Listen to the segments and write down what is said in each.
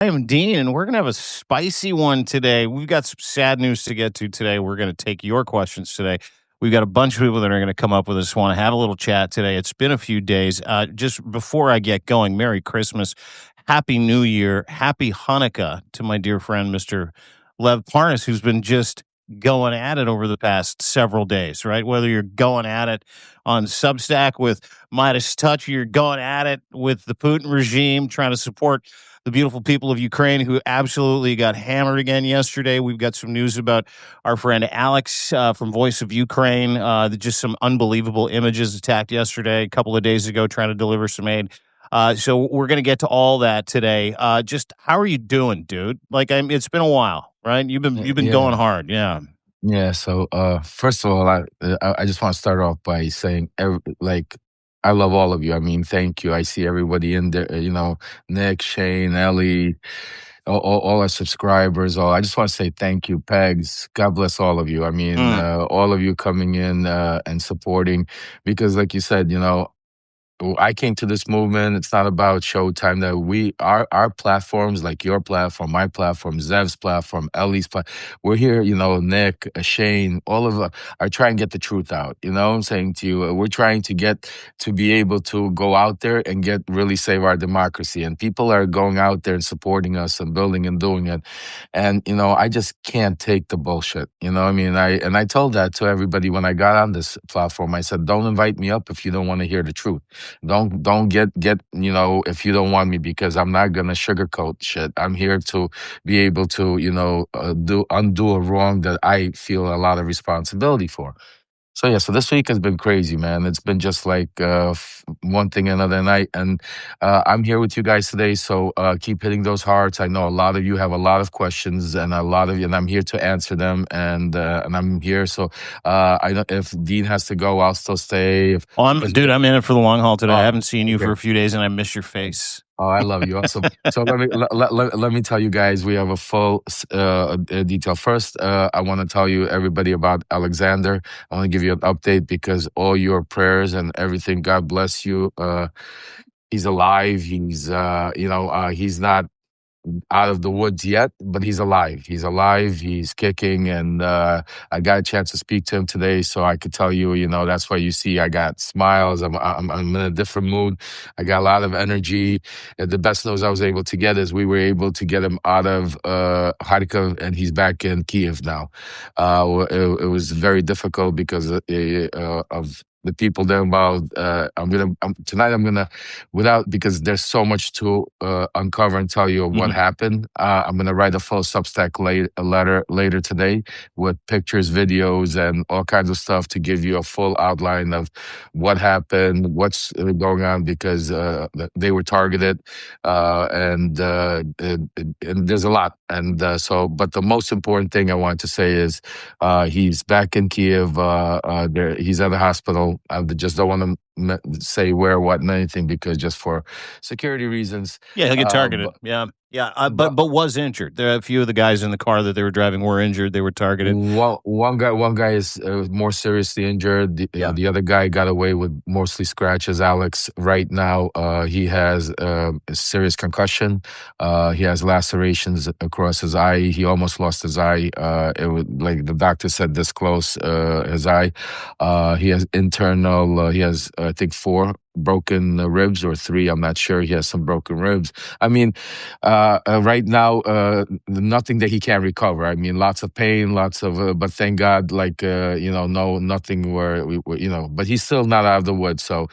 I am Dean, and we're going to have a spicy one today. We've got some sad news to get to today. We're going to take your questions today. We've got a bunch of people that are going to come up with us, want to have a little chat today. It's been a few days. Just before I get going, Merry Christmas, Happy New Year, Happy Hanukkah to my dear friend, Mr. Lev Parnas, who's been just going at it over the past several days, right? Whether you're going at it on Substack with Meidas Touch, you're going at it with the Putin regime, trying to support the beautiful people of Ukraine who absolutely got hammered again yesterday. We've got some news about our friend Alex from Voice of Ukraine. Just some unbelievable images attacked yesterday, a couple of days ago, trying to deliver some aid. So we're going to get to all that today. Just how are you doing, dude? It's been a while, right? You've been going Yeah, hard, yeah. yeah. So, first of all, I just want to start off by saying, I love all of you. I mean, thank you. I see everybody in there. Nick, Shane, Ellie, all our subscribers. I just want to say thank you, Pegs. God bless all of you. I mean, Mm. all of you coming in and supporting, because, like you said, I came to this movement. It's not about Showtime. That our platforms, like your platform, my platform, Zev's platform, Ellie's platform, we're here. Nick, Shane, all of us are trying to get the truth out. You know what I'm saying to you? We're trying to get to be able to go out there and really save our democracy. And people are going out there and supporting us and building and doing it. And I just can't take the bullshit. You know what I mean? I told that to everybody when I got on this platform. I said, don't invite me up if you don't want to hear the truth. Don't get if you don't want me, because I'm not gonna sugarcoat shit. I'm here to be able to undo a wrong that I feel a lot of responsibility for. So yeah, so this week has been crazy, man. It's been just like one thing another night, and I'm here with you guys today. So keep hitting those hearts. I know a lot of you have a lot of questions, and and I'm here to answer them. And I'm here. So I know if Dean has to go, I'll still stay. If I'm in it for the long haul today. I uh, haven't seen you for okay. a few days, and I miss your face. Oh, I love you. Awesome. So let me tell you guys, we have a full detail. First, I want to tell you everybody about Alexander. I want to give you an update because all your prayers and everything. God bless you. He's alive. He's not out of the woods yet, but he's alive. He's alive. He's kicking, and I got a chance to speak to him today, so I could tell you, that's why you see I got smiles. I'm in a different mood. I got a lot of energy. And the best news I was able to get is we were able to get him out of Kharkiv, and he's back in Kiev now. It was very difficult because of the people there involved. Tonight I'm gonna, without, because there's so much to uncover and tell you of what Mhm. happened. I'm gonna write a full Substack letter later today with pictures, videos, and all kinds of stuff to give you a full outline of what happened, what's going on, because they were targeted, and there's a lot. But the most important thing I want to say is he's back in Kiev. He's at the hospital. I just don't want to say where, what, and anything, because just for security reasons. Yeah, he'll get Uh, targeted. but, Yeah, yeah, but but was injured. There are a few of the guys in the car that they were driving were injured. They were targeted. one guy is more seriously injured. Yeah. The other guy got away with mostly scratches. Alex, right now, he has a serious concussion. He has lacerations across his eye. He almost lost his eye. It was like the doctor said, this close, his eye. He has internal. He has, I think, 4 broken ribs, or 3. I'm not sure. He has some broken ribs. I mean, right now, nothing that he can't recover. I mean, lots of pain, lots of, but thank God, no, nothing where but he's still not out of the woods. So,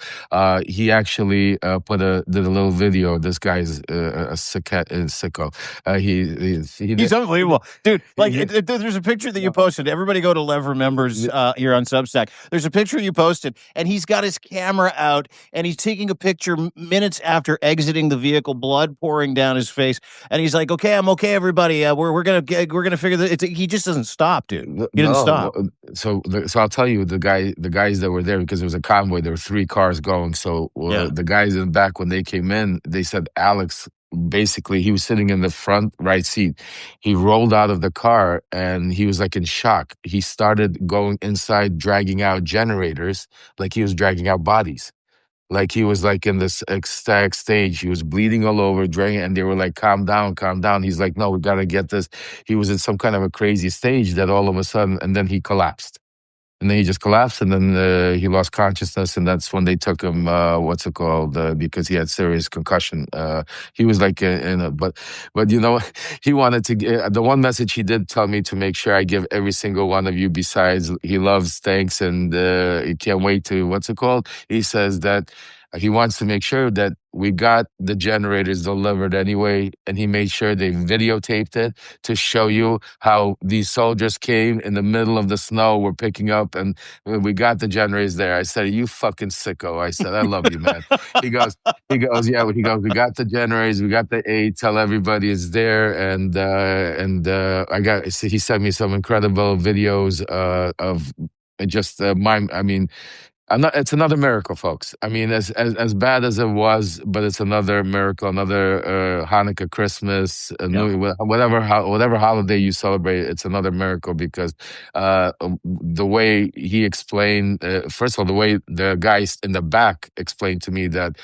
he actually did a little video. This guy's a sicko. He's unbelievable, dude. he, There's a picture that you posted. Everybody go to Lev Remembers here on Substack. There's a picture you posted, and he's got his camera out, and he's taking a picture minutes after exiting the vehicle, blood pouring down his face, and he's like, "Okay, I'm okay, everybody. We're gonna figure that." He just doesn't stop, dude. He didn't No, stop. so I'll tell you, the guys that were there, because it was a convoy. There were 3 cars going. So Yeah. the guys in the back, when they came in, they said Alex. Basically, he was sitting in the front right seat. He rolled out of the car and he was like in shock. He started going inside, dragging out generators, like he was dragging out bodies. Like he was like in this ecstatic stage. He was bleeding all over, draining, and they were like, calm down, calm down. He's like, no, we gotta get this. He was in some kind of a crazy stage that all of a sudden, and then he collapsed. And then he just collapsed, and then he lost consciousness, and that's when they took him. What's it called? Because he had serious concussion. He was like, but you know, he wanted to. The one message he did tell me to make sure I give every single one of you. Besides, he loves thanks, and he can't wait to. What's it called? He says that he wants to make sure that we got the generators delivered anyway, and he made sure they videotaped it to show you how these soldiers came in the middle of the snow, were picking up, and we got the generators there. I said, "You fucking sicko!" I said, "I love you, man." He goes, yeah. He goes, "We got the generators, we got the aid. Tell everybody it's there." I got. He sent me some incredible videos of just mine. I mean, it's another miracle, folks. I mean, as bad as it was, but it's another miracle, another Hanukkah, Christmas, Yeah. whatever holiday you celebrate, it's another miracle because the way he explained, first of all, the way the guys in the back explained to me that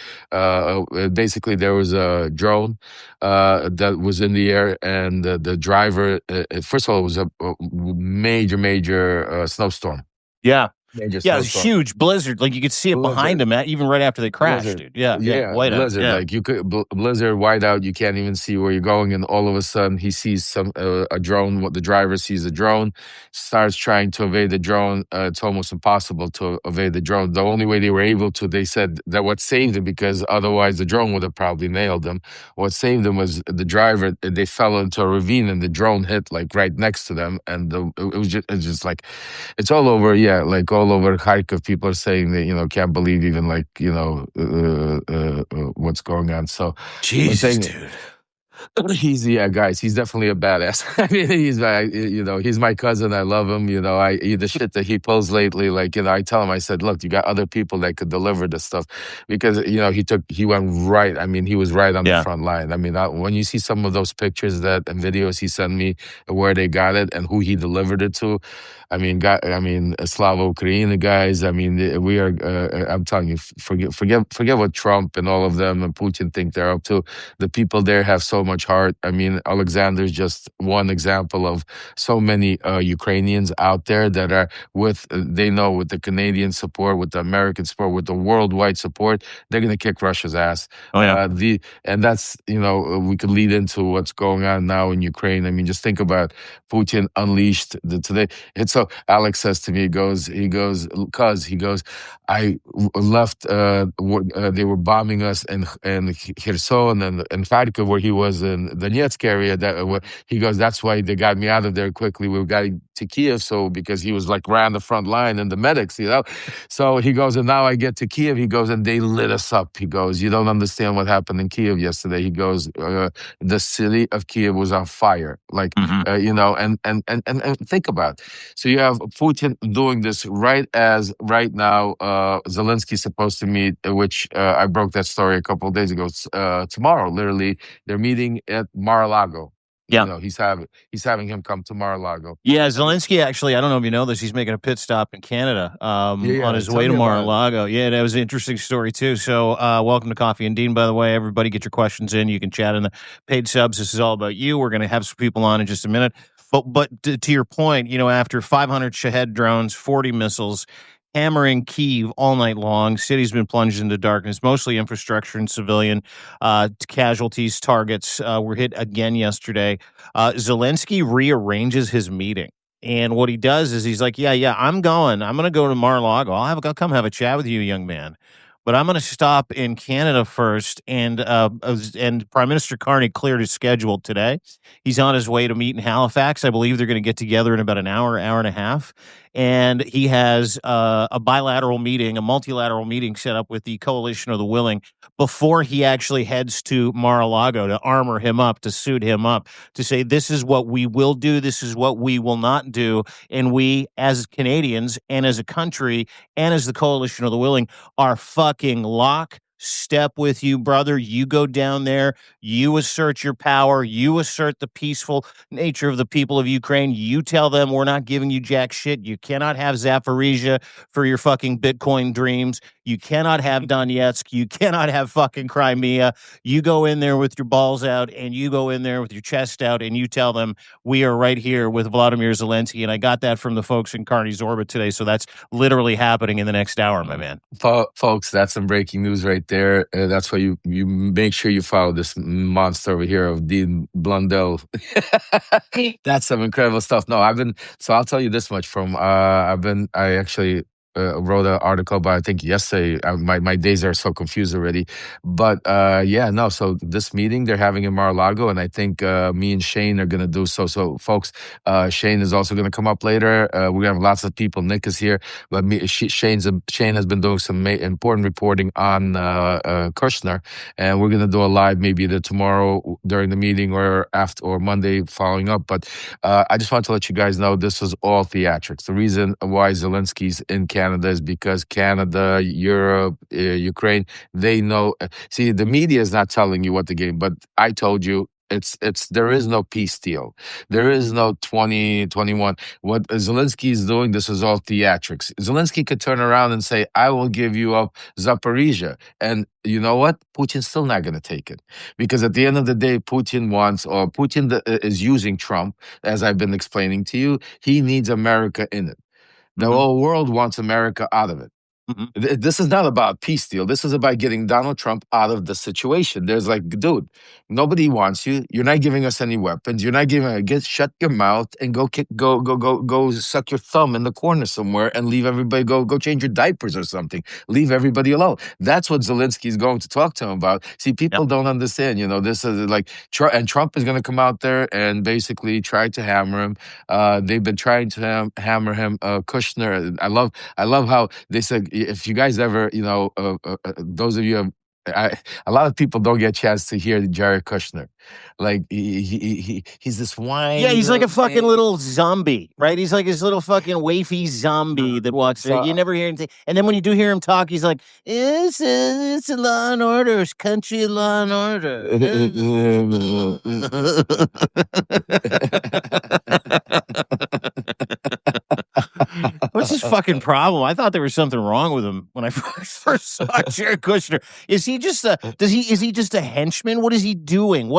basically there was a drone that was in the air, and the driver, first of all, it was a major snowstorm. Yeah. Major Yeah, it was a snowstorm. huge blizzard. Like, you could see it behind Blizzard. him, even right after they crashed, Blizzard. dude. Yeah, yeah, Yeah, whiteout. blizzard. Yeah. Like you could blizzard, whiteout. You can't even see where you're going, and all of a sudden he sees a drone. What the driver sees a drone, starts trying to evade the drone. It's almost impossible to evade the drone. The only way they were able to, they said that what saved him, because otherwise the drone would have probably nailed him. What saved him was the driver. They fell into a ravine, and the drone hit like right next to them, and it's just like it's all over. Yeah, like all over Kharkiv. People are saying that, can't believe even like, what's going on. So, but Jesus, thing, dude. yeah, guys, he's definitely a badass. I mean, he's my cousin. I love him. The shit that he pulls lately, like, I tell him, I said, look, you got other people that could deliver this stuff, because he went right. I mean, he was right on the Yeah. front line. I mean, when you see some of those pictures and videos he sent me, where they got it and who he delivered it to, Slava Ukraine guys. I mean, we are. I'm telling you, forget what Trump and all of them and Putin think they're up to. The people there have so much heart. I mean, Alexander's just one example of so many Ukrainians out there that are they know, with the Canadian support, with the American support, with the worldwide support, they're going to kick Russia's ass. Oh, yeah. And that's, we could lead into what's going on now in Ukraine. I mean, just think about Putin unleashed today. It's so Alex says to me, he goes, I left. They were bombing us in Kherson and Kharkiv, where he was in the Donetsk area. He goes, that's why they got me out of there quickly. We got to Kiev, so because he was like ran the front line and the medics, So he goes, and now I get to Kiev. He goes, and they lit us up. He goes, you don't understand what happened in Kiev yesterday. He goes, the city of Kiev was on fire, like Hmm. and think about. So you have Putin doing this right now. Zelensky's supposed to meet, which I broke that story a couple of days ago. Tomorrow, literally, they're meeting at Mar-a-Lago. Yeah. He's having him come to Mar-a-Lago. Yeah, Zelensky, actually, I don't know if you know this, he's making a pit stop in Canada on Yeah, his tell way to me about it. Mar-a-Lago. Yeah, that was an interesting story, too. So, welcome to Coffee and Dean, by the way. Everybody get your questions in. You can chat in the paid subs. This is all about you. We're going to have some people on in just a minute. But to your point, after 500 Shahed drones, 40 missiles, hammering Kyiv all night long, city's been plunged into darkness, mostly infrastructure and civilian casualties, targets were hit again yesterday. Zelensky rearranges his meeting. And what he does is he's like, yeah, I'm going. I'm going to go to Mar-a-Lago. I'll come have a chat with you, young man. But I'm going to stop in Canada first. And Prime Minister Carney cleared his schedule today. He's on his way to meet in Halifax. I believe they're going to get together in about an hour and a half. And he has a bilateral meeting, a multilateral meeting set up with the Coalition of the Willing before he actually heads to Mar-a-Lago to armor him up, to suit him up, to say, this is what we will do, this is what we will not do. And we, as Canadians and as a country and as the Coalition of the Willing, are fucking lock, step with you, brother. You go down there, you assert your power, you assert the peaceful nature of the people of Ukraine. You tell them we're not giving you jack shit. You cannot have Zaporizhia for your fucking Bitcoin dreams. You cannot have Donetsk. You cannot have fucking Crimea. You go in there with your balls out and you go in there with your chest out and you tell them we are right here with Vladimir Zelensky. And I got that from the folks in Carney's Orbit today. So that's literally happening in the next hour, my man. Folks, that's some breaking news right there. That's why you make sure you follow this monster over here of Dean Blundell. That's some incredible stuff. No, I'll tell you this much from, I actually wrote an article about, I think yesterday. My days are so confused already. But yeah, no, so this meeting they're having in Mar-a-Lago, and I think me and Shane are going to do so. So, folks, Shane is also going to come up later. We're going to have lots of people. Nick is here. But Shane has been doing some important reporting on Kushner, and we're gonna do a live maybe either tomorrow during the meeting or after or Monday following up. But I just want to let you guys know this was all theatrics. The reason why Zelensky's in Canada is because Canada, Europe, Ukraine, they know. See, the media is not telling you what the game, but I told you. There is no peace deal. There is no 2021. What Zelensky is doing, this is all theatrics. Zelensky could turn around and say, I will give you up Zaporizhia. And you know what? Putin's still not going to take it. Because at the end of the day, Putin is using Trump, as I've been explaining to you. He needs America in it. The whole world wants America out of it. This is not about peace deal. This is about getting Donald Trump out of the situation. There's like, dude, nobody wants you. You're not giving us any weapons. You're not shut your mouth and go suck your thumb in the corner somewhere and leave everybody, go change your diapers or something. Leave everybody alone. That's what Zelensky is going to talk to him about. See, people don't understand, this is like, and Trump is going to come out there and basically try to hammer him. They've been trying to hammer him, Kushner. I love how they said, if you guys ever, those of you, a lot of people don't get a chance to hear Jared Kushner. Like he's this whiny. Yeah, he's like a fucking little zombie, right? He's like this little fucking wafy zombie that walks there. You never hear him say. And then when you do hear him talk, he's like, "It's a Law and Order, it's country Law and Order." What's his fucking problem? I thought there was something wrong with him when I first saw Jared Kushner. Is he just is he just a henchman? What is he doing?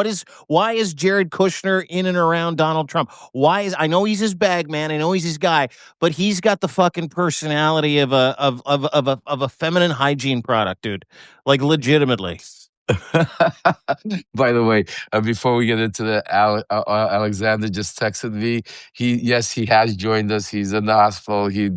Why is Jared Kushner in and around Donald Trump? I know he's his bag man, I know he's his guy, but he's got the fucking personality of a feminine hygiene product, dude. Like legitimately. By the way, before we get into the Alexander just texted me. He has joined us. He's in the hospital. He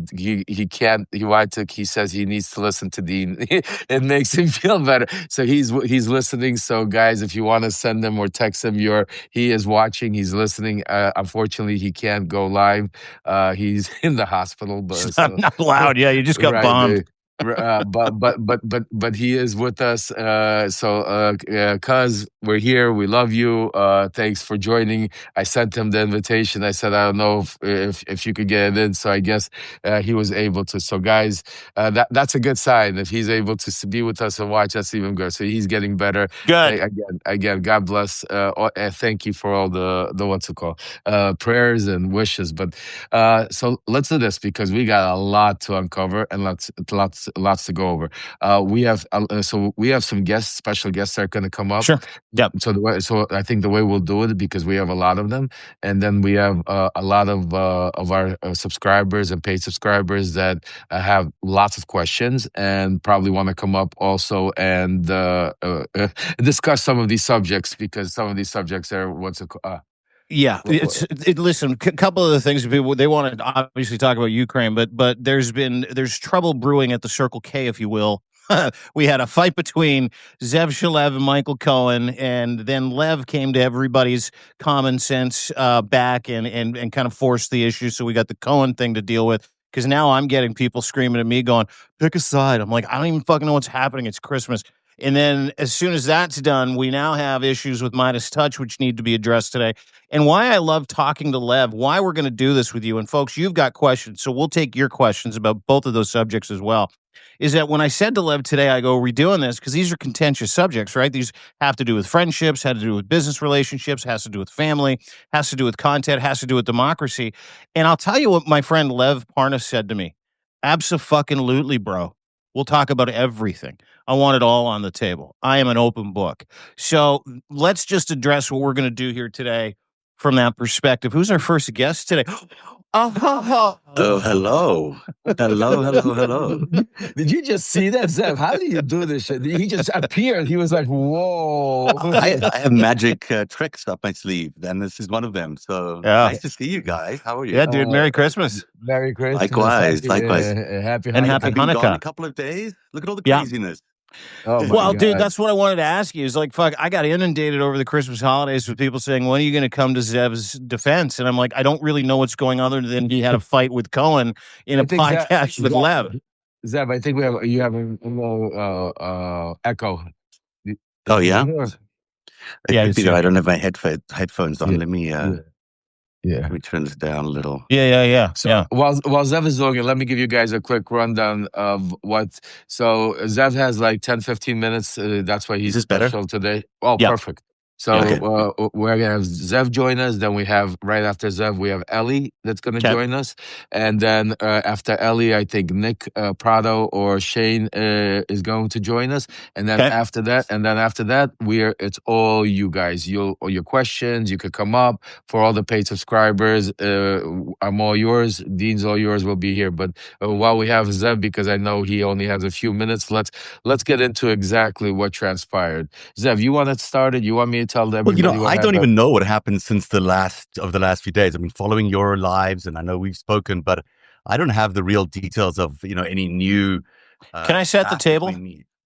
can't. He says he needs to listen to Dean. It makes him feel better. So he's listening. So guys, if you want to send him or text him, he is watching. He's listening. Unfortunately, he can't go live. He's in the hospital. But not allowed. Yeah, you just got right, bombed. But he is with us. Cuz we're here. We love you. Thanks for joining. I sent him the invitation. I said I don't know if you could get it in. So I guess he was able to. So guys, that's a good sign. If he's able to be with us and watch, that's even good. So he's getting better. Good. Again, God bless. Thank you for all the what's it called, prayers and wishes. But so let's do this because we got a lot to uncover and lots to go over. We have some special guests that are going to come up. Sure. Yep. So I think the way we'll do it, because we have a lot of them, and then we have a lot of our subscribers and paid subscribers that have lots of questions and probably want to come up also and discuss some of these subjects, because some of these subjects are yeah, listen. A couple of the things people they want to obviously talk about Ukraine, but there's trouble brewing at the Circle K, if you will. We had a fight between Zev Shalev and Michael Cohen, and then Lev came to everybody's common sense back and kind of forced the issue. So we got the Cohen thing to deal with. Because now I'm getting people screaming at me, going, "Pick a side." I'm like, I don't even fucking know what's happening. It's Christmas. And then as soon as that's done, we now have issues with Meidas Touch, which need to be addressed today. And why I love talking to Lev, why we're going to do this with you. And folks, you've got questions, so we'll take your questions about both of those subjects as well. Is that when I said to Lev today, I go, are we doing this? Because these are contentious subjects, right? These have to do with friendships, had to do with business relationships, has to do with family, has to do with content, has to do with democracy. And I'll tell you what my friend Lev Parnas said to me. Abso-fucking-lutely, bro. We'll talk about everything. I want it all on the table. I am an open book. So let's just address what we're going to do here today from that perspective. Who's our first guest today? Oh, hello. Hello. Did you just see that, Zev? How do you do this shit? He just appeared. He was like, whoa. I have magic tricks up my sleeve, and this is one of them. So nice to see you guys. How are you? Yeah, dude. Merry Christmas. Merry Christmas. Likewise. Happy And Hanukkah. happy I've been gone Hanukkah. a couple of days. Look at all the Yeah. craziness. Oh my Well, God. dude, that's what I wanted to ask you. Is like, fuck, I got inundated over the Christmas holidays with people saying, when are you going to come to Zev's defense? And I'm like, I don't really know what's going on other than he had a fight with Cohen in a podcast with Lev. Zev, I think you have a little echo. Oh, yeah? Yeah, could be that I don't have my headphones on. Yeah. Let me Yeah. let me turn this down a little. Yeah. So while Zev is doing it, let me give you guys a quick rundown of what. So Zev has like 10, 15 minutes. That's why he's special today. Oh, yeah. Perfect. So we're going to have Zev join us. Then we have, right after Zev, we have Ellie that's going to join us. And then after Ellie, I think Nick Prado or Shane is going to join us. And then after that, it's all you guys. All your questions, you could come up. For all the paid subscribers, I'm all yours. Dean's all yours. Will be here. But while we have Zev, because I know he only has a few minutes, let's get into exactly what transpired. Zev, you want to start it? You want me to tell everybody? Well, I don't even know what happened since the last few days. I've been following your lives, and I know we've spoken, but I don't have the real details of any new. Can I set the table?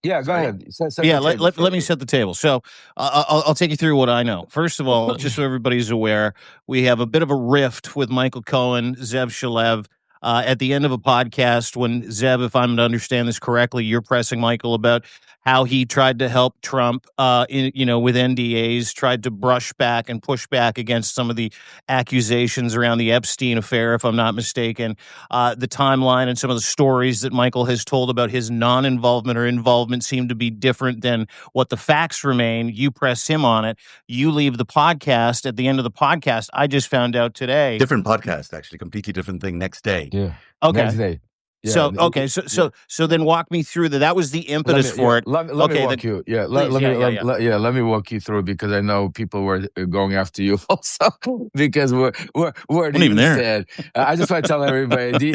Yeah, go ahead. Let me set the table. So I'll take you through what I know. First of all, just so everybody's aware, we have a bit of a rift with Michael Cohen, Zev Shalev. At the end of a podcast, when Zev, if I'm to understand this correctly, you're pressing Michael about how he tried to help Trump, with NDAs, tried to brush back and push back against some of the accusations around the Epstein affair, if I'm not mistaken. The timeline and some of the stories that Michael has told about his non-involvement or involvement seem to be different than what the facts remain. You press him on it. You leave the podcast. At the end of the podcast, I just found out today. Different podcast, actually. Completely different thing next day. Yeah. Okay. Next day. Yeah. So then walk me through that. That was the impetus for it. Let me walk you. Yeah, let me walk you through, because I know people were going after you also, because where Dean said. I just want to tell everybody.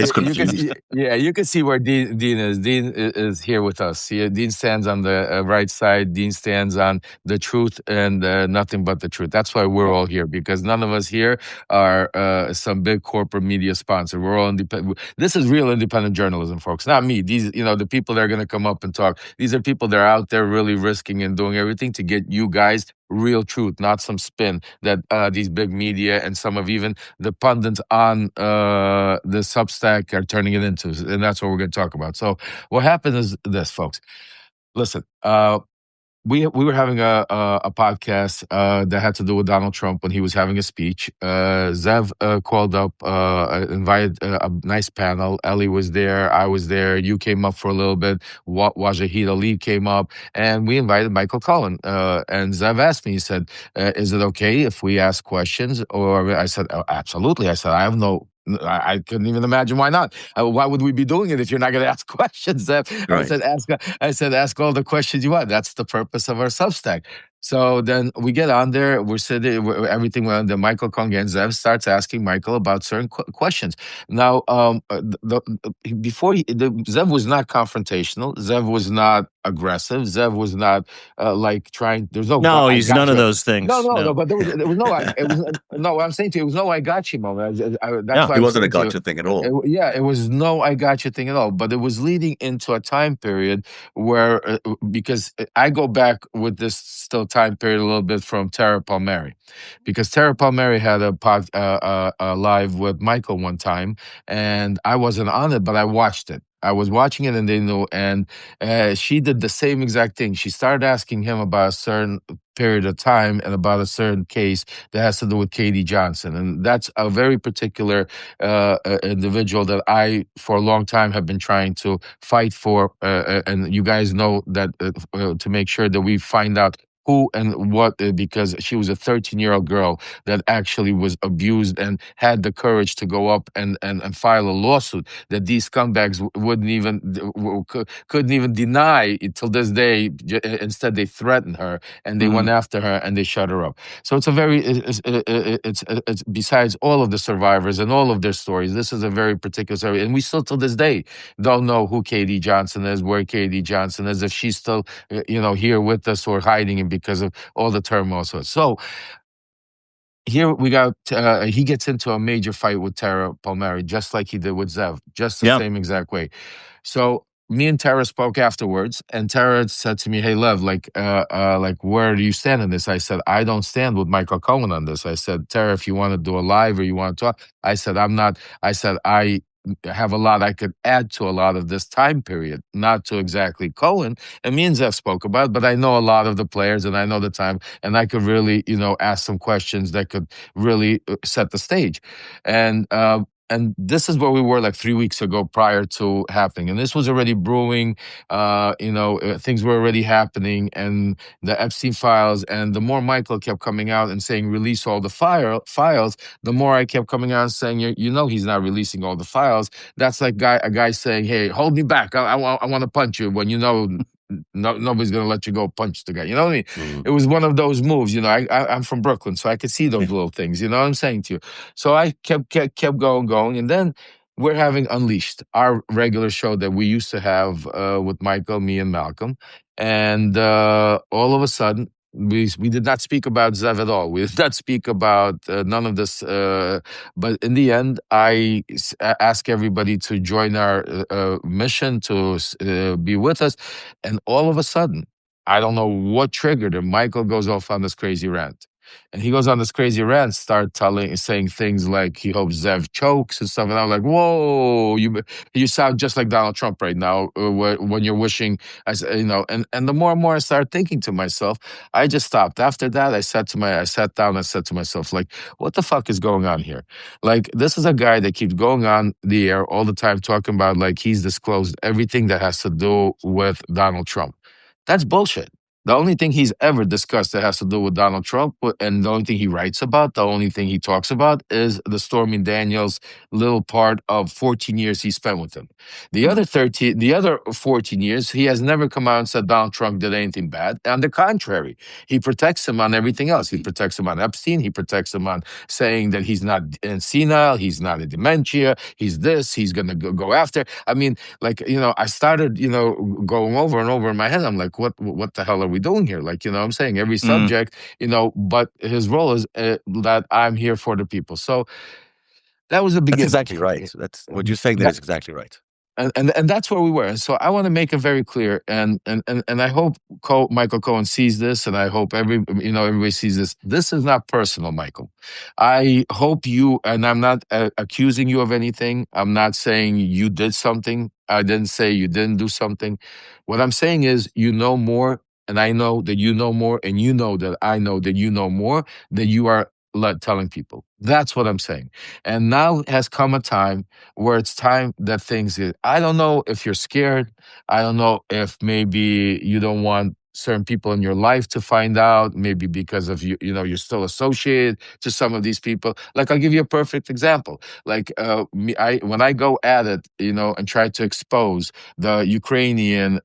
You can see where Dean is. Dean is here with us. Dean stands on the right side. Dean stands on the truth and nothing but the truth. That's why we're all here, because none of us here are some big corporate media sponsor. We're all independent. This is real independent journalism, folks. Not me. These, the people that are going to come up and talk. These are people that are out there really risking and doing everything to get you guys real truth, not some spin that these big media and some of even the pundits on the Substack are turning it into. And that's what we're going to talk about. So what happened is this, folks. Listen, we were having a podcast that had to do with Donald Trump when he was having a speech. Zev called up, invited a nice panel. Ellie was there. I was there. You came up for a little bit. Wajahid Ali came up, and we invited Michael Cohen. And Zev asked me, he said, is it okay if we ask questions? Or I said, oh, absolutely. I said, I couldn't even imagine why not. Why would we be doing it if you're not going to ask questions? Right. I said, ask all the questions you want. That's the purpose of our Substack. So then we get on there, we're sitting, everything. The Michael Cohen and Zev starts asking Michael about certain questions. Now, Zev was not confrontational. Zev was not aggressive. Zev was not trying. There's no. No, he's none of those things. No. But there was no. No, I'm saying to you, it was no "I got you" moment. That's why it wasn't a gotcha thing at all. It was no "I got you" thing at all. But it was leading into a time period where, because I go back with this still time period a little bit from Tara Palmieri, because Tara Palmieri had a live with Michael one time, and I wasn't on it, but I watched it. I was watching it, and they knew. And she did the same exact thing. She started asking him about a certain period of time and about a certain case that has to do with Katie Johnson, and that's a very particular individual that I, for a long time, have been trying to fight for. And you guys know that to make sure that we find out who and what, because she was a 13-year-old girl that actually was abused and had the courage to go up and file a lawsuit that these scumbags wouldn't even couldn't even deny till this day. Instead, they threatened her and they went after her and they shut her up. So it's a very it's besides all of the survivors and all of their stories, this is a very particular story, and we still to this day don't know who Katie Johnson is, where Katie Johnson is, if she's still here with us or hiding it because of all the turmoil. So here we got he gets into a major fight with Tara Palmieri, just like he did with Zev, just the Yep. same exact way. So me and Tara spoke afterwards, and Tara said to me, "Hey, Lev, like where do you stand on this?" I said, "I don't stand with Michael Cohen on this." I said, "Tara, if you want to do a live or you want to talk," I said, "I'm not." I said, "I have a lot I could add to a lot of this time period, not to exactly Cohen." And me and Zev spoke about it, but I know a lot of the players and I know the time, and I could really, ask some questions that could really set the stage. And this is where we were like 3 weeks ago prior to happening. And this was already brewing, things were already happening, and the Epstein files. And the more Michael kept coming out and saying, release all the files, the more I kept coming out and saying, he's not releasing all the files. That's like a guy saying, hey, hold me back. I want to punch you when nobody's going to let you go punch the guy. You know what I mean? It was one of those moves. I'm from Brooklyn, so I could see those little things. You know what I'm saying to you? So I kept going. And then we're having Unleashed, our regular show that we used to have with Michael, me, and Malcolm. And all of a sudden, we did not speak about Zev at all. We did not speak about none of this. But in the end, I ask everybody to join our mission to be with us. And all of a sudden, I don't know what triggered him. Michael goes off on this crazy rant. And he goes on this crazy rant, saying things like he hopes Zev chokes and stuff. And I'm like, whoa, you sound just like Donald Trump right now when you're wishing, and the more and more I started thinking to myself, I just stopped. After that, I sat down and said to myself, like, what the fuck is going on here? Like, this is a guy that keeps going on the air all the time talking about like he's disclosed everything that has to do with Donald Trump. That's bullshit. The only thing he's ever discussed that has to do with Donald Trump, and the only thing he writes about, the only thing he talks about is the Stormy Daniels little part of 14 years he spent with him. The other 14 years, he has never come out and said Donald Trump did anything bad. On the contrary, he protects him on everything else. He protects him on Epstein. He protects him on saying that he's not senile, he's not a dementia, he's this, he's going to go after. I mean, like, I started, going over and over in my head. I'm like, what the hell are we doing here? Like, I'm saying every subject, but his role is that I'm here for the people. So that was the beginning. That's exactly right. That's what you're saying. That is exactly right. And that's where we were. And so I want to make it very clear, and I hope Michael Cohen sees this, and I hope everybody sees this. This is not personal, Michael. I hope you, and I'm not accusing you of anything. I'm not saying you did something. I didn't say you didn't do something. What I'm saying is you know more, and I know that you know more, and you know that I know that you know more than you are telling people. That's what I'm saying. And now has come a time where it's time that I don't know if you're scared. I don't know if maybe you don't want certain people in your life to find out, maybe because of you're still associated to some of these people. Like, I'll give you a perfect example. Like when I go at it, and try to expose the Ukrainian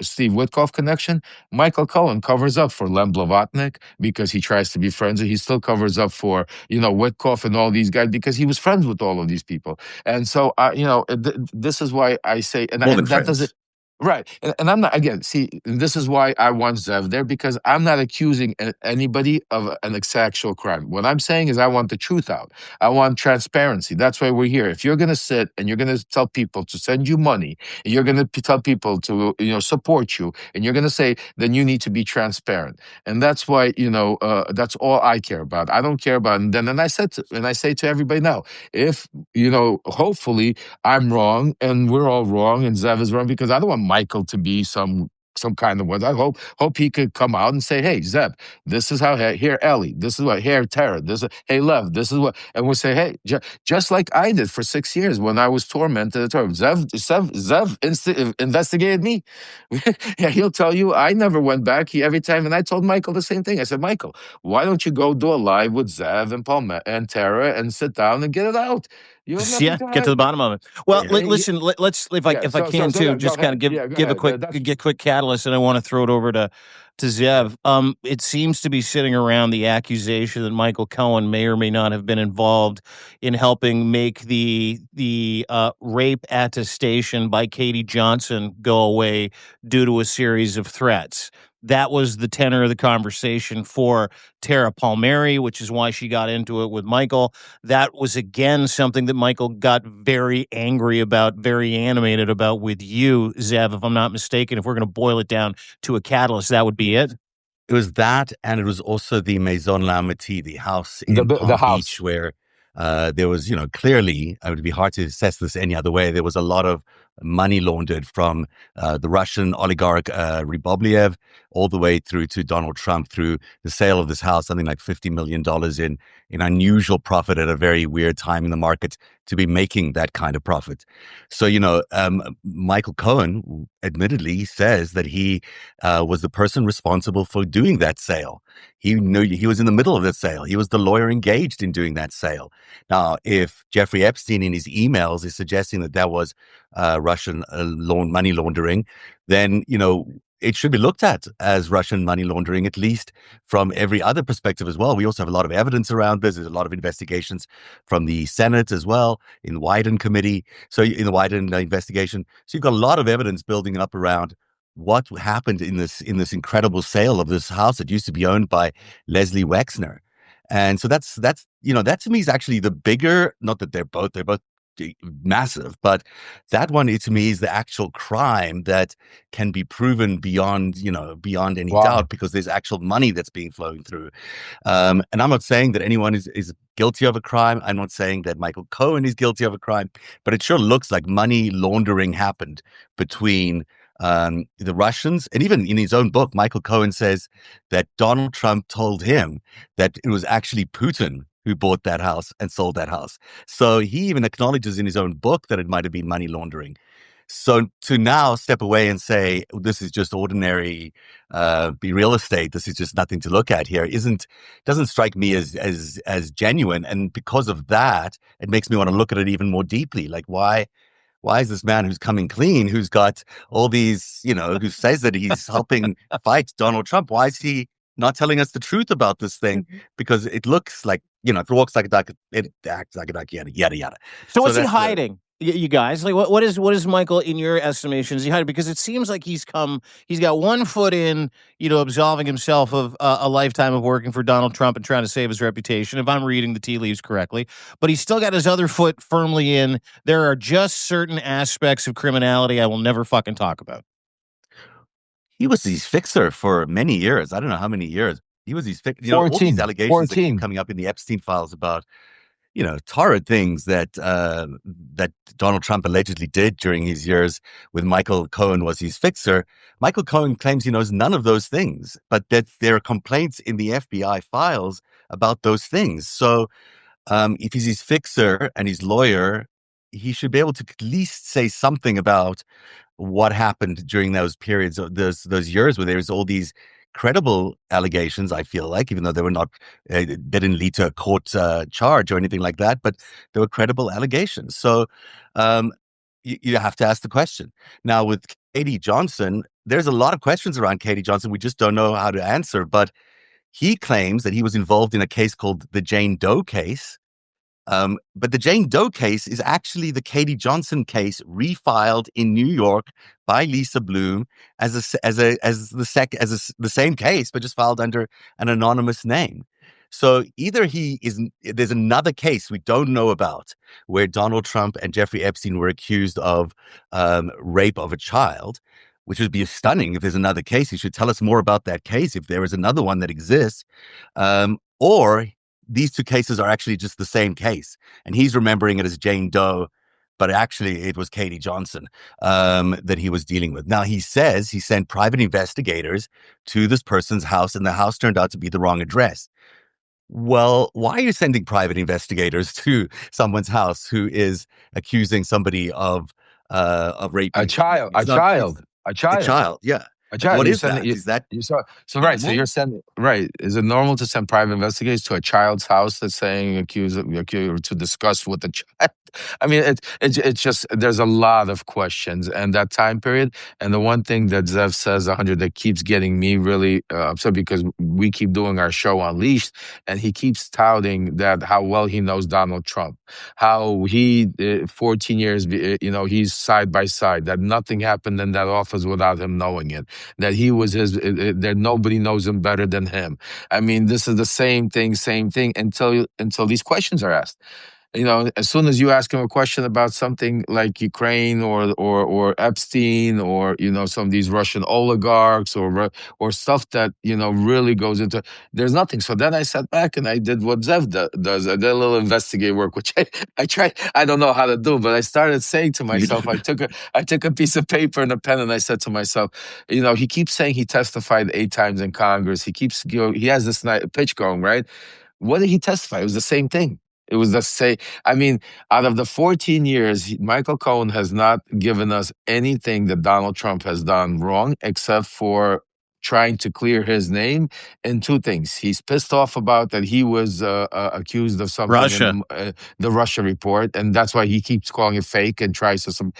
Steve Witkoff connection, Michael Cohen covers up for Lem Blavatnik because he tries to be friends. He still covers up for Witkoff and all these guys because he was friends with all of these people. And so this is why I say, and More than that friends. Right. And I'm not, again, see, this is why I want Zev there, because I'm not accusing anybody of an sexual crime. What I'm saying is I want the truth out. I want transparency. That's why we're here. If you're going to sit and you're going to tell people to send you money, and you're going to tell people to, support you, and you're going to say, then you need to be transparent. And that's why, that's all I care about. I don't care about, and I say to everybody now, if, hopefully I'm wrong and we're all wrong and Zev is wrong, because I don't want Michael to be some kind of one. I hope he could come out and say, "Hey, Zev, this is how here Ellie, this is what here Tara, this is hey Lev, this is what," and we'll say, "Hey, just like I did for 6 years when I was tormented at home. Zev investigated me. Yeah, he'll tell you I never went back. He every time, and I told Michael the same thing. I said, Michael, why don't you go do a live with Zev and Paul and Tara and sit down and get it out? You have nothing Yeah, to get to hide." the bottom of it. Well, listen, let's Yeah. if I can So too, yeah, go just kind ahead. of Yeah, go give a ahead. quick That's get quick catalyst, and I want to throw it over to yeah. Zev. It seems to be sitting around the accusation that Michael Cohen may or may not have been involved in helping make the rape attestation by Katie Johnson go away due to a series of threats. That was the tenor of the conversation for Tara Palmieri, which is why she got into it with Michael. That was again something that Michael got very angry about, very animated about with you, Zev, if I'm not mistaken. If we're going to boil it down to a catalyst, that would be it. It was that, and it was also the Maison L'Amitié, the house The in the, the Palm house. Beach, where there was, clearly, it would be hard to assess this any other way. There was a lot of money laundered from the Russian oligarch Rybolovlev all the way through to Donald Trump through the sale of this house, something like $50 million in unusual profit at a very weird time in the market to be making that kind of profit. So, Michael Cohen admittedly says that he was the person responsible for doing that sale. He knew he was in the middle of the sale. He was the lawyer engaged in doing that sale. Now, if Jeffrey Epstein in his emails is suggesting that that was Russian money laundering, then, it should be looked at as Russian money laundering, at least from every other perspective as well. We also have a lot of evidence around this. There's a lot of investigations from the Senate as well, in the Wyden committee. So in the Wyden investigation. So you've got a lot of evidence building up around what happened in this incredible sale of this house that used to be owned by Leslie Wexner. And so that's that to me is actually the bigger, not that they're both massive, but that one to me is the actual crime that can be proven beyond any Wow. doubt, because there's actual money that's being flowing through. And I'm not saying that anyone is guilty of a crime. I'm not saying that Michael Cohen is guilty of a crime, but it sure looks like money laundering happened between the Russians. And even in his own book, Michael Cohen says that Donald Trump told him that it was actually Putin who bought that house and sold that house. So he even acknowledges in his own book that it might have been money laundering. So to now step away and say, this is just ordinary be real estate, this is just nothing to look at here, doesn't strike me as genuine. And because of that, it makes me want to look at it even more deeply. Like, why is this man who's coming clean, who's got all these, who says that he's helping fight Donald Trump, why is he not telling us the truth about this thing? Because it looks like, if it walks like a duck, it acts like a duck, yada, yada, yada. So what's he hiding? You guys, like, what is Michael, in your estimation, is he hiding? Because it seems like he's got one foot in, absolving himself of a lifetime of working for Donald Trump and trying to save his reputation, if I'm reading the tea leaves correctly. But he's still got his other foot firmly in. There are just certain aspects of criminality I will never fucking talk about. He was his fixer for many years. I don't know how many years. He was his fixer. All these 14. allegations that keep coming up in the Epstein files about torrid things that that Donald Trump allegedly did during his years with Michael Cohen was his fixer. Michael Cohen claims he knows none of those things, but that there are complaints in the FBI files about those things. So if he's his fixer and his lawyer, he should be able to at least say something about what happened during those periods of those years where there's all these credible allegations. I feel like, even though they were not, they didn't lead to a court charge or anything like that, but there were credible allegations. So you have to ask the question. Now with Katie Johnson, there's a lot of questions around Katie Johnson we just don't know how to answer. But he claims that he was involved in a case called the Jane Doe case, But the Jane Doe case is actually the Katie Johnson case refiled in New York by Lisa Bloom as the same case, but just filed under an anonymous name. So either there's another case we don't know about where Donald Trump and Jeffrey Epstein were accused of rape of a child, which would be stunning if there's another case. He should tell us more about that case if there is another one that exists, or these two cases are actually just the same case, and he's remembering it as Jane Doe, but actually it was Katie Johnson that he was dealing with. Now, he says he sent private investigators to this person's house, and the house turned out to be the wrong address. Well, why are you sending private investigators to someone's house who is accusing somebody of raping A child, It's a not, child, a a child. child, yeah. A Like, child. what You're is sending that? Is that so right. So normal? you're sending right. Is it normal to send private investigators to a child's house that's saying accused to discuss with the child? I mean, it's just there's a lot of questions and that time period. And the one thing that Zev says 100 that keeps getting me really upset because we keep doing our show Unleashed, and he keeps touting that how well he knows Donald Trump, how he 14 years, he's side by side, that nothing happened in that office without him knowing it, that he was that nobody knows him better than him. I mean, this is the same thing until these questions are asked. As soon as you ask him a question about something like Ukraine or Epstein or some of these Russian oligarchs or stuff that really goes into, there's nothing. So then I sat back and I did what Zev does. I did a little investigative work, which I tried. I don't know how to do, but I started saying to myself, I took a piece of paper and a pen and I said to myself, he keeps saying he testified 8 times in Congress. He has this pitch going, right? What did he testify? It was the same thing. It was the same. I mean, out of the 14 years, Michael Cohen has not given us anything that Donald Trump has done wrong, except for trying to clear his name in 2 things. He's pissed off about that he was accused of something Russia. in the Russia report, and that's why he keeps calling it fake and tries to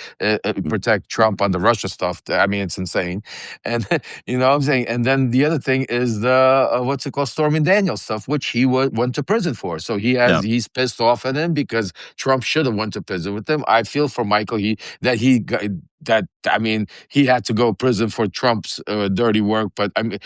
protect Trump on the Russia stuff. I mean, it's insane. And you know what I'm saying? And then the other thing is the what's it called, Stormy Daniels stuff, which he went to prison for. So Yeah. he's pissed off at him because Trump should have went to prison with him. I feel for Michael I mean, he had to go prison for Trump's dirty work. But I mean,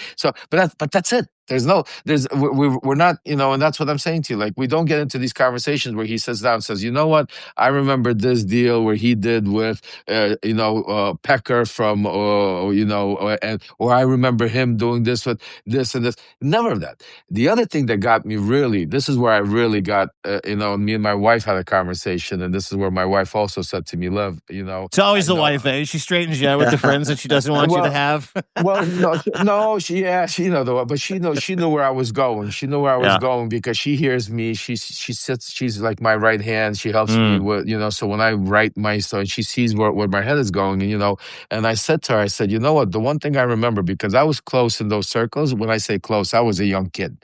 but that's it. We're not, and that's what I'm saying to you. Like, we don't get into these conversations where he sits down and says, you know what, I remember this deal where he did with, Pecker from, or I remember him doing this with this and this. Never of that. The other thing that got me this is where I really got, me and my wife had a conversation, and this is where my wife also said to me, Lev, It's always the wife, eh? She straightens you out with the friends that she doesn't want you to have. Well, no, she but she knew where I was going. She knew where I was Yeah. going because she hears me. She sits. She's like my right hand. She helps me with, So when I write my story, she sees where my head is going, And I said to her, I said, you know what? The one thing I remember, because I was close in those circles. When I say close, I was a young kid.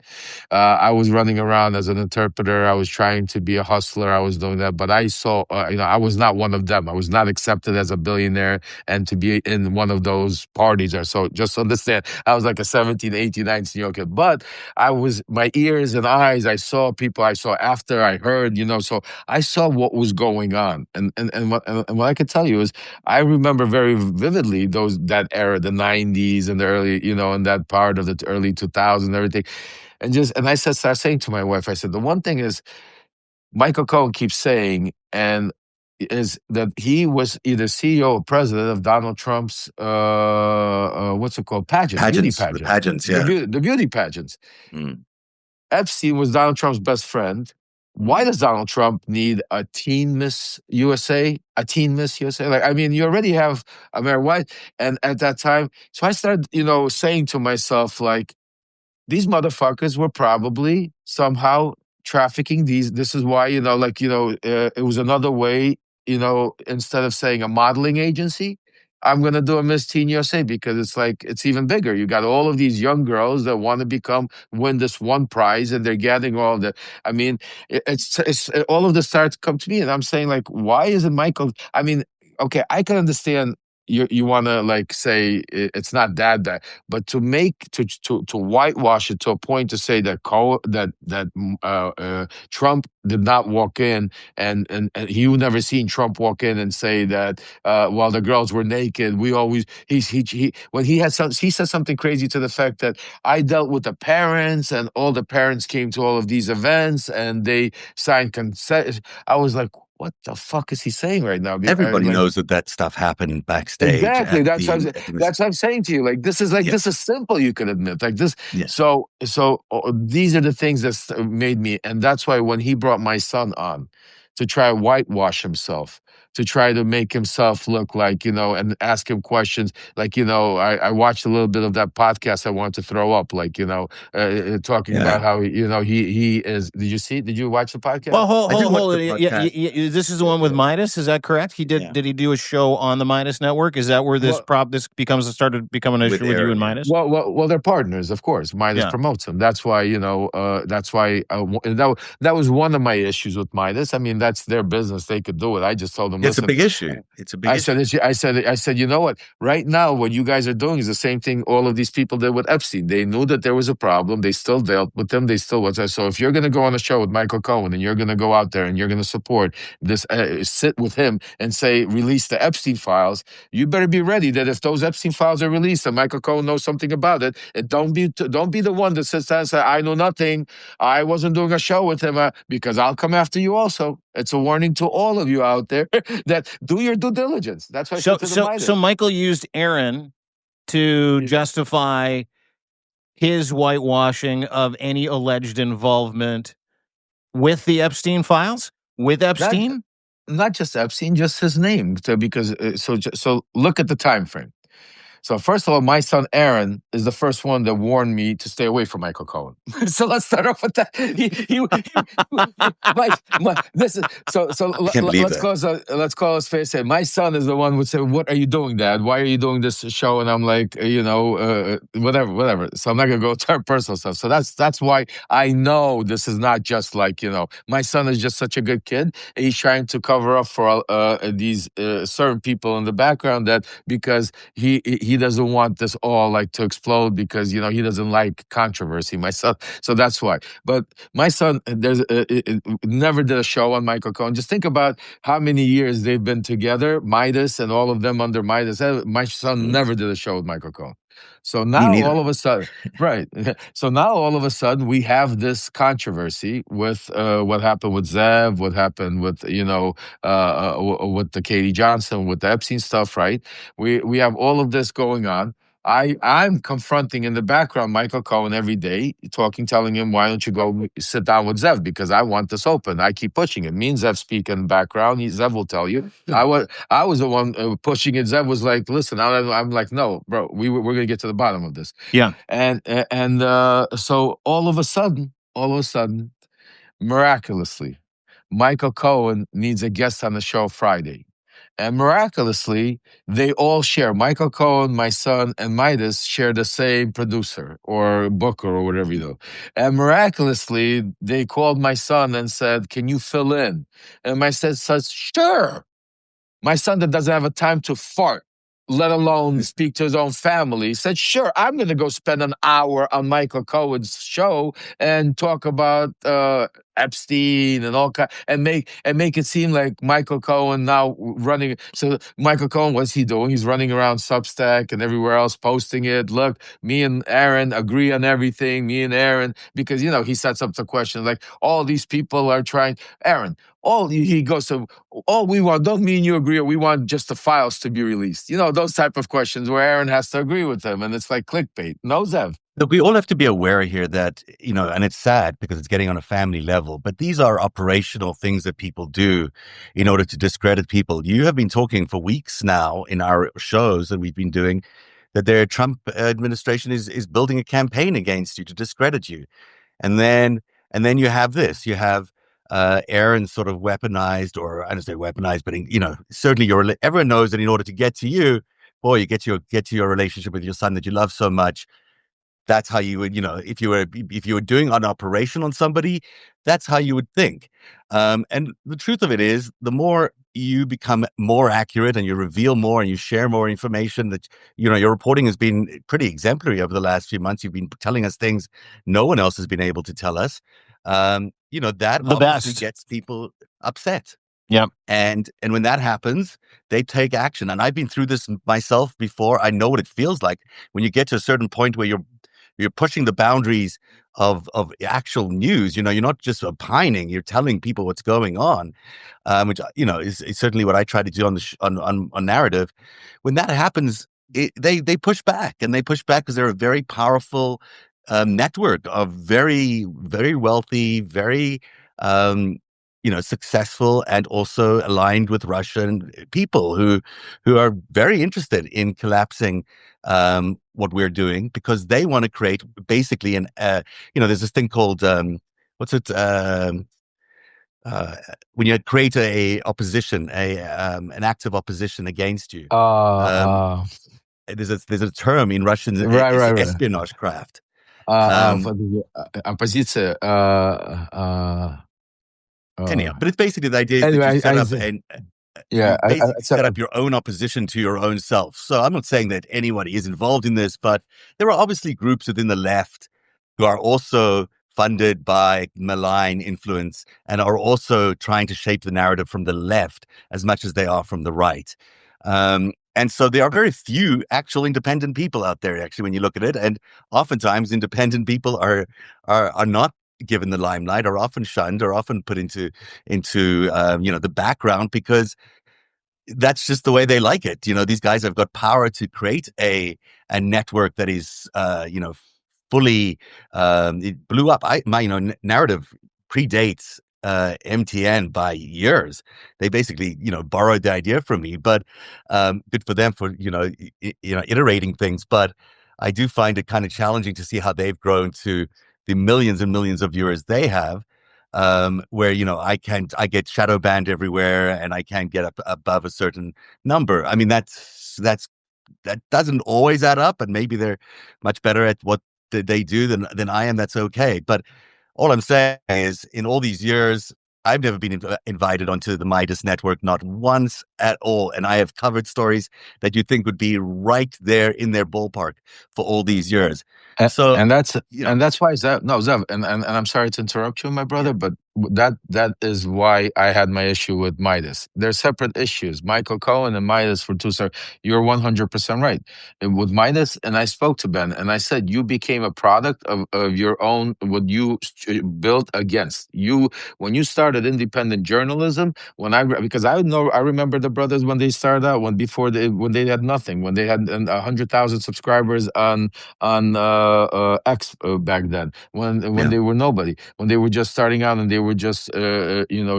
I was running around as an interpreter. I was trying to be a hustler. I was doing that, but I saw, I was not one of them. I was not accepted as a billionaire and to be in one of those parties or so. Just understand, I was like a 17, 18, 19-year-old kid. But my ears and eyes, I saw people, I saw after, I heard, so I saw what was going on. And what I could tell you is, I remember very vividly that era, the 90s and the early, and that part of the early 2000s and everything. And I started saying to my wife, I said, the one thing is, Michael Cohen keeps saying, and is that he was either CEO or president of Donald Trump's what's it called, beauty The pageant, pageants, yeah. the beauty pageants. Mm. Epstein was Donald Trump's best friend. Why does Donald Trump need a teen Miss USA? A teen Miss USA? Like, I mean, you already have a Mary White, and at that time, so I started, saying to myself, like, these motherfuckers were probably somehow trafficking these. This is why, it was another way, instead of saying a modeling agency, I'm going to do a Miss Teen USA, because it's even bigger. You got all of these young girls that want to win this one prize, and they're getting all the, I mean, it's all of this starts to come to me, and I'm saying, like, why isn't Michael, I mean, okay, I can understand you want to like say it's not that bad, but to whitewash it to a point to say that Trump did not walk in, and you never seen Trump walk in and say that while the girls were naked, we always he when he had some he said something crazy to the fact that I dealt with the parents and all the parents came to all of these events and they signed consent. I was like, what the fuck is he saying right now? Everybody Like, knows that stuff happened backstage exactly. at That's the. that's what I'm saying to you. Like Yeah. this is simple. You can admit like this. Yeah. So these are the things that made me, and that's why when he brought my son on to try to whitewash himself, to try to make himself look like and ask him questions. Like I watched a little bit of that podcast. I wanted to throw up. Like talking Yeah. about how he is. Did you see? Did you watch the podcast? Well, I did watch hold the it. Yeah, podcast. this is the one with Meidas. Is that correct? He did. Yeah. Did he do a show on the Meidas Network? Is that where this Well, this started becoming an With issue with you Aaron, and yeah. Meidas? Well, they're partners, of course. Midas Yeah. promotes them. That's why, that's why that was one of my issues with Midas. I mean, that's their business; they could do it. I just told them, It's a listen. big issue. It's a big issue. I said, you know what? Right now, what you guys are doing is the same thing all of these people did with Epstein. They knew that there was a problem. They still dealt with them. They still was. So if you're going to go on a show with Michael Cohen and you're going to go out there and you're going to support this, sit with him and say release the Epstein files, you better be ready that if those Epstein files are released and Michael Cohen knows something about it, don't be the one that sits down and say I know nothing. I wasn't doing a show with him because I'll come after you also. It's a warning to all of you out there that do your due diligence. That's why I said to the Midas. So Michael used Aaron to justify his whitewashing of any alleged involvement with the Epstein files, with Epstein. Not just Epstein, just his name. Because so look at the time frame. So first of all, my son Aaron is the first one that warned me to stay away from Michael Cohen. So let's start off with that. This is let's call us face it. My son is the one who would say, "What are you doing, Dad? Why are you doing this show?" And I'm like, whatever. So I'm not gonna go to our personal stuff. So that's why I know this is not just like my son is just such a good kid. He's trying to cover up for these certain people in the background that because he doesn't want this all like to explode because he doesn't like controversy. My son, so that's why. But my son, never did a show on Michael Cohen. Just think about how many years they've been together, Midas and all of them under Midas. My son never did a show with Michael Cohen. So now all of a sudden, right? So now all of a sudden we have this controversy with what happened with Zev, what happened with with the Katie Johnson, with the Epstein stuff, right? We have all of this going on. I'm confronting in the background Michael Cohen every day, telling him, why don't you go sit down with Zev? Because I want this open. I keep pushing it. Me and Zev speak in the background. Zev will tell you. I was the one pushing it. Zev was like, listen, I'm like, no, bro, we're going to get to the bottom of this. Yeah. And so all of a sudden, miraculously, Michael Cohen needs a guest on the show Friday. And miraculously, they all share. Michael Cohen, my son, and Midas share the same producer or booker or whatever you do. And miraculously, they called my son and said, can you fill in? And my son says, sure. My son that doesn't have a time to fart, let alone speak to his own family, said, sure, I'm going to go spend an hour on Michael Cohen's show and talk about Epstein and all and make it seem like Michael Cohen now running. So Michael Cohen, what's he doing? He's running around Substack and everywhere else posting it. Look, me and Aaron agree on everything. Me and Aaron, because he sets up the question like all these people are trying. Aaron, he goes to all we want. Don't me and you agree? Or we want just the files to be released. Those type of questions where Aaron has to agree with them, and it's like clickbait. No, Zev. Look, we all have to be aware here that, and it's sad because it's getting on a family level, but these are operational things that people do in order to discredit people. You have been talking for weeks now in our shows that we've been doing that the Trump administration is building a campaign against you to discredit you. And then you have this, you have Aaron sort of weaponized, or I don't say weaponized, but certainly everyone knows that in order to get to you, boy, you get to your relationship with your son that you love so much. That's how you would, if you were doing an operation on somebody, that's how you would think. And the truth of it is, the more you become more accurate and you reveal more and you share more information, that your reporting has been pretty exemplary over the last few months. You've been telling us things no one else has been able to tell us. That The obviously best. gets people upset. Yep. And when that happens, they take action. And I've been through this myself before. I know what it feels like when you get to a certain point where you're pushing the boundaries of actual news. You're not just opining, you're telling people what's going on, which is certainly what I try to do on the on narrative. When that happens, they push back, and they push back because they're a very powerful network of very, very wealthy, very successful, and also aligned with Russian people who are very interested in collapsing what we're doing, because they want to create basically there's this thing called what's it uh, when you create a opposition, an active opposition against you. Um, Uh, there's a term in Russian, right, it's right, right. espionage craft. Um, Оппозиция. Anyhow, but it's basically the idea is that you Anyway, set up and yeah, you basically so, set up your own opposition to your own self. So I'm not saying that anybody is involved in this, but there are obviously groups within the left who are also funded by malign influence and are also trying to shape the narrative from the left as much as they are from the right. And so there are very few actual independent people out there, actually, when you look at it. And oftentimes independent people are not given the limelight, are often shunned, or often put into the background, because that's just the way they like it. These guys have got power to create a network that is fully it blew up. My narrative predates MTN by years. They basically borrowed the idea from me, but good for them for iterating things. But I do find it kind of challenging to see how they've grown to the millions and millions of viewers they have, where I get shadow banned everywhere, and I can't get up above a certain number. I mean, that doesn't always add up, and maybe they're much better at what they do than I am. That's okay. But all I'm saying is, in all these years, I've never been invited onto the Meidas network, not once at all. And I have covered stories that you think would be right there in their ballpark for all these years. So, and that's why Zev, and I'm sorry to interrupt you, my brother, but that is why I had my issue with Midas. They're separate issues. Michael Cohen and Midas for two. You're 100% right. And with Midas, and I spoke to Ben, and I said you became a product of your own, what you built against you when you started independent journalism. Because I remember the brothers when they started out, when they had nothing, when they had 100,000 subscribers on X back then, when they were nobody, when they were just starting out and they were just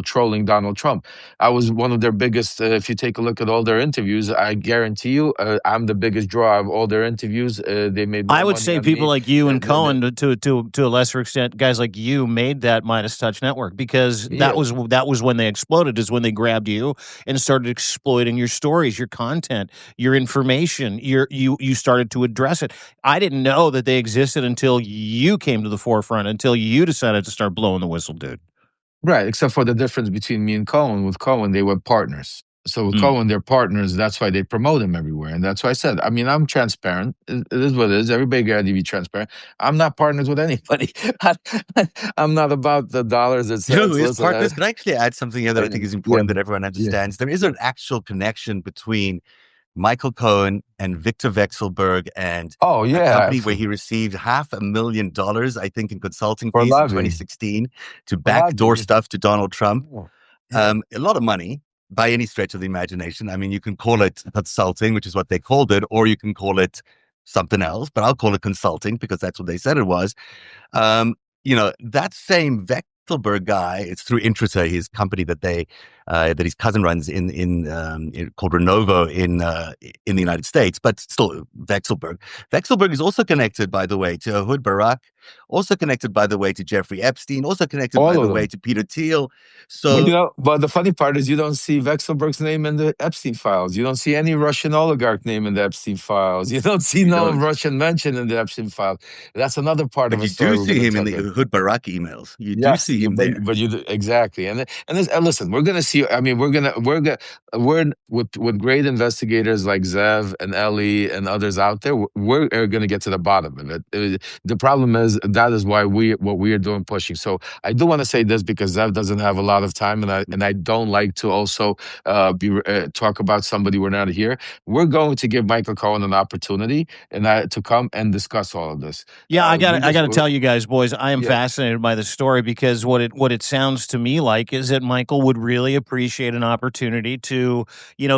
trolling Donald Trump. I was one of their biggest. If you take a look at all their interviews, I guarantee you, I'm the biggest draw of all their interviews. They made more I would money say on people me like you and Cohen, to a lesser extent, guys like you made that Meidas Touch network, because that was when they exploded, is when they grabbed you and started exploiting your stories, your content, your information. You started to address it. I didn't know that they existed until you came to the forefront, until you decided to start blowing the whistle, dude. Right, except for the difference between me and Cohen. With Cohen, they were partners. So with Cohen, they're partners. That's why they promote him everywhere. And that's why I said, I mean, I'm transparent. It is what it is. Everybody got to be transparent. I'm not partners with anybody. I'm not about the dollars and cents. Who is Listen, partners? Can I actually add something here that I think is important that everyone yeah. understands? There is an actual connection between Michael Cohen and Victor Vexelberg, and Oh, a yeah. company where he received $500,000, I think, in consulting For fees in lobby. 2016 to For backdoor lobby. stuff to Donald Trump. Yeah. A lot of money by any stretch of the imagination. I mean, you can call it consulting, which is what they called it, or you can call it something else, but I'll call it consulting because that's what they said it was. That same Vexelberg guy, it's through Intrasa, his company that they that his cousin runs called Renovo in the United States, but still Vexelberg. Vexelberg is also connected, by the way, to Ehud Barak, also connected, by the way, to Jeffrey Epstein, also connected, by All the of way, them. to Peter Thiel. But So but the funny part is you don't see Vexelberg's name in the Epstein files. You don't see any Russian oligarch name in the Epstein files. You don't see you no don't. Russian mention in the Epstein files. That's another part of But a you do story we're see going to him in tell the you. Ehud Barak emails. You do Yes, see him but there. you do, exactly, and listen, we're gonna see. I mean, we're with great investigators like Zev and Ellie and others out there. We're gonna get to the bottom of it. The problem is that is why what we are doing pushing. So I do want to say this because Zev doesn't have a lot of time, and I don't like to also talk about somebody we're not here. We're going to give Michael Cohen an opportunity to come and discuss all of this. Yeah, We I got just to tell you guys, boys, I am yeah. fascinated by the story because what it sounds to me like is that Michael would really appreciate an opportunity to,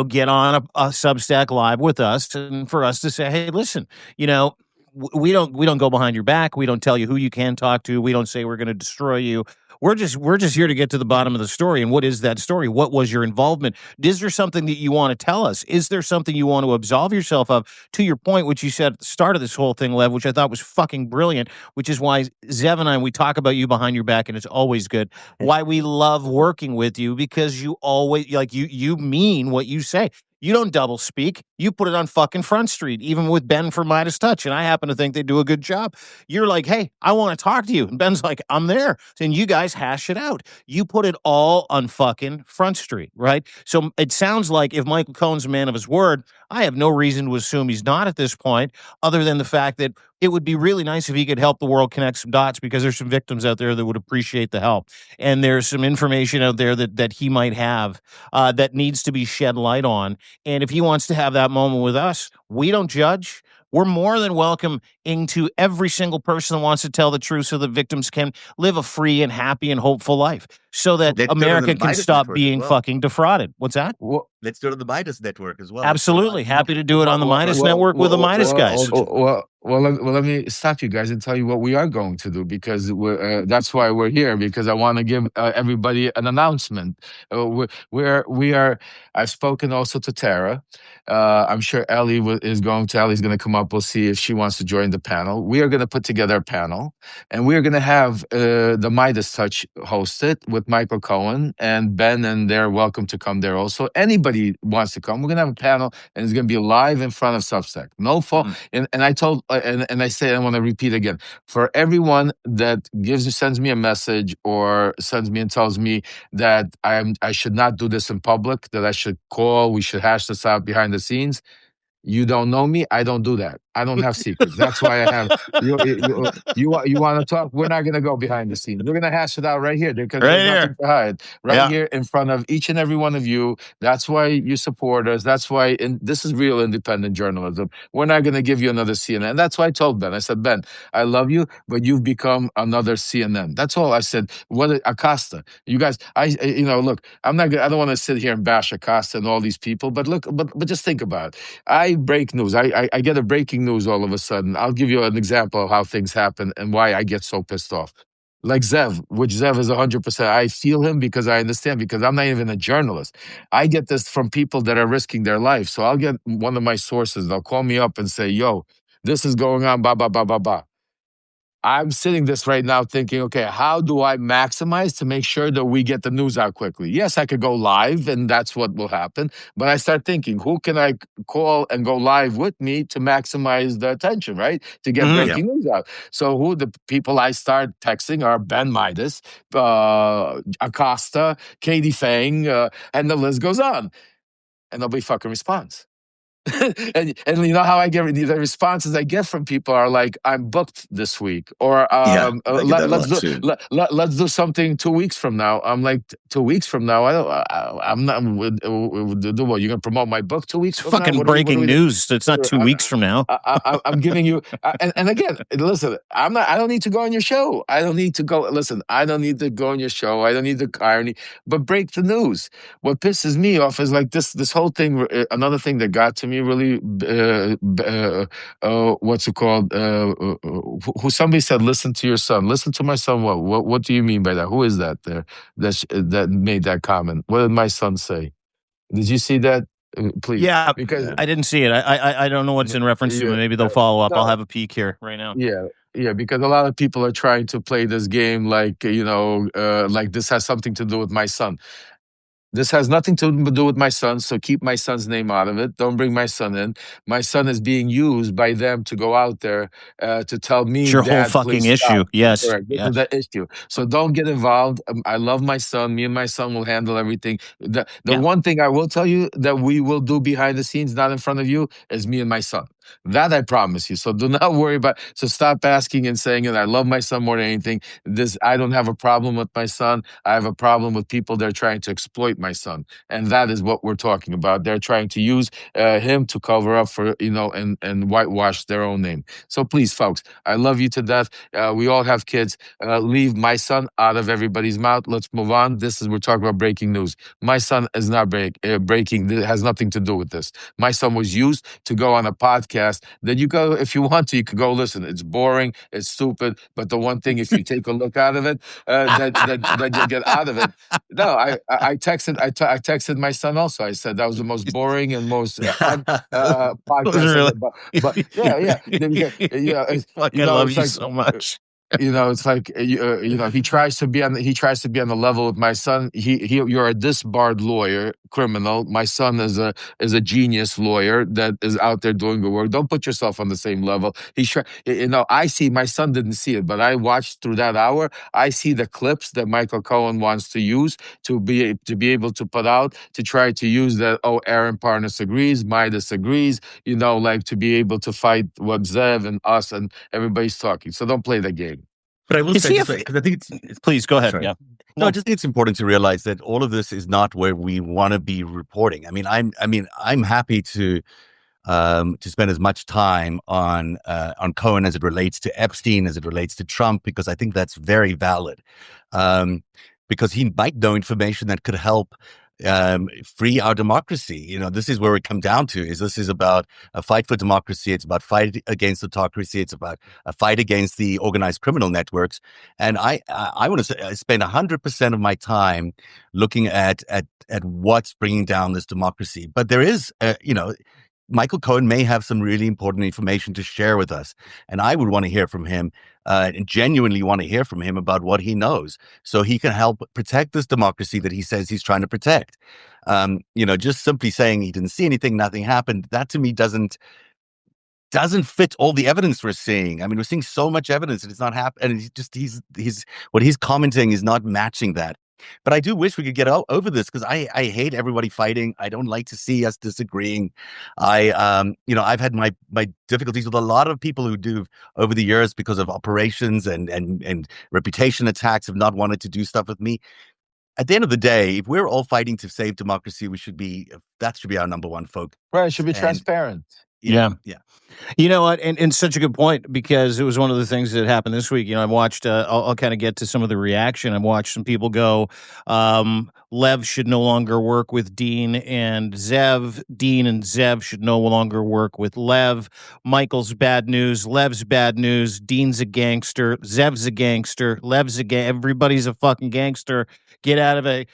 get on a Substack live with us and for us to say, hey, listen, we don't go behind your back, we don't tell you who you can talk to, we don't say we're going to destroy you. We're just here to get to the bottom of the story. And what is that story? What was your involvement? Is there something that you want to tell us? Is there something you want to absolve yourself of? To your point, which you said at the start of this whole thing, Lev, which I thought was fucking brilliant, which is why Zev and I, we talk about you behind your back, and it's always good. Why we love working with you, because you always, you mean what you say. You don't double speak. You put it on fucking Front Street, even with Ben from Meidas Touch. And I happen to think they do a good job. You're like, hey, I want to talk to you. And Ben's like, I'm there. And you guys hash it out. You put it all on fucking Front Street, right? So it sounds like if Michael Cohen's a man of his word, I have no reason to assume he's not at this point, other than the fact that it would be really nice if he could help the world connect some dots, because there's some victims out there that would appreciate the help. And there's some information out there that he might have that needs to be shed light on. And if he wants to have that moment with us, we don't judge. We're more than welcome into every single person that wants to tell the truth so that victims can live a free and happy and hopeful life, so that Let's go to the America can Meidas stop network as being well. fucking defrauded. What's that? Let's go to the Meidas network as well. Absolutely. Happy to do it on the Meidas well, network with the Meidas all guys. the let me stop you guys and tell you what we are going to do, because that's why we're here, because I want to give everybody an announcement. We are. I've spoken also to Tara. I'm sure Ellie's going to come up. We'll see if she wants to join the panel. We are going to put together a panel, and we are going to have the Meidas Touch hosted with Michael Cohen and Ben, and they're welcome to come there also. Anybody wants to come, we're going to have a panel, and it's going to be live in front of Substack. No fault. And I told, and I say, I want to repeat again, for everyone that sends me a message or sends me and tells me that I should not do this in public, that I should call, we should hash this out behind the scenes. You don't know me. I don't do that. I don't have secrets. That's why I have you want to talk. We're not going to go behind the scenes. We're going to hash it out right here, because Right there's nothing to hide. Right here in front of each and every one of you. That's why you support us. That's why this is real independent journalism. We're not going to give you another CNN. That's why I told Ben. I said, Ben, I love you, but you've become another CNN. That's all I said. What Acosta? You guys, look, I don't want to sit here and bash Acosta and all these people, but look, but just think about it. I break news. I get a breaking news all of a sudden. I'll give you an example of how things happen and why I get so pissed off. Like Zev, which Zev is 100%. I feel him because I understand, because I'm not even a journalist. I get this from people that are risking their life. So I'll get one of my sources. They'll call me up and say, yo, this is going on, blah, blah, blah, blah, blah. I'm sitting this right now thinking, okay, how do I maximize to make sure that we get the news out quickly? Yes, I could go live, and that's what will happen. But I start thinking, who can I call and go live with me to maximize the attention, right? To get breaking news out. So who the people I start texting are Ben Meidas, Acosta, Katie Fang, and the list goes on. And nobody fucking responds. and you know how I get the responses I get from people are like, I'm booked this week, or let's do something 2 weeks from now. I'm like, 2 weeks from now, I'm not. What, you're gonna promote my book 2 weeks? It's fucking breaking news. It's not 2 weeks from now. I'm giving you, and again, listen, I don't need to go on your show. I don't need to go. Listen, I don't need to go on your show. I don't need the irony, but break the news. What pisses me off is like this whole thing. Another thing that got to me you really, what's it called? Who somebody said, listen to your son. Listen to my son. What do you mean by that? Who is that there that made that comment? What did my son say? Did you see that? Please, Yeah, because I didn't see it. I don't know what's in reference to, but maybe they'll follow up. I'll no, have a peek here right now. yeah, because a lot of people are trying to play this game like like this has something to do with my son. This has nothing to do with my son, so keep my son's name out of it. Don't bring my son in. My son is being used by them to go out there to tell It's me, your whole Dad, fucking please issue. stop. Yes, Correct. This is yes. the issue. So don't get involved. I love my son. Me and my son will handle everything. The Yeah. one thing I will tell you that we will do behind the scenes, not in front of you, is me and my son. That I promise you. So do not worry about. So stop asking and saying it. I love my son more than anything. I don't have a problem with my son. I have a problem with people that are trying to exploit my son, and that is what we're talking about. They're trying to use him to cover up for and whitewash their own name. So please, folks, I love you to death. We all have kids. Leave my son out of everybody's mouth. Let's move on. We're talking about breaking news. My son is not breaking. It has nothing to do with this. My son was used to go on a podcast that you go, if you want to, you could go listen. It's boring, it's stupid, but the one thing, if you take a look out of it, that you'll get out of it. No, I texted my son also. I said that was the most boring and most odd Was podcast really? ever. But yeah, Fuck, I love it's you like so much. it's like he tries to be on the level with my son. You're a disbarred lawyer, criminal. My son is a genius lawyer that is out there doing the work. Don't put yourself on the same level. I see. My son didn't see it, but I watched through that hour. I see the clips that Michael Cohen wants to use to be able to put out to try to use that. Oh, Aaron Parnas agrees, Meidas agrees. Like to be able to fight what Zev and us and everybody's talking. So don't play the game. But I will Is say, he because I think Please go ahead. sorry. Yeah. No, I just think it's important to realize that all of this is not where we want to be reporting. I mean, I'm happy to spend as much time on Cohen as it relates to Epstein, as it relates to Trump, because I think that's very valid. Because he might know information that could help free our democracy. This is where we come down to. This is about a fight for democracy. It's about fight against autocracy. It's about a fight against the organized criminal networks. And I want to spend 100% of my time looking at what's bringing down this democracy. But there is, Michael Cohen may have some really important information to share with us. And I would want to hear from him and genuinely want to hear from him about what he knows so he can help protect this democracy that he says he's trying to protect. Just simply saying he didn't see anything, nothing happened, that to me doesn't fit all the evidence we're seeing. I mean, we're seeing so much evidence and it's not happening. And he's what he's commenting is not matching that. But I do wish we could get over this because I hate everybody fighting. I don't like to see us disagreeing. I've had my difficulties with a lot of people who do over the years because of operations and reputation attacks, have not wanted to do stuff with me. At the end of the day, if we're all fighting to save democracy, that should be our number one focus. Right, it should be transparent. Yeah. You know what? And such a good point because it was one of the things that happened this week. I've watched, I'll kind of get to some of the reaction. I've watched some people go, Lev should no longer work with Dean and Zev. Dean and Zev should no longer work with Lev. Michael's bad news. Lev's bad news. Dean's a gangster. Zev's a gangster. Lev's everybody's a fucking gangster. Get out of it.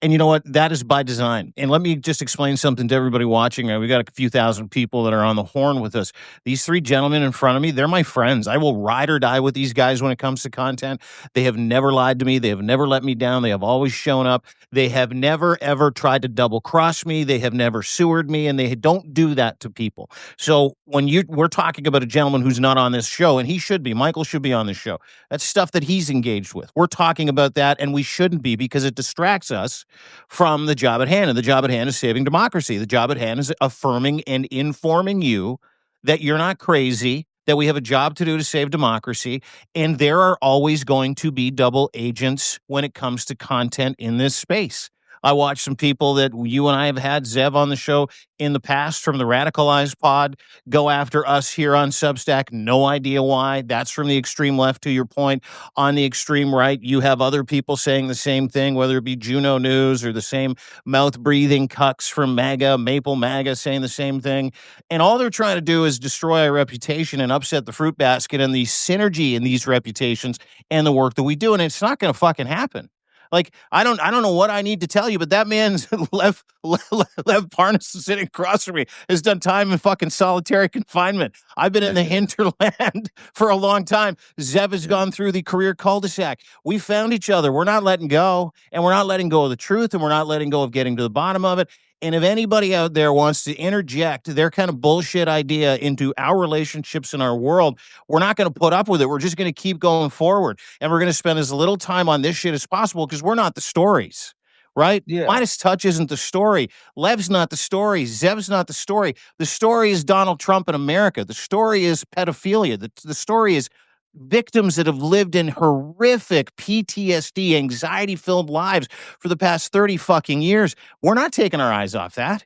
And you know what? That is by design. And let me just explain something to everybody watching. We got a few thousand people that are on the horn with us. These three gentlemen in front of me, they're my friends. I will ride or die with these guys when it comes to content. They have never lied to me. They have never let me down. They have always shown up. They have never, ever tried to double cross me. They have never sewered me, and they don't do that to people. So when we're talking about a gentleman who's not on this show, and he should be, Michael should be on this show. That's stuff that he's engaged with. We're talking about that, and we shouldn't be because it distracts us from the job at hand. And the job at hand is saving democracy. The job at hand is affirming and informing you that you're not crazy, that we have a job to do to save democracy, and there are always going to be double agents when it comes to content in this space. I watch some people that you and I have had, Zev, on the show in the past from the Radicalized Pod go after us here on Substack. No idea why. That's from the extreme left, to your point. On the extreme right, you have other people saying the same thing, whether it be Juno News or the same mouth-breathing cucks from MAGA, Maple MAGA, saying the same thing. And all they're trying to do is destroy our reputation and upset the fruit basket and the synergy in these reputations and the work that we do. And it's not going to fucking happen. Like, I don't know what I need to tell you, but that man's Lev Parnas sitting across from me has done time in fucking solitary confinement. I've been in the hinterland for a long time. Zev has gone through the career cul-de-sac. We found each other. We're not letting go, and we're not letting go of the truth, and we're not letting go of getting to the bottom of it. And if anybody out there wants to interject their kind of bullshit idea into our relationships in our world, we're not going to put up with it. We're just going to keep going forward. And we're going to spend as little time on this shit as possible because we're not the stories, right? Yeah. Meidas Touch isn't the story. Lev's not the story. Zev's not the story. The story is Donald Trump in America. The story is pedophilia. The story is victims that have lived in horrific PTSD, anxiety-filled lives for the past 30 fucking years. We're not taking our eyes off that.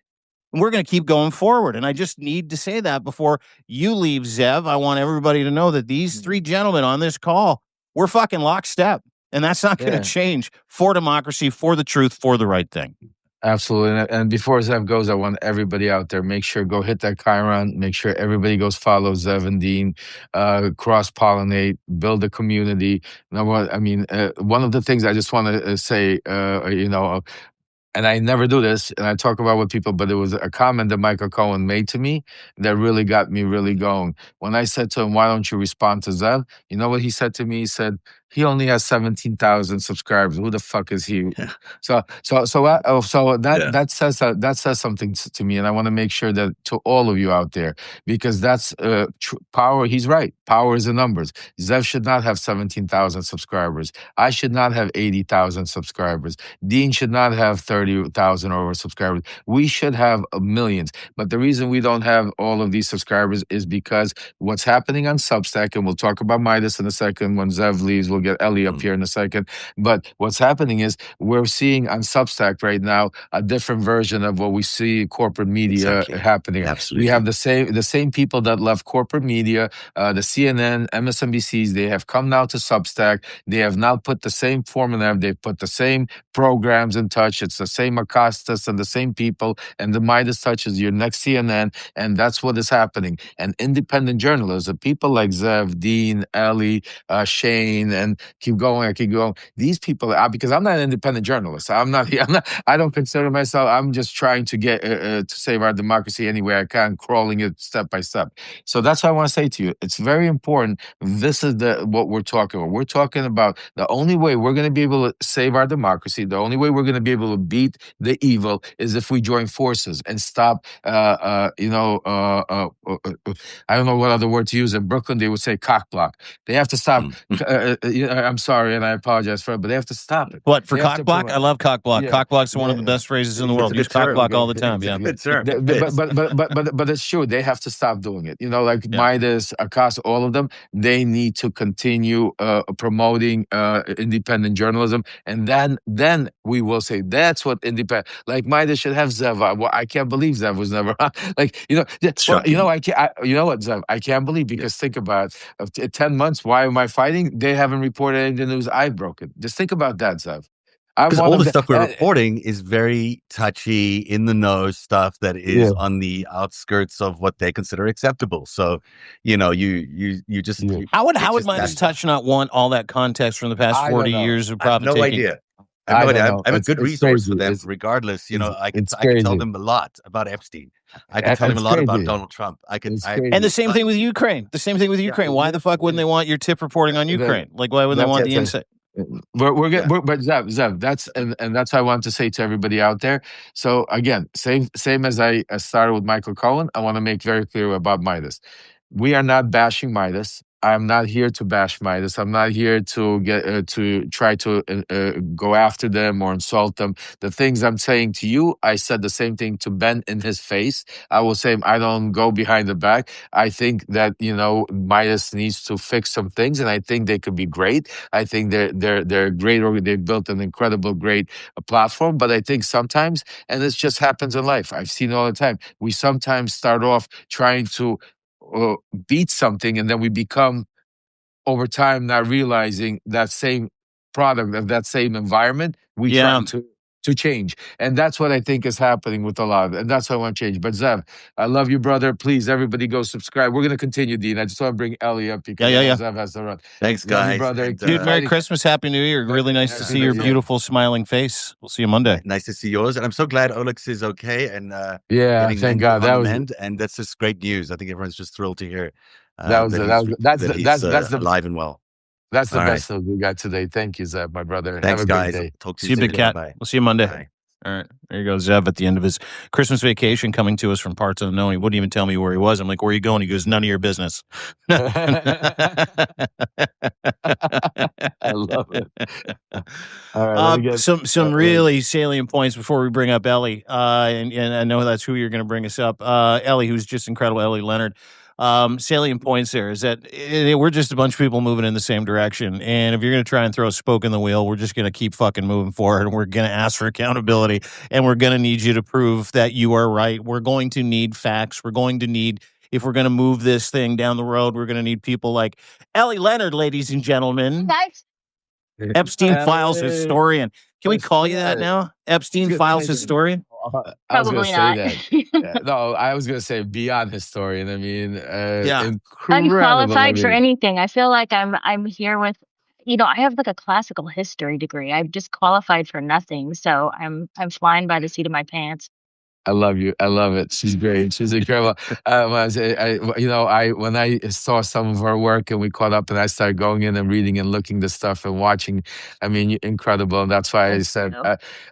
And we're going to keep going forward. And I just need to say that before you leave, Zev. I want everybody to know that these three gentlemen on this call, we're fucking lockstep. And that's not going to change for democracy, for the truth, for the right thing. Absolutely. And before Zev goes, I want everybody out there, make sure, go hit that Chiron, make sure everybody goes follow Zev and Dean, cross-pollinate, build a community. Now, what I mean, one of the things I just want to say, and I never do this, and I talk about with people, but it was a comment that Michael Cohen made to me that really got me really going. When I said to him, why don't you respond to Zev? You know what he said to me? He said, he only has 17,000 subscribers. Who the fuck is he? Yeah. So that says something to me, and I want to make sure that to all of you out there, because that's power. He's right. Power is in numbers. Zev should not have 17,000 subscribers. I should not have 80,000 subscribers. Dean should not have 30,000 or over subscribers. We should have millions. But the reason we don't have all of these subscribers is because what's happening on Substack, and we'll talk about Meidas in a second when Zev leaves. We'll get Ellie up here in a second. But what's happening is we're seeing on Substack right now a different version of what we see corporate media happening. Absolutely. We have the same people that left corporate media, the CNN, MSNBCs. They have come now to Substack. They have now put the same formula. They've put the same programs in touch. It's the same Acostas and the same people. And the Meidas Touch is your next CNN. And that's what is happening. And independent journalism, people like Zev, Dean, Ellie, Shane, and keep going. I keep going. These people, because I'm not an independent journalist. I don't consider myself. I'm just trying to get to save our democracy any way I can, crawling it step by step. So that's what I want to say to you. It's very important. This is what we're talking about. We're talking about the only way we're going to be able to save our democracy, the only way we're going to be able to beat the evil is if we join forces and stop, I don't know what other word to use. In Brooklyn, they would say cock block. They have to stop. I'm sorry, and I apologize for it, but they have to stop it. What, for cock block? I love cock block. Yeah. Cock block's one of the best phrases in the world. Use cock block all the time. Yeah, good term. But it's true. They have to stop doing it. Like Meidas, Acosta, all of them. They need to continue promoting independent journalism, and then we will say that's what independent. Like Meidas should have Zev. I can't believe Zev was never on. You know what, Zev? I can't believe, because think about it, 10 months. Why am I fighting? They haven't reported any of the news I've broken. Just think about that, Zev. Because all the stuff we're reporting is very touchy, in the nose stuff that is on the outskirts of what they consider acceptable. So, you just how would Meidas Touch not want all that context from the past 40 years of profit taking? No idea. I have a good resource for them, regardless. I can tell them a lot about Epstein. I can tell them a lot about Donald Trump. And the same thing with Ukraine. Why the fuck wouldn't they want your tip reporting on Ukraine? Like, why wouldn't they want the insight? But Zev, that's what I want to say to everybody out there. So again, same as I started with Michael Cohen, I want to make very clear about Meidas. We are not bashing Meidas. I'm not here to bash Midas. I'm not here to get to try to go after them or insult them. The things I'm saying to you, I said the same thing to Ben in his face. I will say I don't go behind the back. I think that Midas needs to fix some things, and I think they could be great. I think they're great. They've built an incredible, great platform. But I think sometimes, and this just happens in life. I've seen it all the time. We sometimes start off trying to uh, beat something, and then we become over time not realizing that same product of that same environment we Yeah. try to change, and that's what I think is happening with a lot, and that's what I want to change. But Zev, I love you, brother. Please, everybody, go subscribe. We're going to continue, Dean. I just want to bring Ellie up because I know Yeah. Zev has to run. Thanks, Love you, guys. brother. And Keep Dude, Merry fighting. Christmas, Happy New Year. Really nice to Happy see New your Year. beautiful smiling face. We'll see you Monday. nice to see yours. And I'm so glad Olex is okay and Yeah, getting thank God. on the mend. And that's just great news. I think everyone's just thrilled to hear that he's alive and well. That's the All best news we got today. Thank you, Zev, my brother. Thanks, Have a great guys. day. Talk to See you, soon. Big Cat. Bye. We'll see you Monday. Bye. All right. There you go, Zev at the end of his Christmas vacation coming to us from parts unknown. He wouldn't even tell me where he was. I'm like, where are you going? He goes, none of your business. I love it. All right, let me get some really salient points before we bring up Ellie. And I know that's who you're going to bring us up. Ellie, who's just incredible, Ellie Leonard. Salient points there is that we're just a bunch of people moving in the same direction. And if you're going to try and throw a spoke in the wheel, we're just going to keep fucking moving forward. And we're going to ask for accountability. And we're going to need you to prove that you are right. We're going to need facts. We're going to need, if we're going to move this thing down the road, we're going to need people like Ellie Leonard, ladies and gentlemen. Guys. Epstein Files historian. Can we call you that now? Epstein Files historian? I was going to Probably say that. No, I was going to say beyond historian. I mean, unqualified for anything. I feel like I'm here with, I have like a classical history degree. I've just qualified for nothing, so I'm flying by the seat of my pants. I love you. I love it. She's great. She's incredible. When I saw some of her work and we caught up, and I started going in and reading and looking the stuff and watching. I mean, incredible. And that's why I said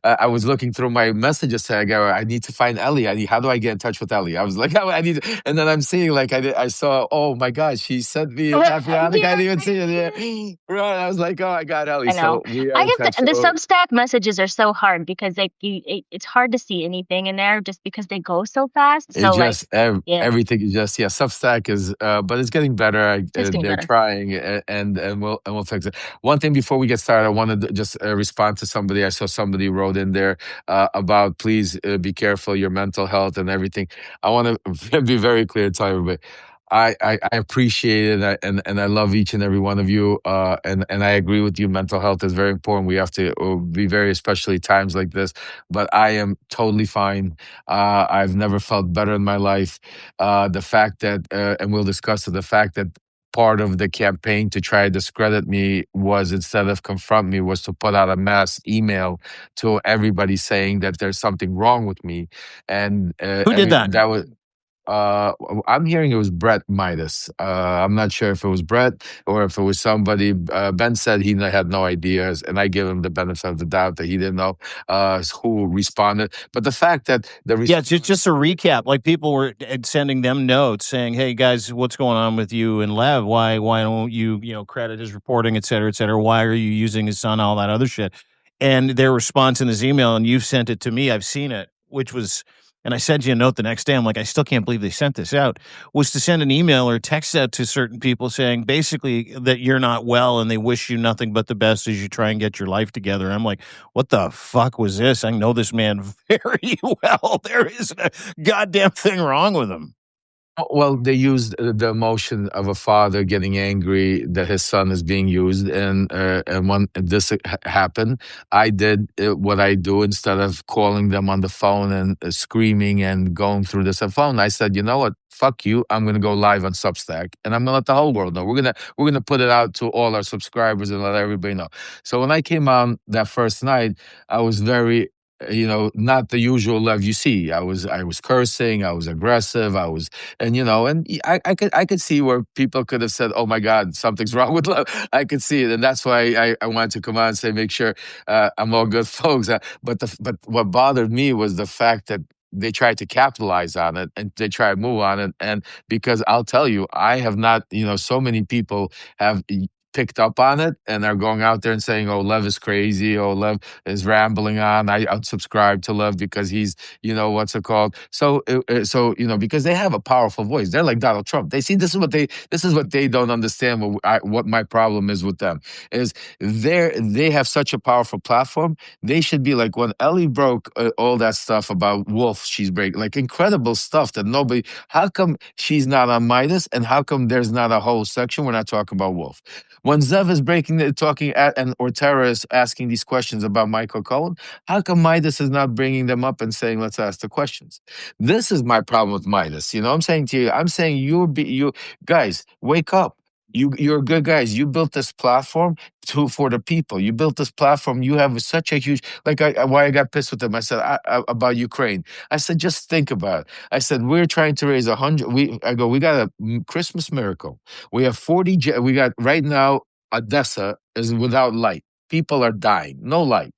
I was looking through my messages. I go, I need to find Ellie. How do I get in touch with Ellie? I was like, I need. And then I'm seeing I saw. Oh my God, she sent me a happy Hanukkah. I didn't even see it. Yeah. Right. I was like, oh my God, Ellie. I know. So we are I get the Substack messages are so hard because it's hard to see anything in there just because they go so fast. So everything is just Substack is, but it's getting better. They're trying, and we'll fix it. One thing before we get started, I wanted to just respond to somebody. I saw somebody wrote in there about please be careful your mental health and everything. I want to be very clear to everybody. I appreciate it, and I love each and every one of you. And I agree with you. Mental health is very important. We have to be very, especially times like this. But I am totally fine. I've never felt better in my life. The fact that, and we'll discuss it, the fact that part of the campaign to try to discredit me was, instead of confront me, was to put out a mass email to everybody saying that there's something wrong with me. And who did that? That was. I'm hearing it was Brett Meidas. I'm not sure if it was Brett or if it was somebody. Ben said he had no ideas, and I give him the benefit of the doubt that he didn't know who responded. But the fact that just a recap, like people were sending them notes saying, "Hey guys, what's going on with you and Lev? Why don't you credit his reporting, et cetera, et cetera? Why are you using his son, all that other shit?" And their response in this email, and you've sent it to me, I've seen it, which was. And I sent you a note the next day. I'm like, I still can't believe they sent this out. Was to send an email or text out to certain people saying basically that you're not well and they wish you nothing but the best as you try and get your life together. I'm like, what the fuck was this? I know this man very well. There isn't a goddamn thing wrong with him. Well, they used the emotion of a father getting angry that his son is being used, and when this happened, I did what I do. Instead of calling them on the phone and screaming and going through this phone, I said, you know what? Fuck you. I'm gonna go live on Substack, and I'm gonna let the whole world know. We're gonna put it out to all our subscribers and let everybody know. So when I came on that first night, I was very. Not the usual Lev you see. I was cursing. I was aggressive. I could see where people could have said, "Oh my God, something's wrong with Lev." I could see it, and that's why I wanted to come on and say, make sure I'm all good, folks. But what bothered me was the fact that they try to capitalize on it and they try to move on it. And because I'll tell you, I have not, so many people have picked up on it and are going out there and saying, "Oh, Lev is crazy. Oh, Lev is rambling on. I unsubscribe to Lev because he's, what's it called?" So because they have a powerful voice, they're like Donald Trump. They see this is what they don't understand. What my problem is with them is they have such a powerful platform. They should be like when Ellie broke all that stuff about Wolf. She's breaking like incredible stuff that nobody. How come she's not on Midas, and how come there's not a whole section? We're not talking about Wolf. When Zev is talking at, and Ortera is asking these questions about Michael Cohen, how come Midas is not bringing them up and saying, "Let's ask the questions"? This is my problem with Midas. I'm saying to you, I'm saying you guys, wake up. You're good guys. You built this platform for the people. You built this platform. You have such a huge why I got pissed with them. I said about Ukraine. I said just think about it. I said we're trying to raise 100. We got a Christmas miracle. We have 40. We got right now. Odessa is without light. People are dying. No light.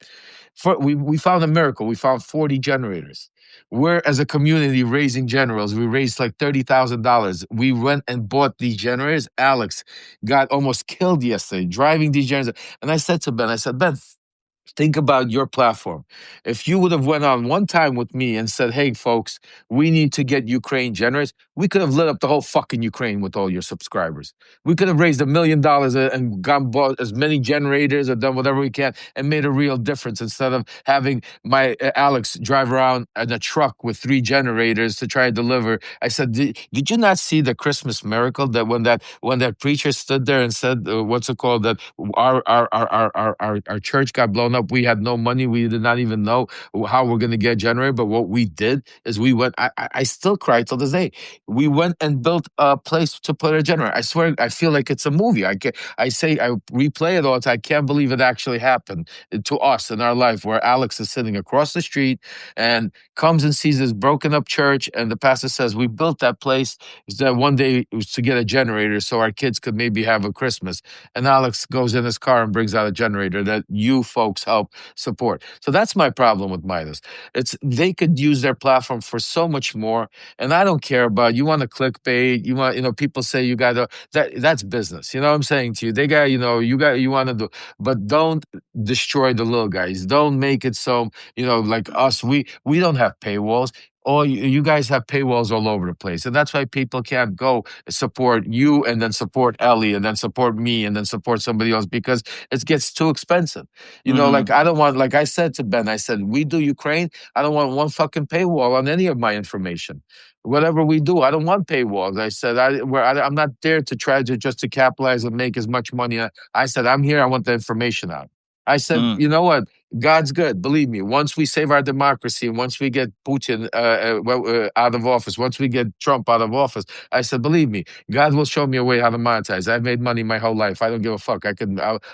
We found a miracle. We found 40 generators. We're as a community raising generators. We raised like $30,000. We went and bought these generators. Alex got almost killed yesterday driving these generators. And I said to Ben, Ben, think about your platform. If you would have went on one time with me and said, "Hey, folks, we need to get Ukraine generators," we could have lit up the whole fucking Ukraine with all your subscribers. We could have raised $1 million and gone bought as many generators or done whatever we can and made a real difference instead of having my Alex drive around in a truck with 3 generators to try to deliver. I said, did you not see the Christmas miracle that when that preacher stood there and said, what's it called, that our church got blown up. We had no money. We did not even know how we're going to get generated. But what we did is we went, I still cry till this day. We went and built a place to put a generator. I swear, I feel like it's a movie. I replay it all the time. I can't believe it actually happened to us in our life, where Alex is sitting across the street and comes and sees this broken up church. And the pastor says, "We built that place that one day it was to get a generator so our kids could maybe have a Christmas." And Alex goes in his car and brings out a generator that you folks help support. So that's my problem with Midas. They could use their platform for so much more. And I don't care about, you want to clickbait, people say you got to, that's business. You know what I'm saying to you? They got, you want to do, but don't destroy the little guys. Don't make it so, like us, we don't have paywalls. All you guys have paywalls all over the place. And that's why people can't go support you and then support Ellie and then support me and then support somebody else, because it gets too expensive. Like I don't want, like I said to Ben, I said, we do Ukraine. I don't want one fucking paywall on any of my information. Whatever we do, I don't want paywalls. I said, I'm not there to try to just to capitalize and make as much money. I said, I'm here. I want the information out. I said, you know what? God's good. Believe me. Once we save our democracy, once we get Putin out of office, once we get Trump out of office, I said, believe me, God will show me a way how to monetize. I've made money my whole life. I don't give a fuck.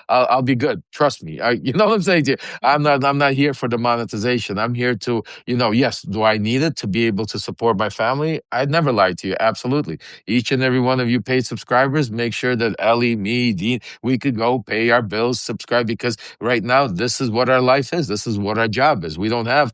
I'll be good. Trust me. You know what I'm saying to you? I'm not here for the monetization. I'm here to, yes, do I need it to be able to support my family? I'd never lie to you. Absolutely. Each and every one of you paid subscribers, make sure that Ellie, me, Dean, we could go pay our bills, subscribe, because right now, this is what our life is. This is what our job is. We don't have,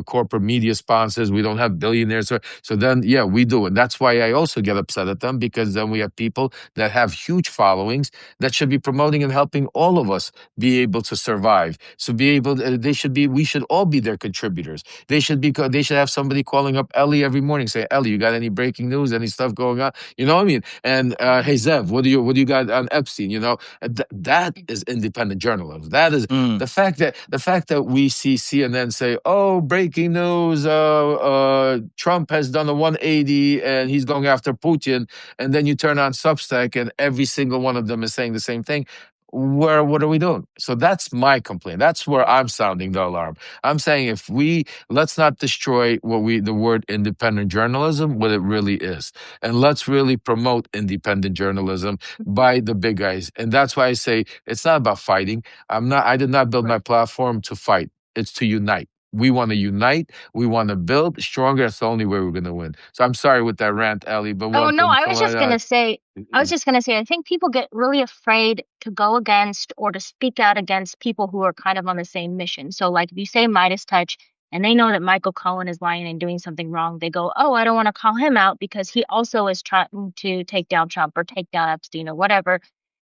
corporate media sponsors. We don't have billionaires. So then, yeah, we do. And that's why I also get upset at them, because then we have people that have huge followings that should be promoting and helping all of us be able to survive. So we should all be their contributors. They should have somebody calling up Ellie every morning, say, "Ellie, you got any breaking news, any stuff going on?" You know what I mean? And, "Hey, Zev, what do you got on Epstein?" That is independent journalism. That is the fact that we see CNN say, "Oh, breaking news, Trump has done a 180 and he's going after Putin," and then you turn on Substack and every single one of them is saying the same thing. What are we doing? So that's my complaint. That's where I'm sounding the alarm. I'm saying, let's not destroy the word independent journalism, what it really is. And let's really promote independent journalism by the big guys. And that's why I say it's not about fighting. I did not build my platform to fight. It's to unite. We want to unite. We want to build stronger. That's the only way we're going to win. So I'm sorry with that rant, Ellie, but Oh, no, welcome. I was just going to say, I think people get really afraid to go against or to speak out against people who are kind of on the same mission. So like if you say Meidas Touch, and they know that Michael Cohen is lying and doing something wrong, they go, oh, I don't want to call him out because he also is trying to take down Trump or take down Epstein or whatever.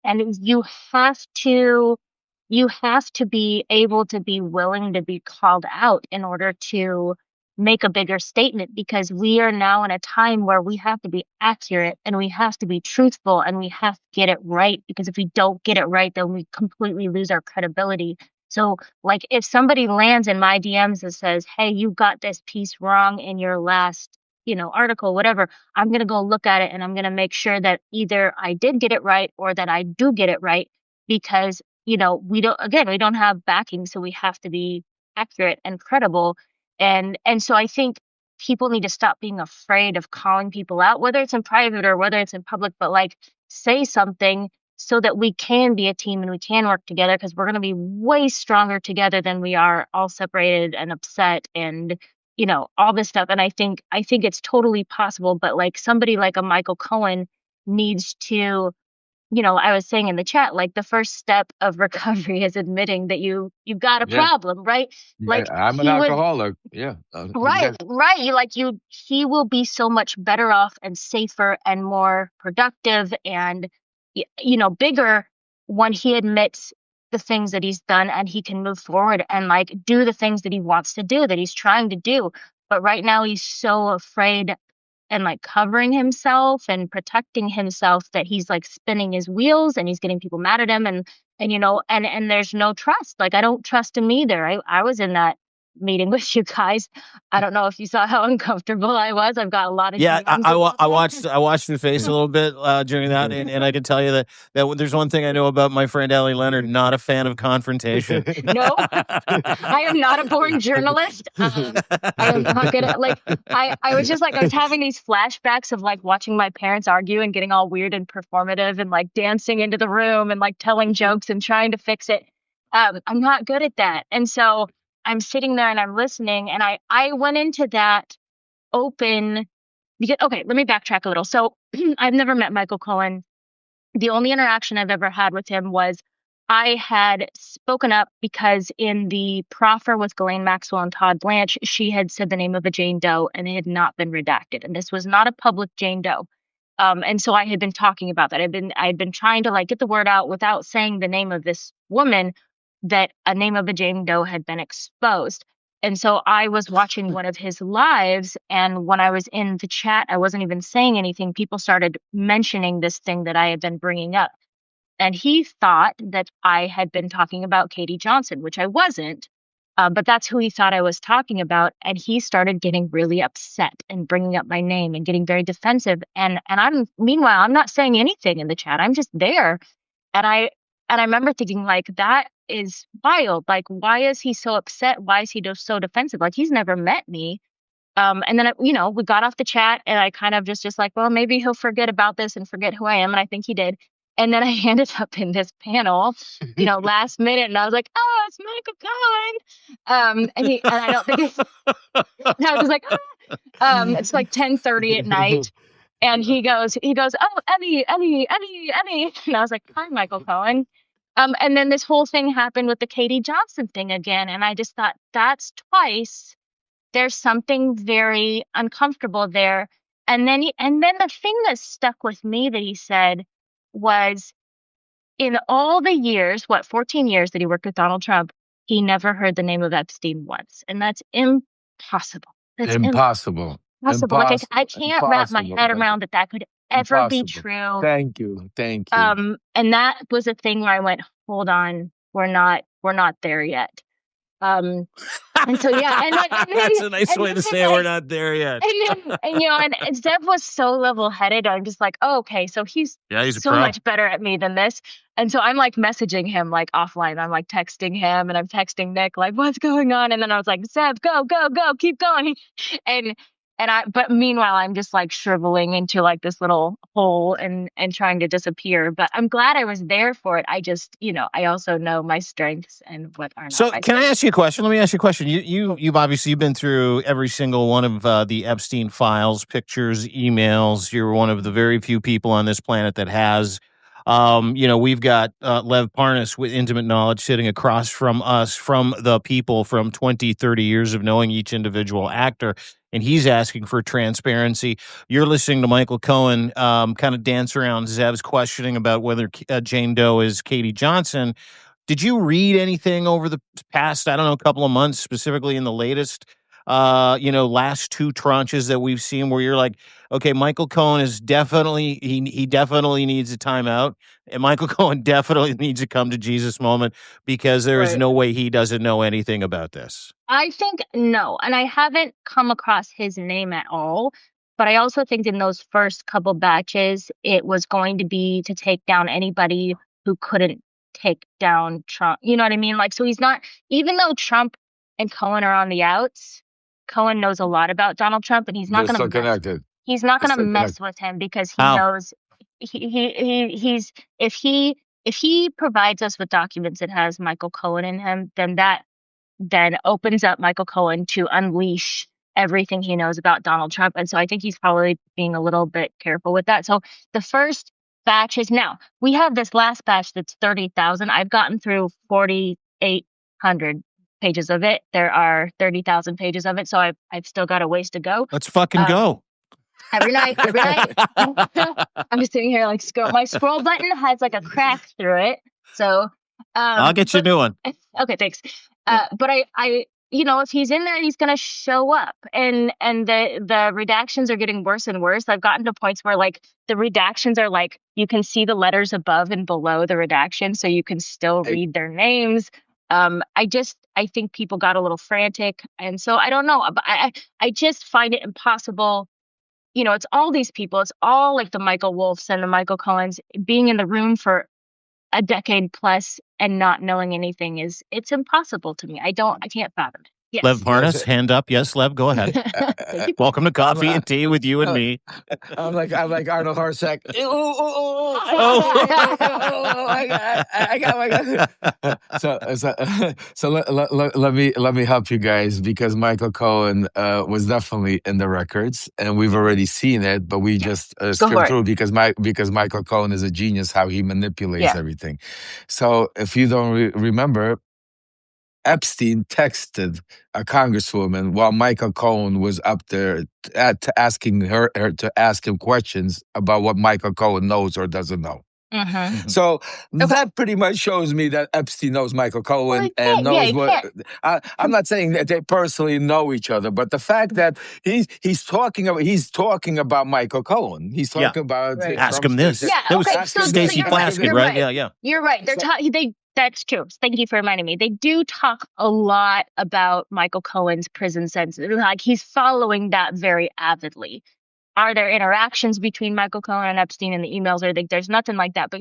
And you have to be able to be willing to be called out in order to make a bigger statement, because we are now in a time where we have to be accurate and we have to be truthful and we have to get it right, because if we don't get it right, then we completely lose our credibility. So like if somebody lands in my DMs and says, hey, you got this piece wrong in your last, article, whatever, I'm going to go look at it and I'm going to make sure that either I did get it right or that I do get it right, because, we don't have backing. So we have to be accurate and credible. And so I think people need to stop being afraid of calling people out, whether it's in private or whether it's in public, but like say something so that we can be a team and we can work together, because we're going to be way stronger together than we are all separated and upset and, all this stuff. And I think it's totally possible, but like somebody like a Michael Cohen needs to, I was saying in the chat, like the first step of recovery is admitting that you've got a problem, right? Like I'm an alcoholic. Yeah. Right. He will be so much better off and safer and more productive and, bigger when he admits the things that he's done and he can move forward and like do the things that he wants to do, that he's trying to do. But right now he's so afraid and like covering himself and protecting himself that he's like spinning his wheels and he's getting people mad at him and there's no trust. Like I don't trust him either. I was in that meeting with you guys. I don't know if you saw how uncomfortable I was. I've got a lot of I watched your face a little bit during that, and I can tell you that there's one thing I know about my friend Allie Leonard: not a fan of confrontation. No, I am not a born journalist. I am not good at I was just like I was having these flashbacks of like watching my parents argue and getting all weird and performative and like dancing into the room and like telling jokes and trying to fix it. I'm not good at that, and so I'm sitting there and I'm listening, and I went into that open because, okay, let me backtrack a little. So I've never met Michael Cohen. The only interaction I've ever had with him was I had spoken up because in the proffer with Ghislaine Maxwell and Todd Blanche, she had said the name of a Jane Doe and it had not been redacted. And this was not a public Jane Doe. And so I had been talking about that. I had been trying to like get the word out without saying the name of this woman, that a name of a Jane Doe had been exposed. And so I was watching one of his lives, and when I was in the chat, I wasn't even saying anything. People started mentioning this thing that I had been bringing up. And he thought that I had been talking about Katie Johnson, which I wasn't. But that's who he thought I was talking about. And he started getting really upset and bringing up my name and getting very defensive. And meanwhile, I'm not saying anything in the chat. I'm just there. And I remember thinking, like, that is wild. Like, why is he so upset? Why is he so defensive? Like, he's never met me. And then, we got off the chat and I kind of just like, well, maybe he'll forget about this and forget who I am. And I think he did. And then I ended up in this panel, last minute. And I was like, oh, it's Michael Cohen. And I don't think and I was like, it's like 10:30 at night. And he goes, oh, Ellie. And I was like, hi, Michael Cohen. And then this whole thing happened with the Katie Johnson thing again. And I just thought, that's twice. There's something very uncomfortable there. And then the thing that stuck with me that he said was, in all the years, 14 years that he worked with Donald Trump, he never heard the name of Epstein once. And that's impossible. That's impossible. Like I can't wrap my head around that could ever be true. Thank you. And that was a thing where I went, hold on, we're not there yet. And so yeah, and that's a nice way to say we're not there yet. And Zev was so level-headed. I'm just like, oh, okay, so he's so much better at me than this. And so I'm like messaging him like offline. I'm like texting him and I'm texting Nick like, what's going on? And then I was like, Zev, go, keep going. But meanwhile, I'm just like shriveling into like this little hole and trying to disappear. But I'm glad I was there for it. I just, I also know my strengths and what are not. So can I ask you a question? Let me ask you a question. You've obviously been through every single one of the Epstein files, pictures, emails. You're one of the very few people on this planet that has We've got Lev Parnas with intimate knowledge sitting across from us, from the people, from 20, 30 years of knowing each individual actor. And he's asking for transparency. You're listening to Michael Cohen kind of dance around Zev's questioning about whether Jane Doe is Katie Johnson. Did you read anything over the past, I don't know, couple of months, specifically in the latest, last two tranches that we've seen where you're like, okay, Michael Cohen is definitely, he definitely needs a timeout, and Michael Cohen definitely needs a come to Jesus moment because there is Right. no way he doesn't know anything about this. I think no, and I haven't come across his name at all. But I also think in those first couple batches, it was going to be to take down anybody who couldn't take down Trump. You know what I mean? Like, so he's not, even though Trump and Cohen are on the outs, Cohen knows a lot about Donald Trump, and he's not They're going still to mess. connected. He's not They're going to still mess connected. with him because he How? knows he's if he provides us with documents that has Michael Cohen in him, then that then opens up Michael Cohen to unleash everything he knows about Donald Trump. And so I think he's probably being a little bit careful with that. So the first batch is now we have this last batch that's 30,000. I've gotten through 4,800 pages of it. There are 30,000 pages of it. So I've still got a ways to go. Let's fucking go. Every night. I'm sitting here like my scroll button has like a crack through it. So I'll get you a new one. Okay, thanks. But I if he's in there, he's gonna show up, and the redactions are getting worse and worse. I've gotten to points where like the redactions are like you can see the letters above and below the redaction, so you can still read their names. I think people got a little frantic, and so I don't know, but I just find it impossible. It's all these people. It's all like the Michael Wolffs and the Michael Cohens being in the room for a decade plus and not knowing anything it's impossible to me. I can't fathom it. Yes. Lev Parnas, hand up. Yes, Lev, go ahead. Welcome to Coffee and Tea with you and me. I'm like Arnold Horsek. I got. So let me help you guys because Michael Cohen was definitely in the records and we've already seen it, but we just skimmed through because Michael Cohen is a genius how he manipulates everything. So if you don't remember, Epstein texted a congresswoman while Michael Cohen was up there asking her to ask him questions about what Michael Cohen knows or doesn't know. Mm-hmm. So that pretty much shows me that Epstein knows Michael Cohen and knows what. I'm not saying that they personally know each other, but the fact that he's talking about Michael Cohen. He's talking about ask him this. Yeah, it was okay. So Stacey Plaskett, right? Yeah. You're right. That's true. Thank you for reminding me. They do talk a lot about Michael Cohen's prison sentence. Like he's following that very avidly. Are there interactions between Michael Cohen and Epstein in the emails? Or there's nothing like that. But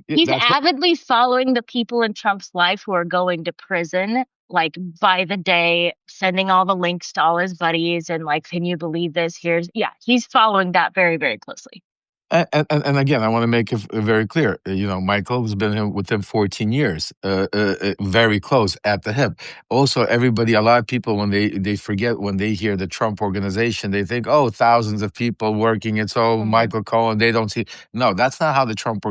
he's avidly following the people in Trump's life who are going to prison, like by the day, sending all the links to all his buddies, and like, can you believe this? He's following that very, very closely. And again, I want to make it very clear. Michael has been with him 14 years, very close at the hip. Also, a lot of people, when they forget, when they hear the Trump organization, they think, oh, thousands of people working. It's Michael Cohen. They don't see. No, that's not how the Trump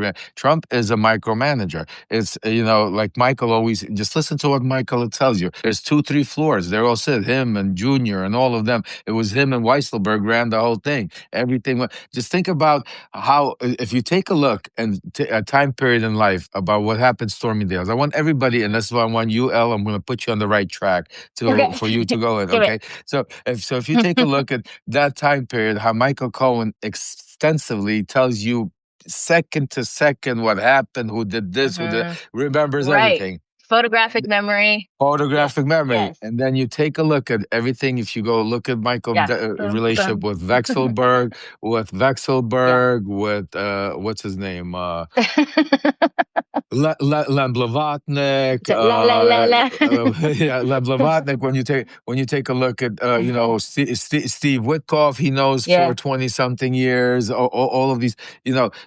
is a micromanager. It's, like Michael always, just listen to what Michael tells you. There's 2-3 floors. They're all sit, him and Junior and all of them. It was him and Weisselberg ran the whole thing. Everything. Just think about how, if you take a look and a time period in life about what happened to Stormy Dales, I want everybody, and that's why I want you, Elle, I'm going to put you on the right track for you to go in, okay? So if you take a look at that time period, how Michael Cohen extensively tells you second to second what happened, who did this, who did, remembers everything. Photographic memory. Yes. And then you take a look at everything. If you go look at Michael's relationship with Vexelberg, with what's his name? Len Blavatnik. Len Blavatnik. When you take a look at Steve Witkoff, he knows for 20-something years. All of these,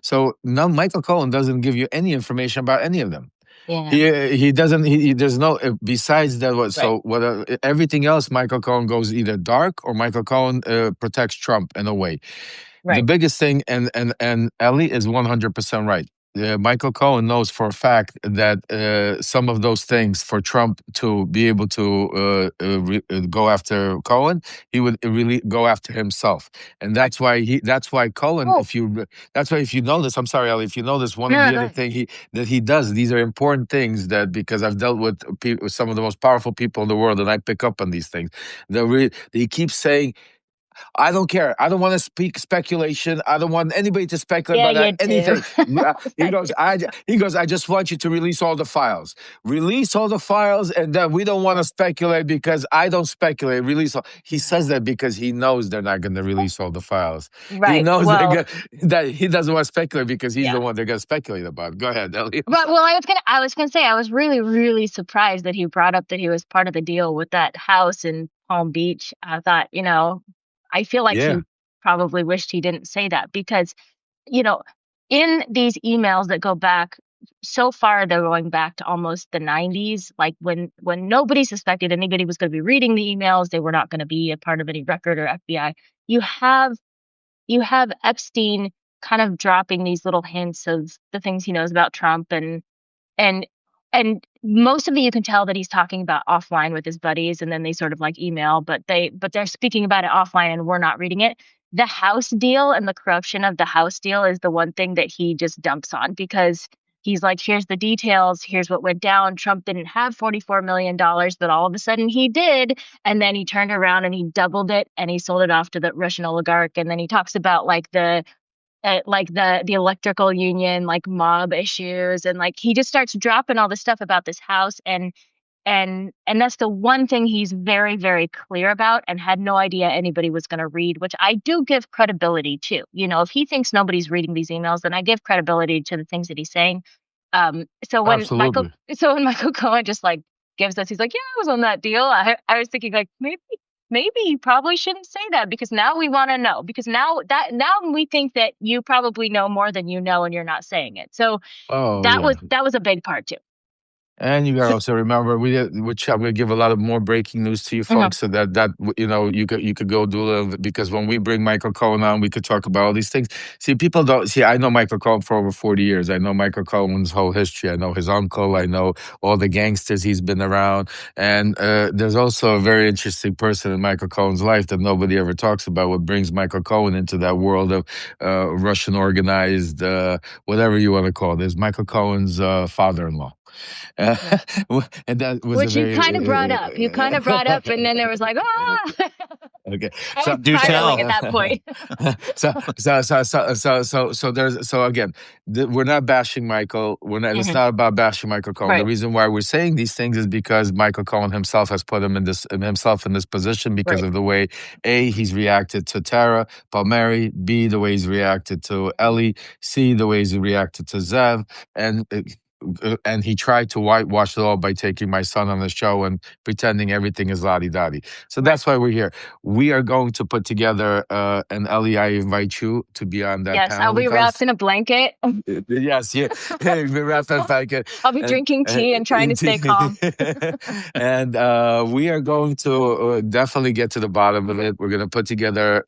So now Michael Cohen doesn't give you any information about any of them. Yeah. He doesn't. There's no besides that. So everything else, Michael Cohen goes either dark or Michael Cohen protects Trump in a way. The biggest thing, and Ellie is 100% right. Michael Cohen knows for a fact that some of those things for Trump to be able to go after Cohen, he would really go after himself, and that's why Cohen. Oh, That's why if you notice, I'm sorry, Ali, if you notice, one of no, the go other ahead. thing he does, these are important things that because I've dealt with with some of the most powerful people in the world, and I pick up on these things. He keeps saying, I don't care. I don't want to speak speculation. I don't want anybody to speculate Yeah, about you do. anything. He goes, I just want you to release all the files. Release all the files, and then we don't want to speculate because I don't speculate. Release all. He says that because he knows they're not going to release all the files. He Right. knows Well, that he doesn't want to speculate because he's yeah. the one they're going to speculate about. Go ahead, Elliot. Well, I was gonna say, I was really, really surprised that he brought up that he was part of the deal with that house in Palm Beach. I thought, I feel like he Yeah, probably wished he didn't say that because, you know, in these emails that go back so far, they're going back to almost the 90s, like when nobody suspected anybody was going to be reading the emails, they were not going to be a part of any record or FBI. You have you have Epstein kind of dropping these little hints of the things he knows about Trump and and most of it you can tell that he's talking about offline with his buddies and then they sort of like email, but they're speaking about it offline and we're not reading it. The house deal and the corruption of the house deal is the one thing that he just dumps on because he's like, here's the details, here's what went down. Trump didn't have $44 million, but all of a sudden he did. And then he turned around and he doubled it and he sold it off to the Russian oligarch. And then he talks about like the electrical union like mob issues and like he just starts dropping all this stuff about this house and that's the one thing he's very, very clear about and had no idea anybody was going to read, which I do give credibility to. If he thinks nobody's reading these emails, then I give credibility to the things that he's saying. So when absolutely. Michael Cohen just like gives us, he's like, yeah, I was on that deal. I was thinking like maybe you probably shouldn't say that because now we want to know because now we think that you probably know more than you know and you're not saying it. So Oh yeah. that was a big part too. And you gotta also remember, which I'm gonna give a lot of more breaking news to you Mhm. folks, so that you could go do a little bit, because when we bring Michael Cohen on, we could talk about all these things. See, people don't see. I know Michael Cohen for over 40 years. I know Michael Cohen's whole history. I know his uncle. I know all the gangsters he's been around. And there's also a very interesting person in Michael Cohen's life that nobody ever talks about. What brings Michael Cohen into that world of Russian organized, whatever you want to call it, is Michael Cohen's father-in-law. Uh, Yeah. and that was a Which you very kind of brought up. You kind of brought up, and then there was like, ah. okay. I So was Do spiraling tell. at that point. so again, we're not bashing Michael. We're not. It's Mhm. not about bashing Michael Cohen. The Right. reason why we're saying these things is because Michael Cohen himself has put himself in this position because Right. of the way he's reacted to Tara Palmieri, the way he's reacted to Ellie, the way he's reacted to Zev, and. And he tried to whitewash it all by taking my son on the show and pretending everything is lottie dottie. So Right. that's why we're here. We are going to put together an Ellie. I invite you to be on that Yes, panel I'll be with wrapped us. in a blanket. Yes, yeah. We wrap that back in. I'll be And, drinking tea and trying to stay calm. and we are going to definitely get to the bottom of it. We're going to put together,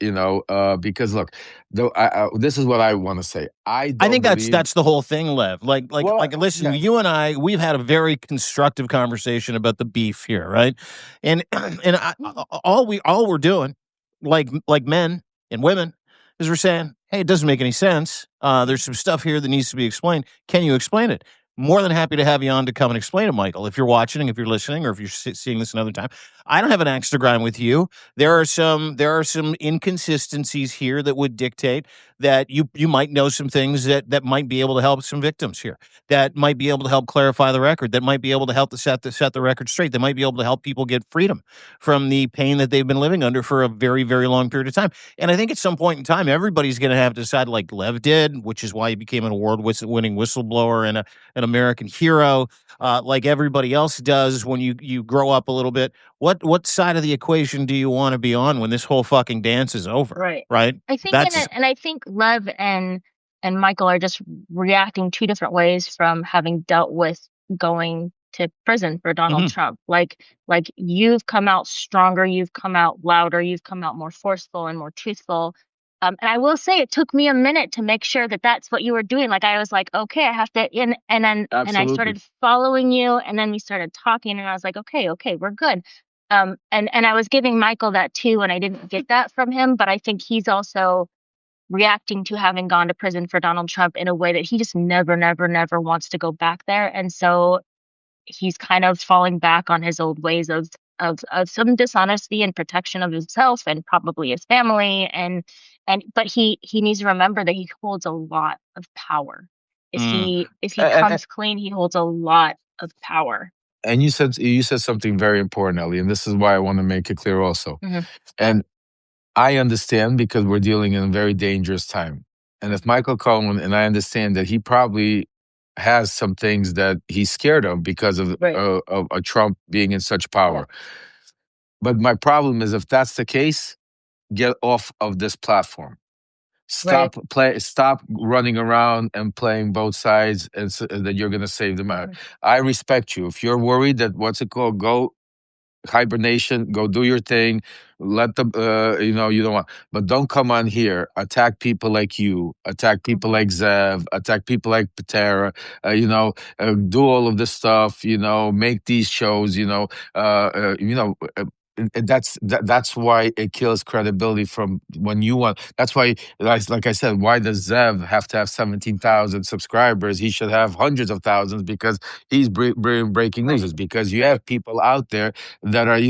because look, this is what I want to say. I I don't think believe. that's the whole thing, Lev. Well, Listen, yeah. you and I, we've had a very constructive conversation about the beef here, right? And all we're doing, like men and women, is we're saying, hey, it doesn't make any sense. There's some stuff here that needs to be explained. Can you explain it? More than happy to have you on to come and explain it, Michael. If you're watching, if you're listening, or if you're seeing this another time, I don't have an axe to grind with you. There are some inconsistencies here that would dictate that you might know some things that might be able to help some victims here, that might be able to help clarify the record, that might be able to help to set the record straight, that might be able to help people get freedom from the pain that they've been living under for a very, very long period of time. And I think at some point in time, everybody's going to have to decide, like Lev did, which is why he became an award-winning whistleblower and an American hero, like everybody else does when you grow up a little bit. What side of the equation do you want to be on when this whole fucking dance is over? Right. Right? I think That's and I think Lev and Michael are just reacting two different ways from having dealt with going to prison for Donald Mhm. Trump. Like you've come out stronger, you've come out louder, you've come out more forceful and more truthful. And I will say it took me a minute to make sure that that's what you were doing. Like I was like, okay, I have to and then and I started following you, and then we started talking, and I was like, okay, we're good. And I was giving Michael that too, and I didn't get that from him, but I think he's also reacting to having gone to prison for Donald Trump in a way that he just never wants to go back there. And so he's kind of falling back on his old ways of some dishonesty and protection of himself and probably his family. But he needs to remember that he holds a lot of power. If he comes clean, he holds a lot of power. And you said something very important, Ellie, and this is why I want to make it clear also. And I understand, because we're dealing in a very dangerous time. And if Michael Cohen, and I understand that he probably has some things that he's scared of because of Trump being in such power. But my problem is, if that's the case, get off of this platform. Stop running around and playing both sides, and that you're going to save them out. I respect you. If you're worried that go hibernation, go do your thing. Let the you don't want, but don't come on here, attack people like you, attack people like Zev, attack people like Patera, do all of this stuff, make these shows, that's why it kills credibility from when you want. That's why, like I said, why does Zev have to have 17,000 subscribers? He should have hundreds of thousands, because he's breaking news. It's because you have people out there that are,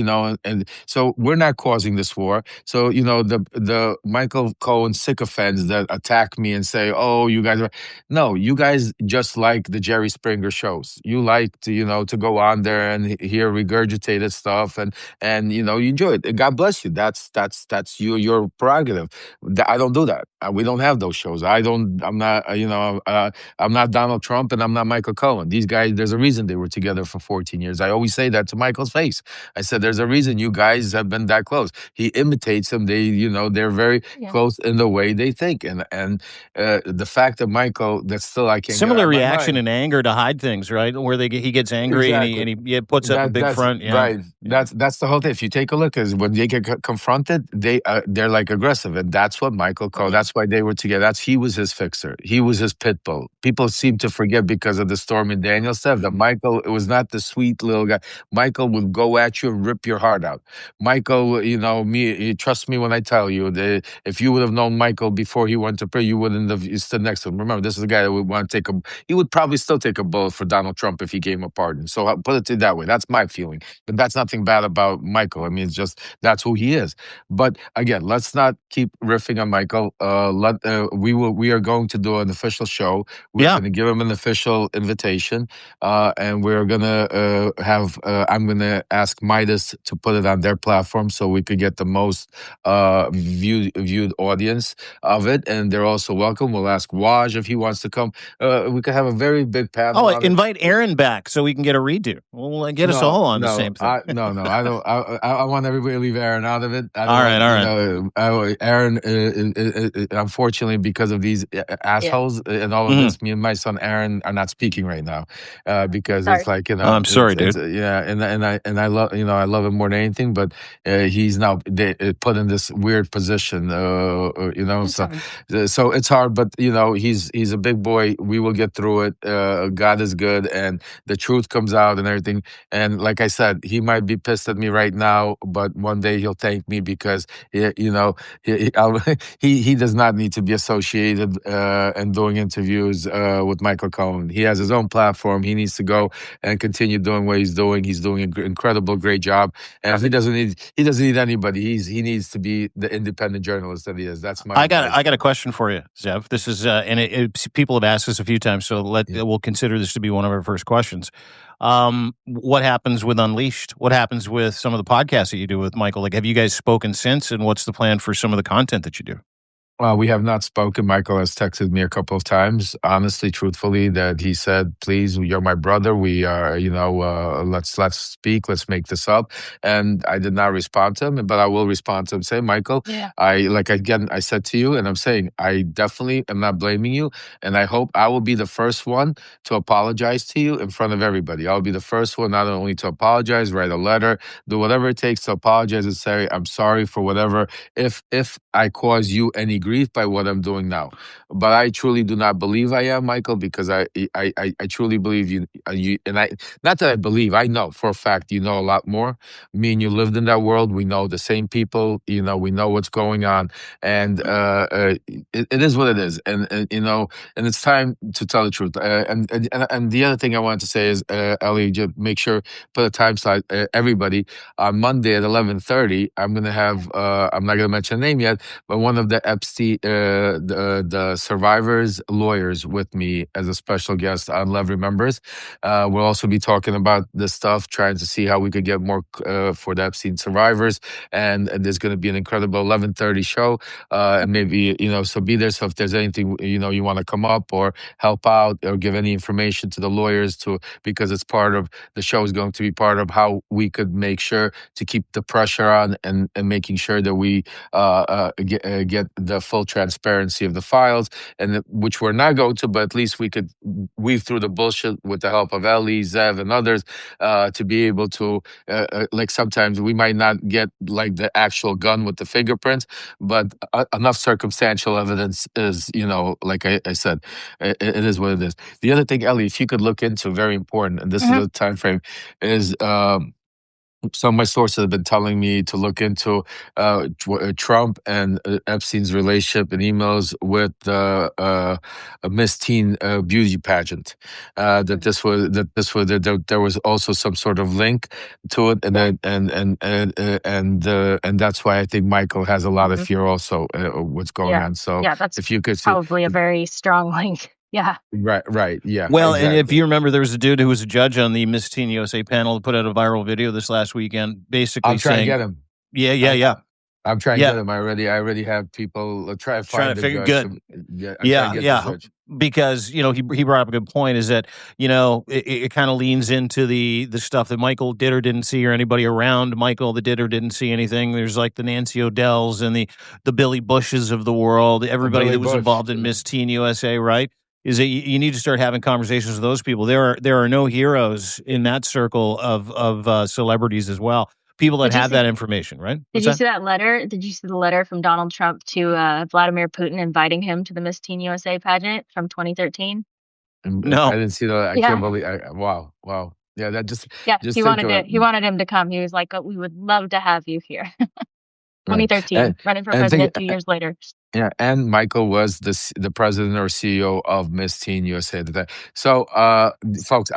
and so we're not causing this war. So, the Michael Cohen sycophants that attack me and say, oh, you guys are, no, you guys just like the Jerry Springer shows. You like to, to go on there and hear regurgitated stuff, and you enjoy it. God bless you. That's your prerogative. I don't do that. We don't have those shows. I'm not, I'm not Donald Trump, and I'm not Michael Cohen. These guys, there's a reason they were together for 14 years. I always say that to Michael's face. I said, there's a reason you guys have been that close. He imitates him. They're very close in the way they think. And the fact that Michael, that's still, I can't similar reaction and anger to hide things, right? Where he gets angry, and he puts up a big front. Yeah. Right. That's the whole thing. If you take a look, is when they get confronted, they're like aggressive, and that's what Michael Cohen. That's why they were together. He was his fixer. He was his pit bull. People seem to forget, because of the Stormy Daniels stuff, that Michael, it was not the sweet little guy. Michael would go at you and rip your heart out. Michael, trust me when I tell you that if you would have known Michael before he went to prison, you wouldn't have stood next to him. Remember, this is a guy that would want to he would probably still take a bullet for Donald Trump if he gave him a pardon. So I'll put it that way. That's my feeling. But that's nothing bad about Michael. I mean, it's just, that's who he is. But again, let's not keep riffing on Michael. We are going to do an official show. We're going to give him an official invitation, and we're going to I'm going to ask Meidas to put it on their platform, so we could get the most viewed audience of it. And they're also welcome. We'll ask Waj if he wants to come. We could have a very big panel. Oh, invite Aaron back so we can get a redo. We'll get us all on the same thing. I don't. I want everybody to leave Aaron out of it. All right. Aaron, unfortunately, because of these assholes and all of this, me and my son Aaron are not speaking right now, because it's like, I'm sorry, dude. And I love, I love him more than anything, but he's now put in this weird position, so it's hard, but he's a big boy. We will get through it. God is good, and the truth comes out and everything. And like I said, he might be pissed at me right now, but one day he'll thank me, because he does not need to be associated and doing interviews with Michael Cohen. He has his own platform. He needs to go and continue doing what he's doing. He's doing an incredible, great job, and he doesn't need anybody. He needs to be the independent journalist that he is. That's my. I got a question for you, Zev. This is and people have asked us a few times, so we'll consider this to be one of our first questions. What happens with Unleashed? What happens with some of the podcasts that you do with Michael? Like, have you guys spoken since, and what's the plan for some of the content that you do? We have not spoken. Michael has texted me a couple of times, honestly, truthfully, that he said, please, you're my brother. We are, let's speak. Let's make this up. And I did not respond to him, but I will respond to him. Say, Michael, I said to you, and I'm saying, I definitely am not blaming you. And I hope I will be the first one to apologize to you in front of everybody. I'll be the first one not only to apologize, write a letter, do whatever it takes to apologize and say, I'm sorry for whatever. If I cause you any grief by what I'm doing now. But I truly do not believe I am, Michael, because I truly believe you, and I, not that I believe, I know for a fact you know a lot more. Me and you lived in that world. We know the same people. You know, we know what's going on, and it is what it is. And you know, and it's time to tell the truth. And the other thing I wanted to say is, Ellie, just make sure put a time slot. Everybody on Monday at 11:30, I'm gonna have. I'm not gonna mention a name yet, but one of the Epstein, the survivors' lawyers with me as a special guest on LEV Remembers. We'll also be talking about this stuff, trying to see how we could get more for the Epstein survivors. And there's going to be an incredible 11:30 show, and maybe so be there. So if there's anything you want to come up or help out or give any information to the lawyers, because it's part of the show is going to be part of how we could make sure to keep the pressure on and making sure that we get the full transparency of the files, and which we're not going to, but at least we could weave through the bullshit with the help of Ellie, Zev, and others, to be able to, like sometimes we might not get like the actual gun with the fingerprints, but enough circumstantial evidence is, like I said, it is what it is. The other thing, Ellie, if you could look into, very important, and this is the time frame, is some of my sources have been telling me to look into Trump and Epstein's relationship and emails with a Miss Teen beauty pageant. That there was also some sort of link to it, and that's why I think Michael has a lot of fear also what's going on. So that's if you could probably a very strong link. Yeah. Right. Yeah. Well, exactly. and if you remember, there was a dude who was a judge on the Miss Teen USA panel who put out a viral video this last weekend, basically I'm trying saying, to get him. Yeah. I'm trying to get him. I already have people trying to figure judge. good. The judge. Because he brought up a good point, is that it kind of leans into the stuff that Michael did or didn't see, or anybody around Michael that did or didn't see anything. There's like the Nancy Odells and the Billy Bushes of the world, everybody that was involved in Miss Teen USA, right? Is that you need to start having conversations with those people. There are no heroes in that circle of celebrities as well. People that have that information, right? Did you see that letter? Did you see the letter from Donald Trump to Vladimir Putin inviting him to the Miss Teen USA pageant from 2013? No, I didn't see that. I can't believe. Wow. Yeah, that just he wanted him to come. He was like, "We would love to have you here." 2013, running for president 2 years later. Yeah, and Michael was the president or CEO of Miss Teen USA. So, folks,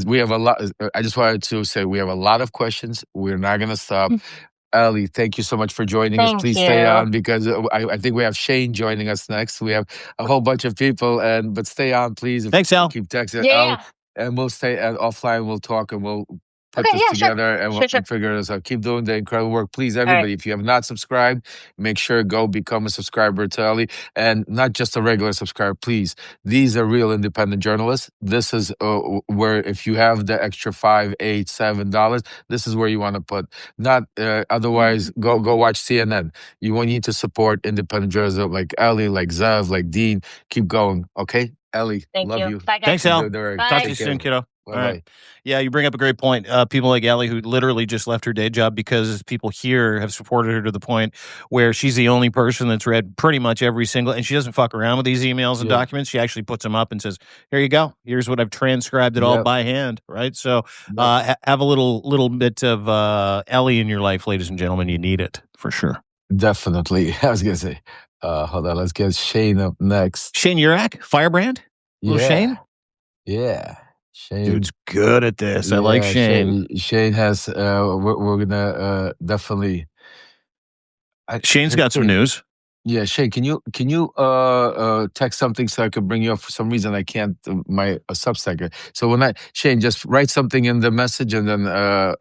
we have a lot. I just wanted to say we have a lot of questions. We're not going to stop. Ellie, thank you so much for joining us. Please stay on, because I think we have Shane joining us next. We have a whole bunch of people, but stay on, please. Thanks, Al. Keep texting. Yeah. And we'll stay offline. We'll talk and we'll put this together and we'll figure this out. Keep doing the incredible work. Please, everybody, if you have not subscribed, make sure go become a subscriber to Ellie, and not just a regular subscriber, please. These are real independent journalists. This is where, if you have the extra $5, $8, $7, this is where you want to put. Not otherwise, go watch CNN. You will need to support independent journalism like Ellie, like Zev, like Dean. Keep going, okay? Ellie, love you. Bye, guys. Thanks, Al. Bye. Talk to you soon, kiddo. Bye-bye. All right. Yeah, you bring up a great point. People like Ellie, who literally just left her day job because people here have supported her to the point where she's the only person that's read pretty much every single, and she doesn't fuck around with these emails and documents. She actually puts them up and says, "Here you go. Here's what I've transcribed it all by hand." Right. So have a little bit of Ellie in your life, ladies and gentlemen. You need it for sure. Definitely. I was gonna say, hold on. Let's get Shane up next. Shane Urak, Firebrand. Shane. Yeah. Shane, dude's good at this. I like Shane. Shane has. We're gonna definitely. Shane's got some news. Yeah, Shane, can you text something so I can bring you up? For some reason, I can't. My Substack. So Shane, just write something in the message, and then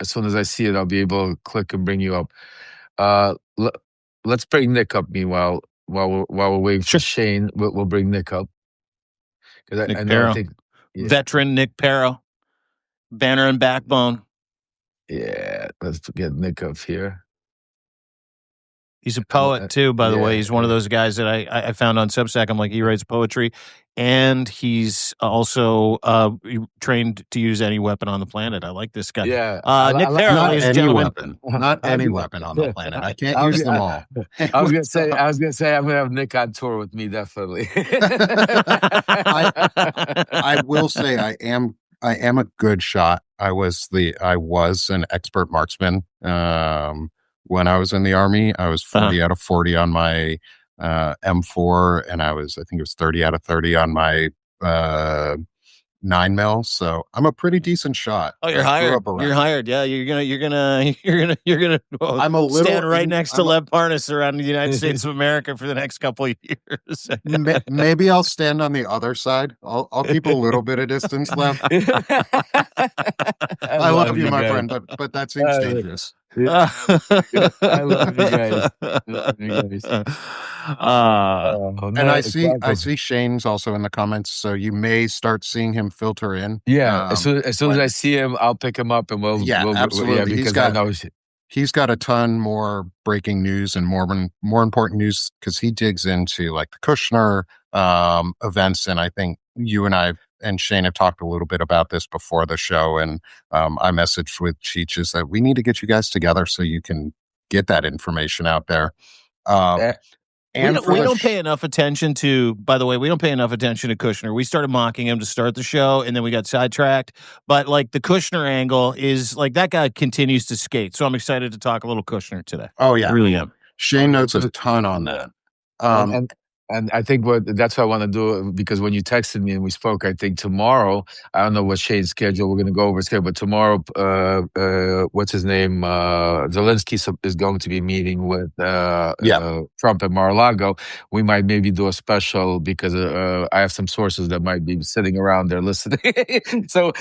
as soon as I see it, I'll be able to click and bring you up. Let's bring Nick up. Meanwhile, while we're waiting for Shane, we'll bring Nick up. Nick Perro. Veteran Nick Perro, banner and backbone. Yeah, let's get Nick up here. He's a poet too, by the way. He's one of those guys that I found on Substack. I'm like, he writes poetry, and he's also trained to use any weapon on the planet. I like this guy. Yeah, Nick Parra, ladies and gentlemen. Not any weapon on the planet. I can't use them all. I was gonna say I'm gonna have Nick on tour with me, definitely. I will say I am a good shot. I was an expert marksman. When I was in the Army, I was 40 out of 40 on my M4, and I think it was 30 out of 30 on my 9mm. So I'm a pretty decent shot. Oh, you're hired. You're hired. Yeah, you're gonna. Well, I'm a little stand right next to Lev Parnas around the United States of America for the next couple of years. Maybe I'll stand on the other side. I'll keep a little bit of distance left. I love you, my friend, but that seems dangerous. I love you guys. And I see Shane's also in the comments, so you may start seeing him filter in. Yeah, as soon as I see him, I'll pick him up and we'll absolutely. Because he's got a ton more breaking news and more important news because he digs into like the Kushner events, and I think you and I and Shane have talked a little bit about this before the show, and I messaged with Cheech that we need to get you guys together so you can get that information out there. And we don't pay enough attention to, by the way, we don't pay enough attention to Kushner. We started mocking him to start the show, and then we got sidetracked. But like the Kushner angle is like that guy continues to skate. So I'm excited to talk a little Kushner today. Oh, yeah. I really am. Shane knows a ton on that. And I think that's what I want to do, because when you texted me and we spoke, I think tomorrow, I don't know what Shane's schedule, we're going to go over his schedule, but tomorrow, what's his name? Zelensky is going to be meeting with Trump at Mar-a-Lago. We might maybe do a special because I have some sources that might be sitting around there listening. So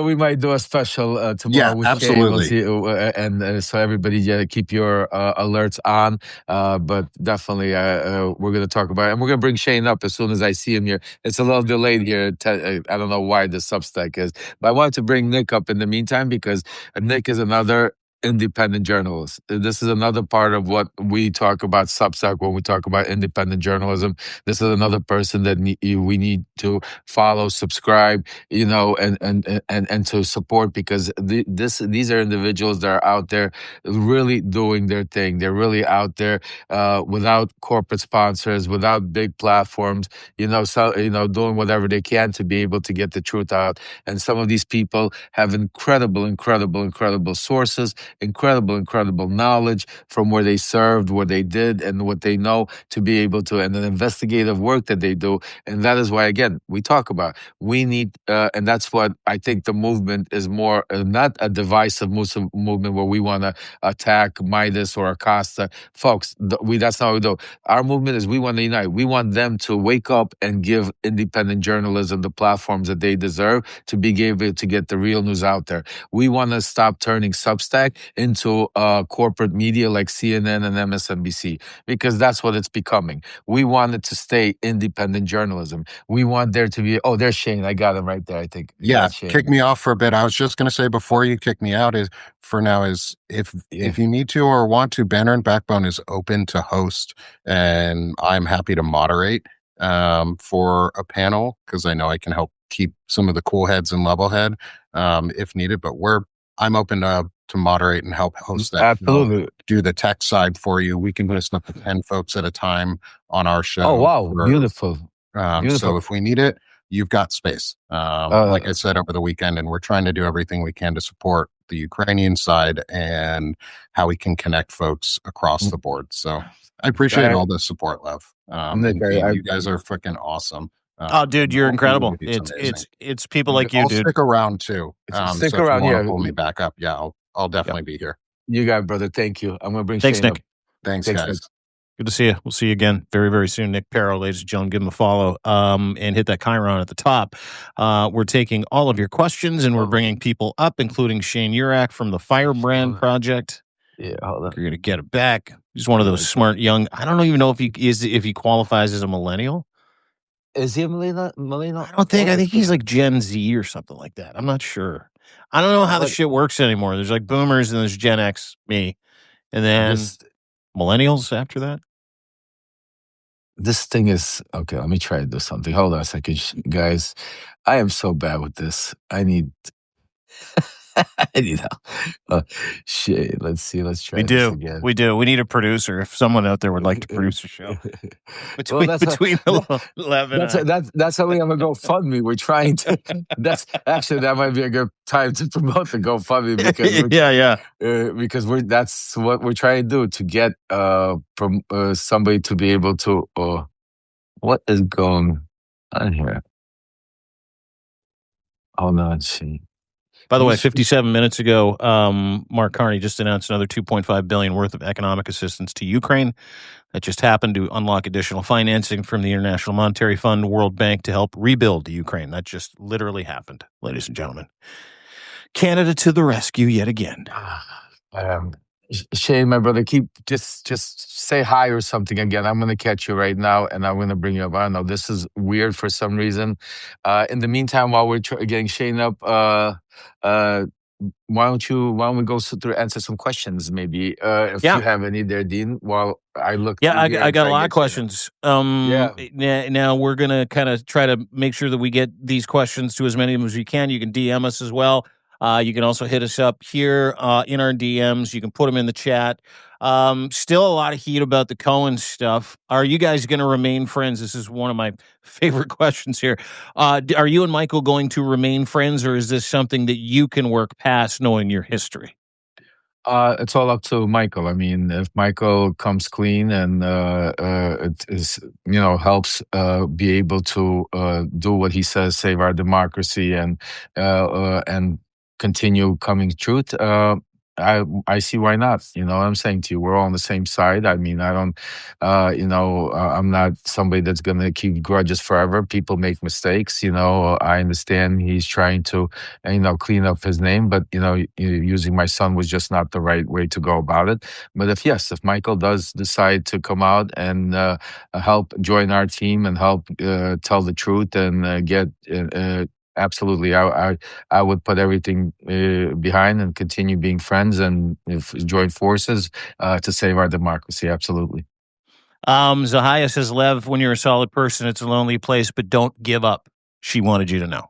we might do a special tomorrow with absolutely. Shane. And so everybody keep your alerts on. But definitely we're going to talk about it. And we're going to bring Shane up as soon as I see him here. It's a little delayed here. I don't know why the Substack is. But I wanted to bring Nick up in the meantime because Nick is another independent journalist. This is another part of what we talk about Substack when we talk about independent journalism. This is another person that we need to follow, subscribe, and to support, because these are individuals that are out there really doing their thing. They're really out there without corporate sponsors, without big platforms, doing whatever they can to be able to get the truth out. And some of these people have incredible sources, incredible knowledge from where they served, what they did, and what they know to be able to, and an investigative work that they do. And that is why, again, we talk about, we need, and that's what I think the movement is more, not a divisive movement where we want to attack Meidas or Acosta. Folks, that's not what we do. Our movement is we want to unite. We want them to wake up and give independent journalism the platforms that they deserve to be able to get the real news out there. We want to stop turning Substack into corporate media like CNN and MSNBC, because that's what it's becoming. We want it to stay independent journalism. We want there to be, there's Shane. I got him right there, I think. Yeah, kick me off for a bit. I was just going to say before you kick me out if you need to or want to, Banner and Backbone is open to host, and I'm happy to moderate for a panel, because I know I can help keep some of the cool heads in level head if needed, but I'm open to moderate and help host that. Absolutely. Do the tech side for you. We can listen up to 10 folks at a time on our show. Oh, wow. Beautiful. So if we need it, you've got space. Like I said over the weekend, and we're trying to do everything we can to support the Ukrainian side and how we can connect folks across the board. So I appreciate all the support, Lev. You guys are freaking awesome. Dude, you're incredible. It's people like you, I'll dude. stick around too. Stick around, pull me back up. Yeah, I'll definitely be here. You got it, brother. Thank you. I'm gonna bring Thanks, Shane Nick. up. Thanks, guys. Nick. Good to see you. We'll see you again very, very soon. Nick Parra, ladies and gentlemen, give him a follow and hit that Chiron at the top. We're taking all of your questions, and we're bringing people up, including Shane Urak from the Firebrand Project. Yeah, hold on. You're gonna get it back. He's one of those smart young. I don't even know if he qualifies as a millennial. Is he a millennial? I don't think. I think he's like Gen Z or something like that. I'm not sure. I don't know how the shit works anymore. There's like boomers and there's Gen X, me, and then millennials after that? This thing is okay. Let me try to do something. Hold on a second, guys. I am so bad with this. I need I need help. Shit. Let's see. Let's try this again. We do. We need a producer. If someone out there would like to produce a show Well, that's between that, 11 and that's something I'm a GoFundMe. We're trying to. That might be a good time to promote the GoFundMe because that's what we're trying to do to get from somebody to be able to. What is going on here? Hold on, see. By the way, 57 minutes ago, Mark Carney just announced another $2.5 billion worth of economic assistance to Ukraine. That just happened to unlock additional financing from the International Monetary Fund, World Bank to help rebuild Ukraine. That just literally happened, ladies and gentlemen. Canada to the rescue yet again. Shane, my brother, keep just say hi or something again. I'm going to catch you right now, and I'm going to bring you up. I don't know. This is weird for some reason. In the meantime, while we're getting Shane up, why don't we go through answer some questions maybe if you have any there, Dean, while I look through I here and got try a to lot get of questions. Now we're gonna kind of try to make sure that we get these questions to as many of them as we can. You can DM us as well. You can also hit us up here in our DMs. You can put them in the chat. Still a lot of heat about the Cohen stuff. Are you guys going to remain friends? This is one of my favorite questions here. Are you and Michael going to remain friends, or is this something that you can work past knowing your history? It's all up to Michael. I mean, if Michael comes clean and it is, helps be able to do what he says, save our democracy, and continue coming truth. I see why not. You know what I'm saying to you? We're all on the same side. I mean, I don't, I'm not somebody that's going to keep grudges forever. People make mistakes. I understand he's trying to, clean up his name, but, using my son was just not the right way to go about it. But if Michael does decide to come out and help join our team and help tell the truth and get absolutely. I would put everything behind and continue being friends and join forces to save our democracy. Absolutely. Zahaya says, Lev, when you're a solid person, it's a lonely place, but don't give up. She wanted you to know.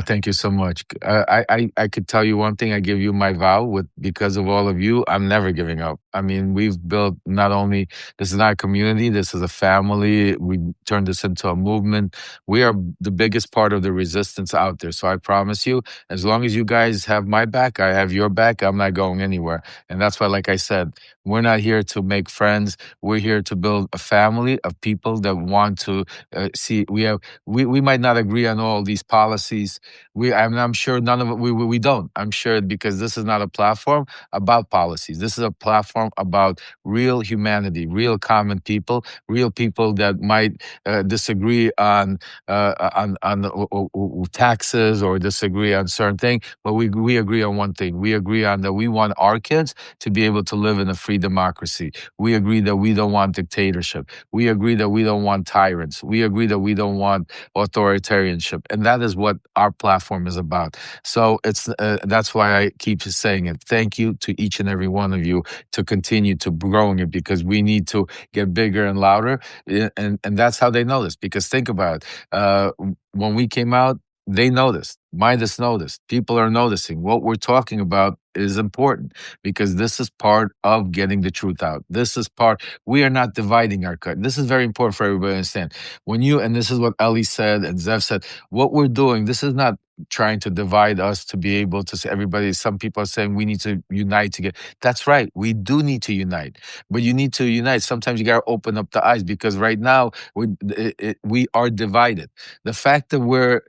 Thank you so much. I could tell you one thing. I give you my vow because of all of you, I'm never giving up. I mean, we've built this is not a community, this is a family. We turned this into a movement. We are the biggest part of the resistance out there. So I promise you, as long as you guys have my back, I have your back, I'm not going anywhere. And that's why, like I said, we're not here to make friends. We're here to build a family of people that want to see. We might not agree on all these policies. I'm sure none of it. We don't. I'm sure because this is not a platform about policies. This is a platform about real humanity, real common people, real people that might disagree on taxes or disagree on certain things, but we agree on one thing. We agree on that we want our kids to be able to live in a free democracy. We agree that we don't want dictatorship. We agree that we don't want tyrants. We agree that we don't want authoritarianship, and that is what our platform is about. So that's why I keep saying it. Thank you to each and every one of you to continue to growing it because we need to get bigger and louder, and that's how they know this. Because think about it, when we came out, they noticed. Meidas noticed. People are noticing. What we're talking about is important because this is part of getting the truth out. This is part. We are not dividing our cut. This is very important for everybody to understand. And this is what Ellie said and Zev said, what we're doing, this is not trying to divide us to be able to say some people are saying we need to unite together. That's right. We do need to unite, but you need to unite. Sometimes you got to open up the eyes because right now we are divided. The fact that we're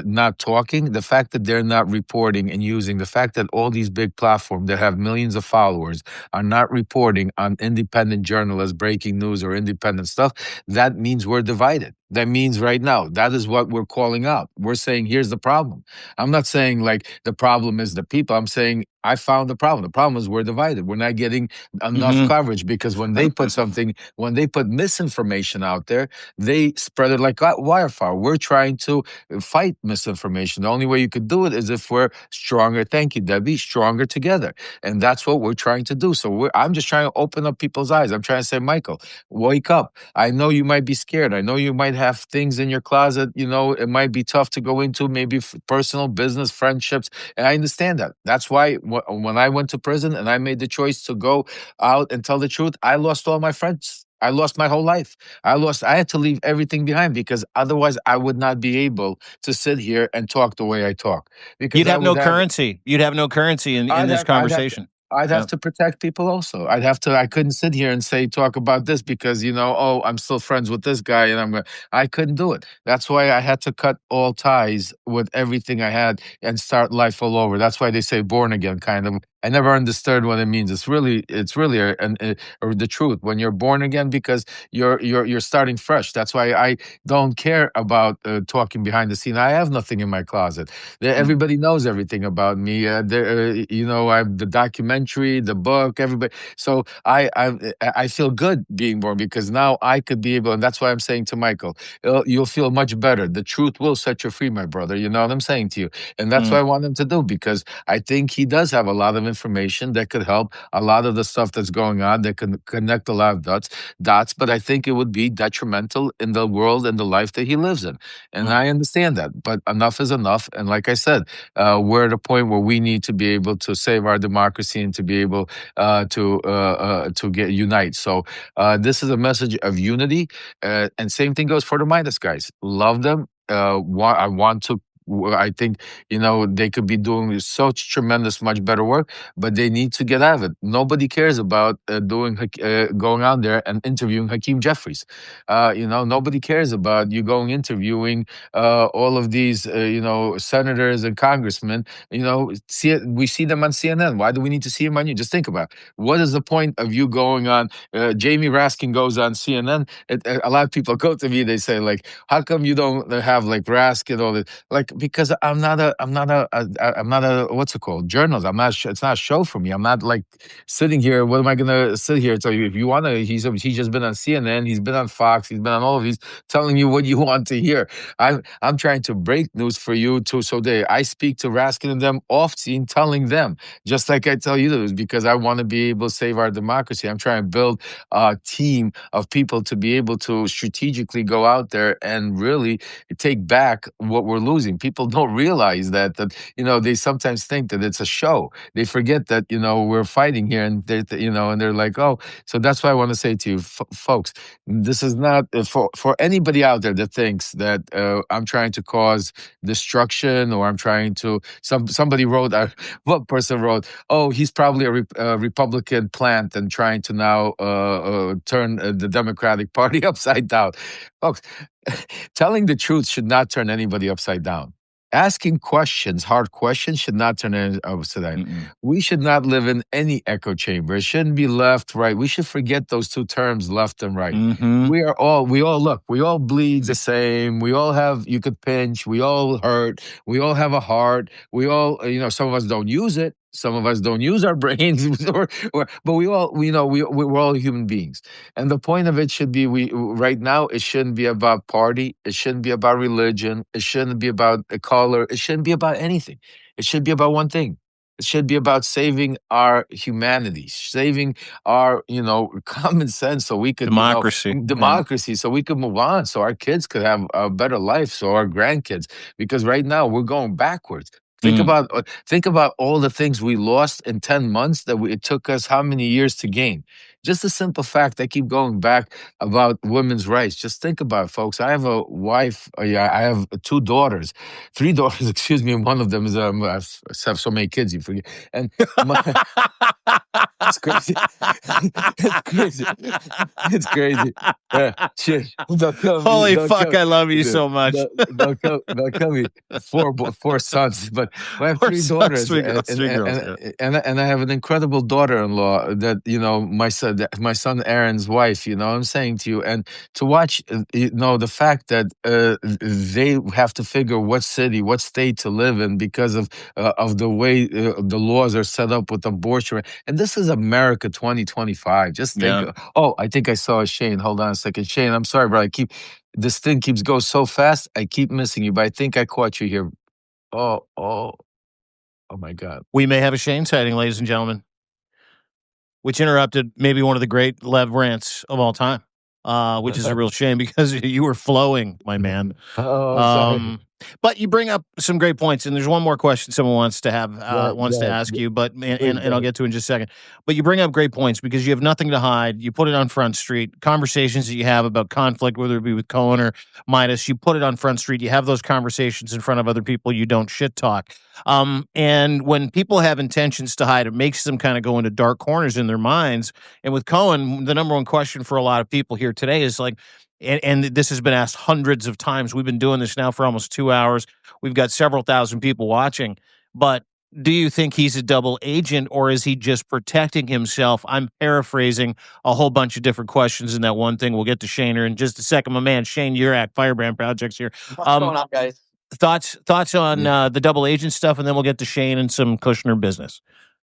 not talking, the fact that they're not reporting and using, the fact that all these big platforms that have millions of followers are not reporting on independent journalists, breaking news or independent stuff, that means we're divided. That means right now, that is what we're calling out. We're saying, here's the problem. I'm not saying like the problem is the people. I'm saying I found the problem. The problem is we're divided. We're not getting enough coverage because when they put when they put misinformation out there, they spread it like wildfire. We're trying to fight misinformation. The only way you could do it is if we're stronger. Thank you, Debbie. Stronger together. And that's what we're trying to do. So I'm just trying to open up people's eyes. I'm trying to say, Michael, wake up. I know you might be scared. I know you might have things in your closet. You know, it might be tough to go into, maybe personal, business, friendships. And I understand that. That's why when I went to prison and I made the choice to go out and tell the truth, I lost all my friends. I lost my whole life. I had to leave everything behind because otherwise I would not be able to sit here and talk the way I talk. Because you'd have no currency. You'd have no currency in this conversation. I'd have to protect people also. I couldn't sit here and talk about this because, you know, oh, I'm still friends with this guy and I couldn't do it. That's why I had to cut all ties with everything I had and start life all over. That's why they say born again, kind of. I never understood what it means. It's really the truth when you're born again because you're starting fresh. That's why I don't care about talking behind the scene. I have nothing in my closet. Everybody knows everything about me. You know, I'm the documentary, the book, everybody. So I feel good being born because now I could be able, and that's why I'm saying to Michael, you'll feel much better. The truth will set you free, my brother. You know what I'm saying to you, and that's what I want him to do because I think he does have a lot of information that could help a lot of the stuff that's going on that can connect a lot of dots, but I think it would be detrimental in the world and the life that he lives in. And I understand that, but enough is enough. And like I said, we're at a point where we need to be able to save our democracy and to be able to unite. So this is a message of unity, and same thing goes for the Midas guys. Love them. I think, you know, they could be doing such tremendous, much better work, but they need to get out of it. Nobody cares about going out there and interviewing Hakeem Jeffries. You know, nobody cares about you going interviewing all of these, you know, senators and congressmen. You know, we see them on CNN. Why do we need to see them on you? Just think about it. What is the point of you going on? Jamie Raskin goes on CNN. A lot of people go to me. They say like, how come you don't have like Raskin all this? Like, because I'm not a what's it called, journalist. It's not a show for me. I'm not like sitting here. What am I gonna sit here and tell you? If you want to, he's just been on CNN. He's been on Fox. He's been on all of these, telling you what you want to hear. I'm trying to break news for you too. So I speak to Raskin and them off scene, telling them just like I tell you this, because I want to be able to save our democracy. I'm trying to build a team of people to be able to strategically go out there and really take back what we're losing. People don't realize that you know, they sometimes think that it's a show. They forget that, you know, we're fighting here, and you know, and they're like, oh. So that's why I want to say to you, folks, this is not for anybody out there that thinks that I'm trying to cause destruction or I'm trying to. Somebody wrote, one person wrote, oh, he's probably a Republican plant and trying to now turn the Democratic Party upside down. Folks, telling the truth should not turn anybody upside down. Asking questions, hard questions, should not turn anybody upside down. We should not live in any echo chamber. It shouldn't be left, right. We should forget those two terms, left and right. We all bleed the same. We all have, you could pinch, we all hurt, we all have a heart. We all, you know, some of us don't use it. Some of us don't use our brains, but we're all human beings. And the point of it should be, right now, it shouldn't be about party. It shouldn't be about religion. It shouldn't be about a color. It shouldn't be about anything. It should be about one thing. It should be about saving our humanity, saving our, you know, common sense, so we could democracy, so we could move on, so our kids could have a better life, so our grandkids. Because right now we're going backwards. Think about all the things we lost in 10 months that it took us how many years to gain. Just a simple fact. I keep going back about women's rights. Just think about it, folks. I have a wife. I have three daughters, excuse me. And one of them is I have so many kids, you forget. And It's crazy. It's crazy. It's crazy. Shit. Don't kill me. Holy Don't fuck, kill, I love you so much. don't kill me. Four sons, but I have Four three sons, daughters, three girls, three girls, yeah. and I have an incredible daughter-in-law that my son Aaron's wife. You know, what I'm saying to you, and to watch, the fact that they have to figure what city, what state to live in because of the way the laws are set up with abortion. And this is America 2025. Just think. Yeah. Oh, I think I saw Shane. Hold on a second, Shane. I'm sorry, bro. This thing keeps going so fast. I keep missing you, but I think I caught you here. Oh my God. We may have a Shane sighting, ladies and gentlemen, which interrupted maybe one of the great Lev rants of all time, which is a real shame because you were flowing, my man. Sorry. But you bring up some great points, and there's one more question someone wants to ask you, but and I'll get to in just a second. But you bring up great points because you have nothing to hide. You put it on Front Street. Conversations that you have about conflict, whether it be with Cohen or Meidas, you put it on Front Street. You have those conversations in front of other people. You don't shit talk. And when people have intentions to hide, it makes them kind of go into dark corners in their minds. And with Cohen, the number one question for a lot of people here today is like, and this has been asked hundreds of times. We've been doing this now for almost 2 hours. We've got several thousand people watching. But do you think he's a double agent or is he just protecting himself? I'm paraphrasing a whole bunch of different questions in that one thing. We'll get to Shaner in just a second. My man, Shane Urak, Firebrand Projects here. What's going on, guys? Thoughts on the double agent stuff, and then we'll get to Shane and some Kushner business.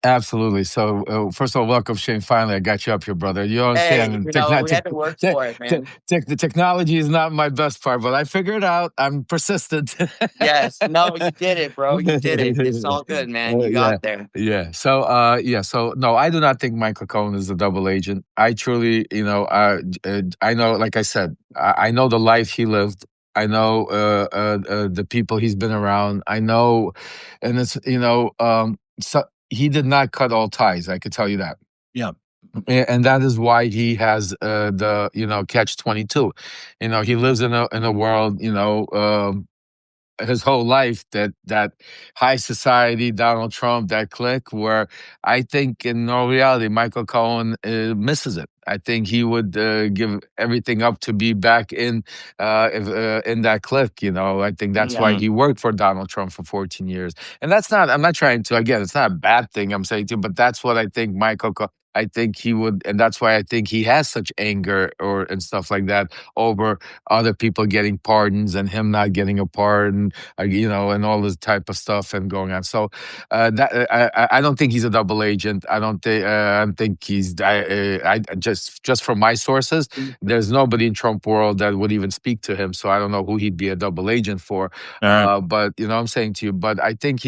Absolutely. So, first of all, welcome, Shane. Finally, I got you up here, brother. You Hey, understand? we had to work for it, man. The technology is not my best part, but I figured it out. I'm persistent. Yes. No, you did it, bro. You did it. It's all good, man. You got there. Yeah. So, no, I do not think Michael Cohen is a double agent. I truly, I know, like I said, I know the life he lived. I know the people he's been around. I know, and it's, so he did not cut all ties. I could tell you that. Yeah. And that is why he has the catch 22. He lives in a world, his whole life that high society, Donald Trump, that clique, where I think in all reality, Michael Cohen misses it. I think he would give everything up to be back in that clique. I think that's why he worked for Donald Trump for 14 years. And I'm not trying to, again, it's not a bad thing I'm saying to you, but that's what I think I think he would, and that's why I think he has such anger and stuff like that over other people getting pardons and him not getting a pardon, and all this type of stuff and going on. So I don't think he's a double agent. I don't think he's. I just from my sources, there's nobody in Trump world that would even speak to him. So I don't know who he'd be a double agent for. But I'm saying to you, but I think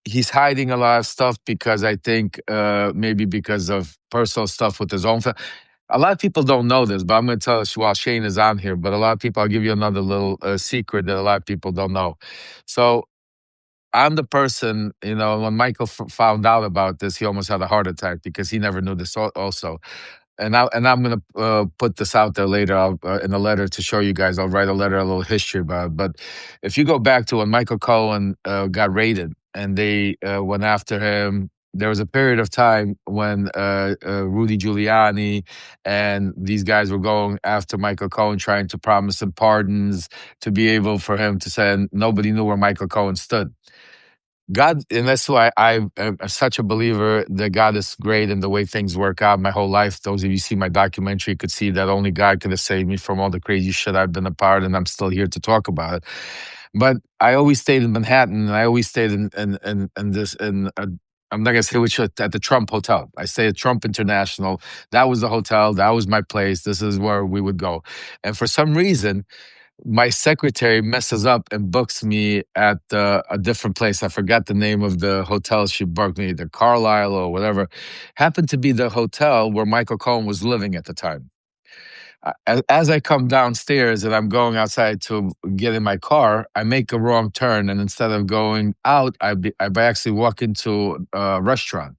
he's hiding a lot of stuff because I think maybe because of personal stuff with his own family. A lot of people don't know this, but I'm going to tell us while Shane is on here. But a lot of people, I'll give you another little secret that a lot of people don't know. So I'm the person, when Michael found out about this, he almost had a heart attack because he never knew this also. And I'm going to put this out there later in a letter to show you guys. I'll write a little history about it. But if you go back to when Michael Cohen got raided and they went after him, there was a period of time when Rudy Giuliani and these guys were going after Michael Cohen, trying to promise him pardons to be able for him to say, and nobody knew where Michael Cohen stood. God, and that's why I'm such a believer that God is great and the way things work out my whole life. Those of you see my documentary could see that only God could have saved me from all the crazy shit I've been a part, and I'm still here to talk about it. But I always stayed in Manhattan, and I always stayed in this I'm not gonna say which, at the Trump Hotel. I stay at Trump International. That was the hotel. That was my place. This is where we would go. And for some reason, my secretary messes up and books me at a different place. I forgot the name of the hotel she booked me, the Carlisle or whatever. Happened to be the hotel where Michael Cohen was living at the time. As I come downstairs and I'm going outside to get in my car, I make a wrong turn, and instead of going out, I actually walk into a restaurant.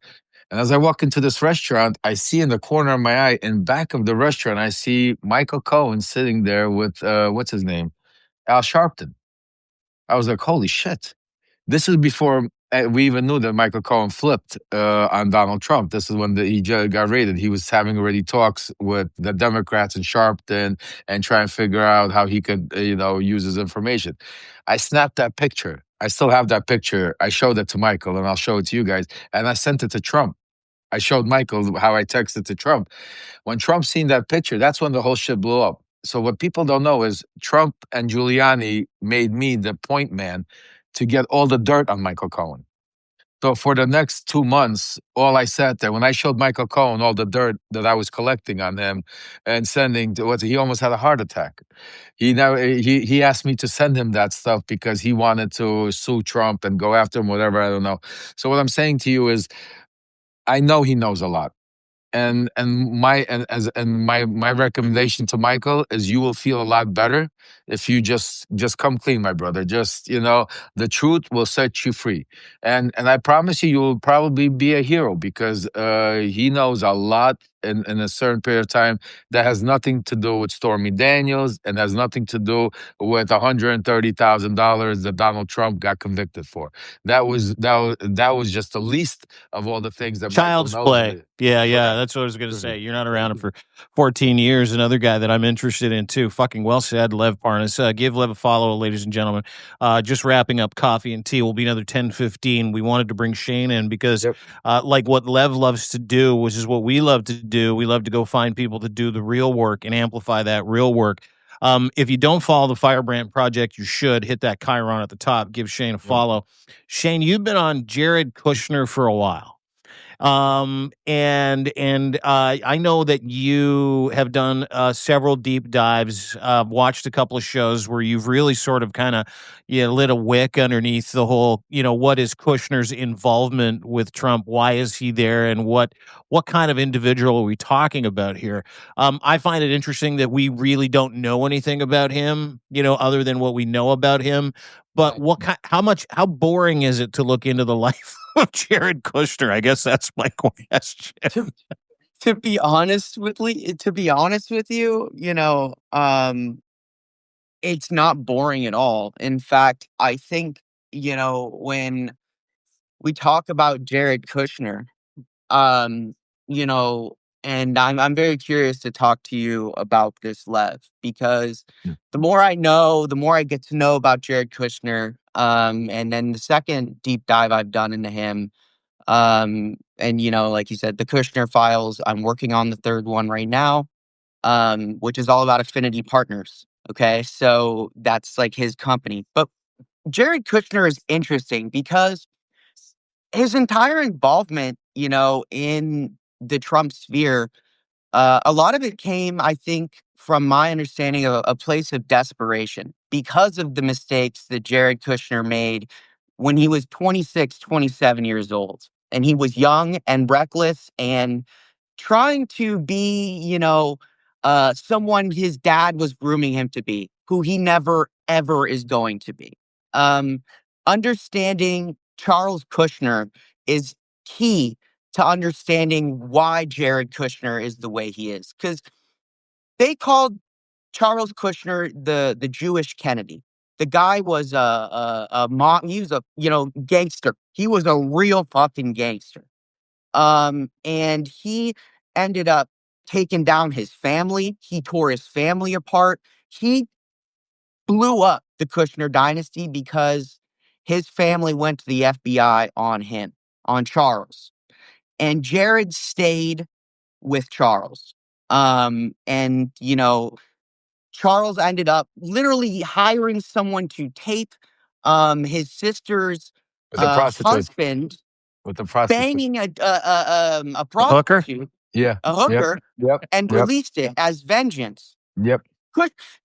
And as I walk into this restaurant, I see in the corner of my eye, in back of the restaurant, I see Michael Cohen sitting there with what's his name, Al Sharpton. I was like, holy shit! This is before we even knew that Michael Cohen flipped on Donald Trump. This is when he got raided. He was having already talks with the Democrats in Sharpton and try and figure out how he could, use his information. I snapped that picture. I still have that picture. I showed it to Michael, and I'll show it to you guys. And I sent it to Trump. I showed Michael how I texted to Trump. When Trump seen that picture, that's when the whole shit blew up. So what people don't know is Trump and Giuliani made me the point man to get all the dirt on Michael Cohen. So for the next 2 months, all I sat there, when I showed Michael Cohen all the dirt that I was collecting on him and sending to he almost had a heart attack. He asked me to send him that stuff because he wanted to sue Trump and go after him, whatever, I don't know. So what I'm saying to you is I know he knows a lot. And my recommendation to Michael is you will feel a lot better if you just come clean, my brother. Just the truth will set you free, and I promise you will probably be a hero because he knows a lot in a certain period of time that has nothing to do with Stormy Daniels and has nothing to do with $130,000 that Donald Trump got convicted for. That was just the least of all the things that Child's Michael knows. play. Yeah. That's what I was going to say. You're not around him for 14 years. Another guy that I'm interested in too. Fucking well said, Lev Parnas. Give Lev a follow, ladies and gentlemen. Just wrapping up coffee and tea. Will be another 10:15. We wanted to bring Shane in because, like what Lev loves to do, which is what we love to do. We love to go find people to do the real work and amplify that real work. If you don't follow the Firebrand Project, you should hit that Chiron at the top. Give Shane a follow. Shane, you've been on Jared Kushner for a while. And I know that you have done several deep dives, watched a couple of shows where you've really sort of kind of lit a wick underneath the whole, what is Kushner's involvement with Trump? Why is he there? And what kind of individual are we talking about here? I find it interesting that we really don't know anything about him, other than what we know about him. But how boring is it to look into the life of Jared Kushner? I guess that's my question. To be honest with you, it's not boring at all. In fact, I think, when we talk about Jared Kushner, um, and I'm very curious to talk to you about this, Lev, because the more I know, the more I get to know about Jared Kushner. And then the second deep dive I've done into him, and like you said, the Kushner Files. I'm working on the third one right now, which is all about affinity partners. Okay, so that's like his company. But Jared Kushner is interesting because his entire involvement, in the Trump sphere, a lot of it came, I think, from my understanding of a place of desperation because of the mistakes that Jared Kushner made when he was 26, 27 years old. And he was young and reckless and trying to be, someone his dad was grooming him to be, who he never, ever is going to be. Understanding Charles Kushner is key to understanding why Jared Kushner is the way he is. Because they called Charles Kushner the Jewish Kennedy. The guy was he was a gangster. He was a real fucking gangster. And he ended up taking down his family. He tore his family apart. He blew up the Kushner dynasty because his family went to the FBI on him, on Charles. And Jared stayed with Charles. And Charles ended up literally hiring someone to tape his sister's husband with the prostitute banging a prostitute, a hooker, and released it as vengeance. Yep.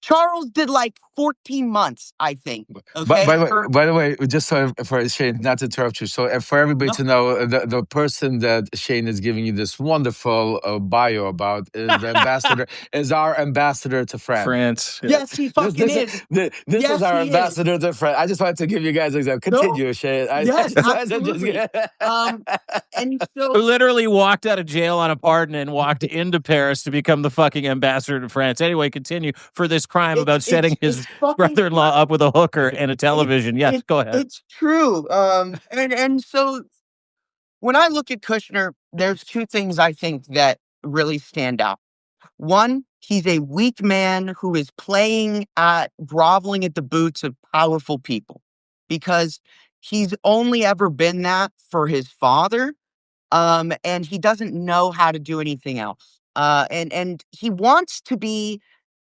Charles did like 14 months, I think. Okay. By the way, just so for Shane, not to interrupt you. So for everybody to know, the person that Shane is giving you this wonderful bio about is the ambassador, is our ambassador to France. Yes, he fucking is. This is our ambassador to France. I just wanted to give you guys an example. Continue, Shane. Yes, absolutely. And so who literally walked out of jail on a pardon and walked into Paris to become the fucking ambassador to France. Anyway, continue. for this crime about setting his it's fucking brother-in-law up with a hooker and a television. Yes, go ahead. It's true. And so when I look at Kushner, there's two things I think that really stand out. One, he's a weak man who is playing at groveling at the boots of powerful people because he's only ever been that for his father. And he doesn't know how to do anything else. And he wants to be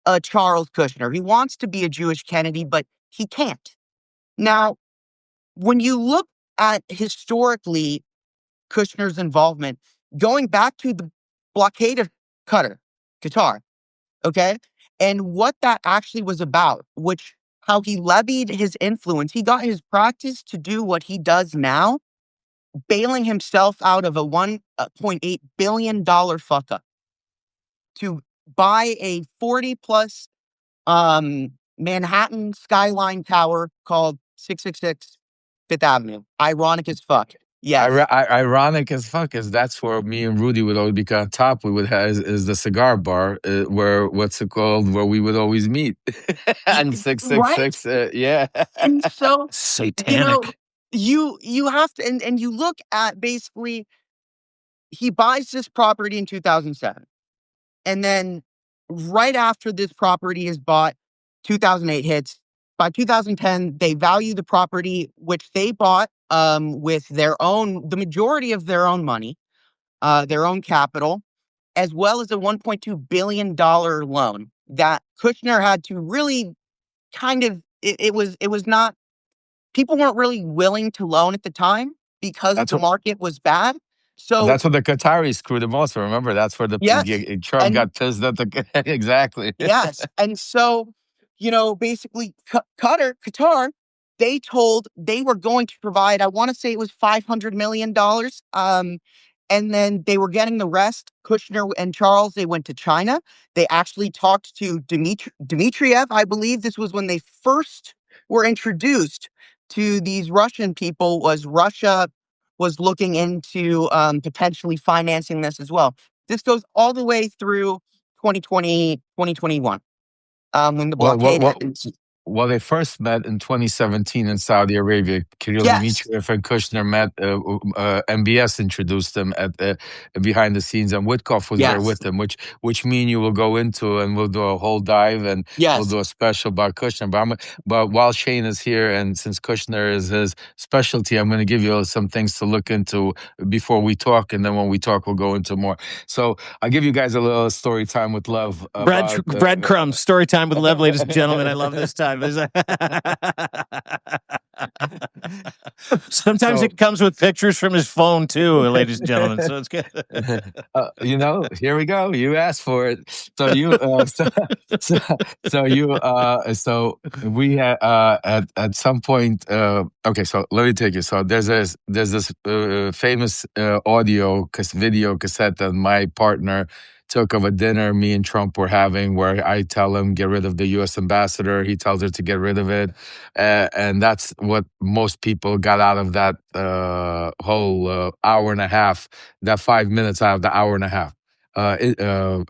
a Charles Kushner. He wants to be a Jewish Kennedy, but he can't. Now, when you look at historically Kushner's involvement, going back to the blockade of Qatar, okay? And what that actually was about, which how he levied his influence, he got his practice to do what he does now, bailing himself out of a $1.8 billion fuck up to buy a 40 plus Manhattan skyline tower called 666 Fifth Avenue. Ironic as fuck. Yes. Ironic as fuck is that's where me and Rudy would always be on top. We would have is the cigar bar where what's it called where we would always meet and 666. Yeah. And so Satanic. you have to and you look at basically he buys this property in 2007. And then right after this property is bought, 2008 hits. By 2010, they value the property, which they bought with the majority of their own money, their own capital, as well as a $1.2 billion loan that Kushner had to really kind of, it was not, people weren't really willing to loan at the time because the market was bad. So that's what the Qataris screwed the most. Remember, that's where Trump got pissed at exactly. Yes. And so, basically Qatar, they were going to provide, I want to say it was $500 million. And then they were getting the rest. Kushner and Charles, they went to China. They actually talked to Dmitriev. I believe this was when they first were introduced to these Russian people, was Russia was looking into potentially financing this as well. This goes all the way through 2020, 2021, when the blockade happens. Well, they first met in 2017 in Saudi Arabia. Kirill Dmitriev and Kushner met. MBS introduced them at behind the scenes, and Witkoff was there with them, which me and you will go into, and we'll do a whole dive, and we'll do a special about Kushner. But while Shane is here, and since Kushner is his specialty, I'm going to give you some things to look into before we talk, and then when we talk, we'll go into more. So I'll give you guys a little story time with Lev. Breadcrumbs, story time with Lev, ladies and gentlemen. I love this time. Sometimes it comes with pictures from his phone too, ladies and gentlemen. So it's good. Here we go. You asked for it. So we had at some point. Okay, so let me take you. So there's this famous video cassette that my partner took of a dinner me and Trump were having, where I tell him get rid of the U.S. ambassador. He tells her to get rid of it, and that's what most people got out of that whole hour and a half. That 5 minutes out of the hour and a half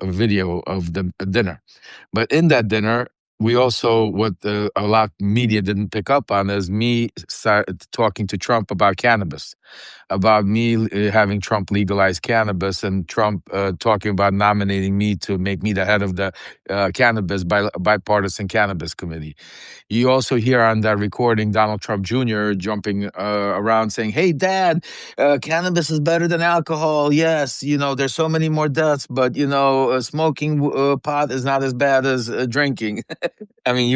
video of the dinner. But in that dinner, we also, what a lot of media didn't pick up on, is me talking to Trump about cannabis, about me having Trump legalize cannabis, and Trump talking about nominating me to make me the head of the bipartisan cannabis committee. You also hear on that recording Donald Trump Jr. jumping around saying, "Hey, Dad, cannabis is better than alcohol. Yes, there's so many more deaths, but smoking pot is not as bad as drinking." I mean,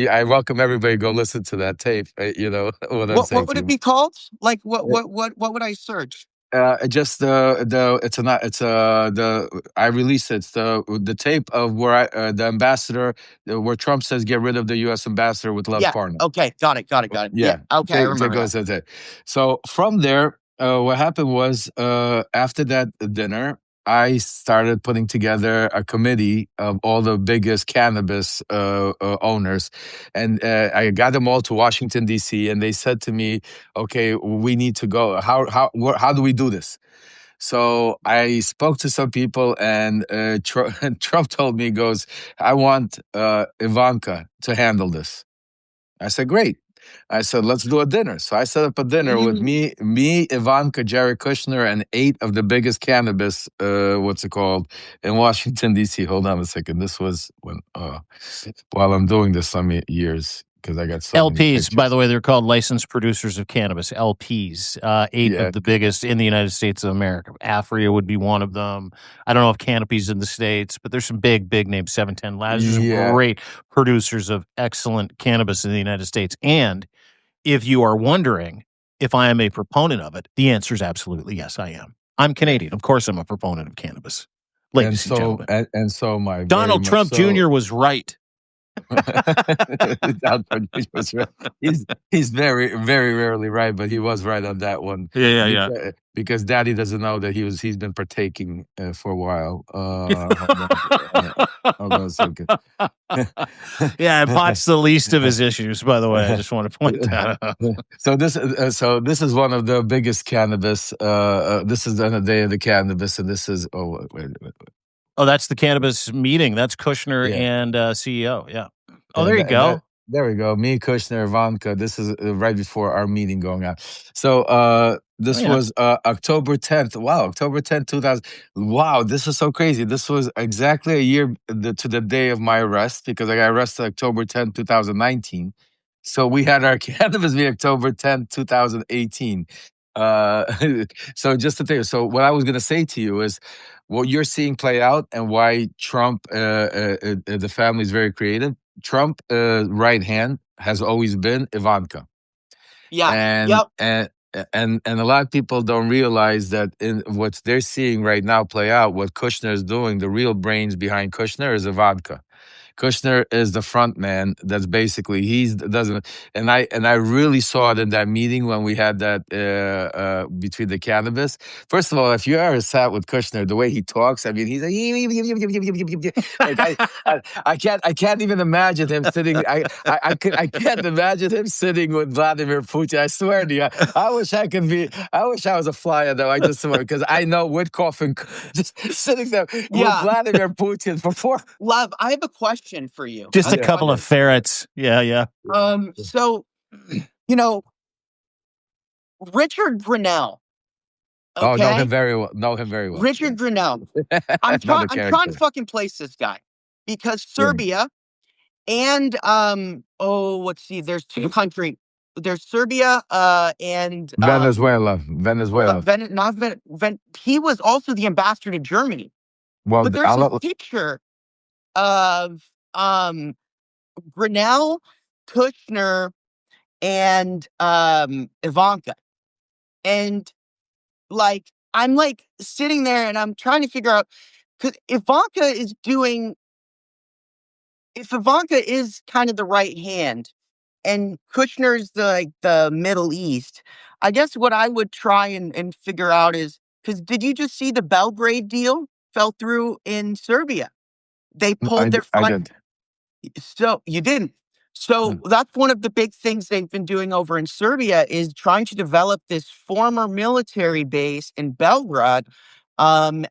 I welcome everybody to go listen to that tape. What would it be called? Like what would I search? Just I released it. It's the tape of where the ambassador, where Trump says get rid of the U.S. ambassador with Lev Parnas. Okay, got it. Yeah. Okay, I remember that. So from there, what happened was after that dinner, I started putting together a committee of all the biggest cannabis owners, and I got them all to Washington D.C. and they said to me, "Okay, we need to go. How do we do this?" So I spoke to some people, and Trump told me, he goes, I want Ivanka to handle this. I said, great. I said, let's do a dinner. So I set up a dinner with me, Ivanka, Jared Kushner, and 8 of the biggest cannabis, in Washington, D.C. Hold on a second. This was when, while I'm doing this, some years, because I got so many LPs, pictures. by the way, they're called licensed producers of cannabis. LPs, 8 of the biggest in the United States of America. Afria would be one of them. I don't know if Canopy's in the States, but there's some big names. 710 Labs. There's some great producers of excellent cannabis in the United States. And if you are wondering if I am a proponent of it, the answer is absolutely yes, I am. I'm Canadian. Of course, I'm a proponent of cannabis. Ladies and gentlemen. And so my Donald Trump Jr. was right. He's very, very rarely right, but he was right on that one. Yeah. Because Daddy doesn't know that he's been partaking for a while. Hold on a second. Yeah, pot's the least of his issues. By the way, I just want to point that out. So this is one of the biggest cannabis. This is on the day of the cannabis, and this is wait. Oh, that's the cannabis meeting. That's Kushner and CEO. Yeah. Oh, there you go. There we go. Me, Kushner, Ivanka. This is right before our meeting going on. So this was October 10th. Wow, October 10th, 2000. Wow, this is so crazy. This was exactly a year to the day of my arrest, because I got arrested October 10th, 2019. So we had our cannabis meeting October 10th, 2018. So just to tell you, so what I was going to say to you is what you're seeing play out, and why Trump, the family is very creative. Trump right hand has always been Ivanka. Yeah. And a lot of people don't realize that in what they're seeing right now play out, what Kushner is doing, the real brains behind Kushner is Ivanka. Kushner is the front man. That's basically and I really saw it in that meeting when we had that between the cannabis. First of all, if you ever sat with Kushner, the way he talks, I mean, he's like, I can't even imagine him sitting. I can't imagine him sitting with Vladimir Putin. I swear to you, I wish I was a fly on that. Because I know Witkoff and just sitting there with Vladimir Putin for 4. Love, I have a question for you. Just a couple of ferrets. Yeah. So, Richard Grinnell. Okay? Oh, know him very well. Richard Grinnell. I'm trying to fucking place this guy, because Serbia and let's see, there's 2 countries. There's Serbia and Venezuela. He was also the ambassador to Germany. Well, but there's a picture of Grinnell, Kushner, and Ivanka. And I'm sitting there and I'm trying to figure out, because if Ivanka is kind of the right hand and Kushner's the Middle East, I guess what I would try and figure out is, because did you just see the Belgrade deal fell through in Serbia? They pulled their front. I did. So you didn't. So that's one of the big things they've been doing over in Serbia, is trying to develop this former military base in Belgrade. And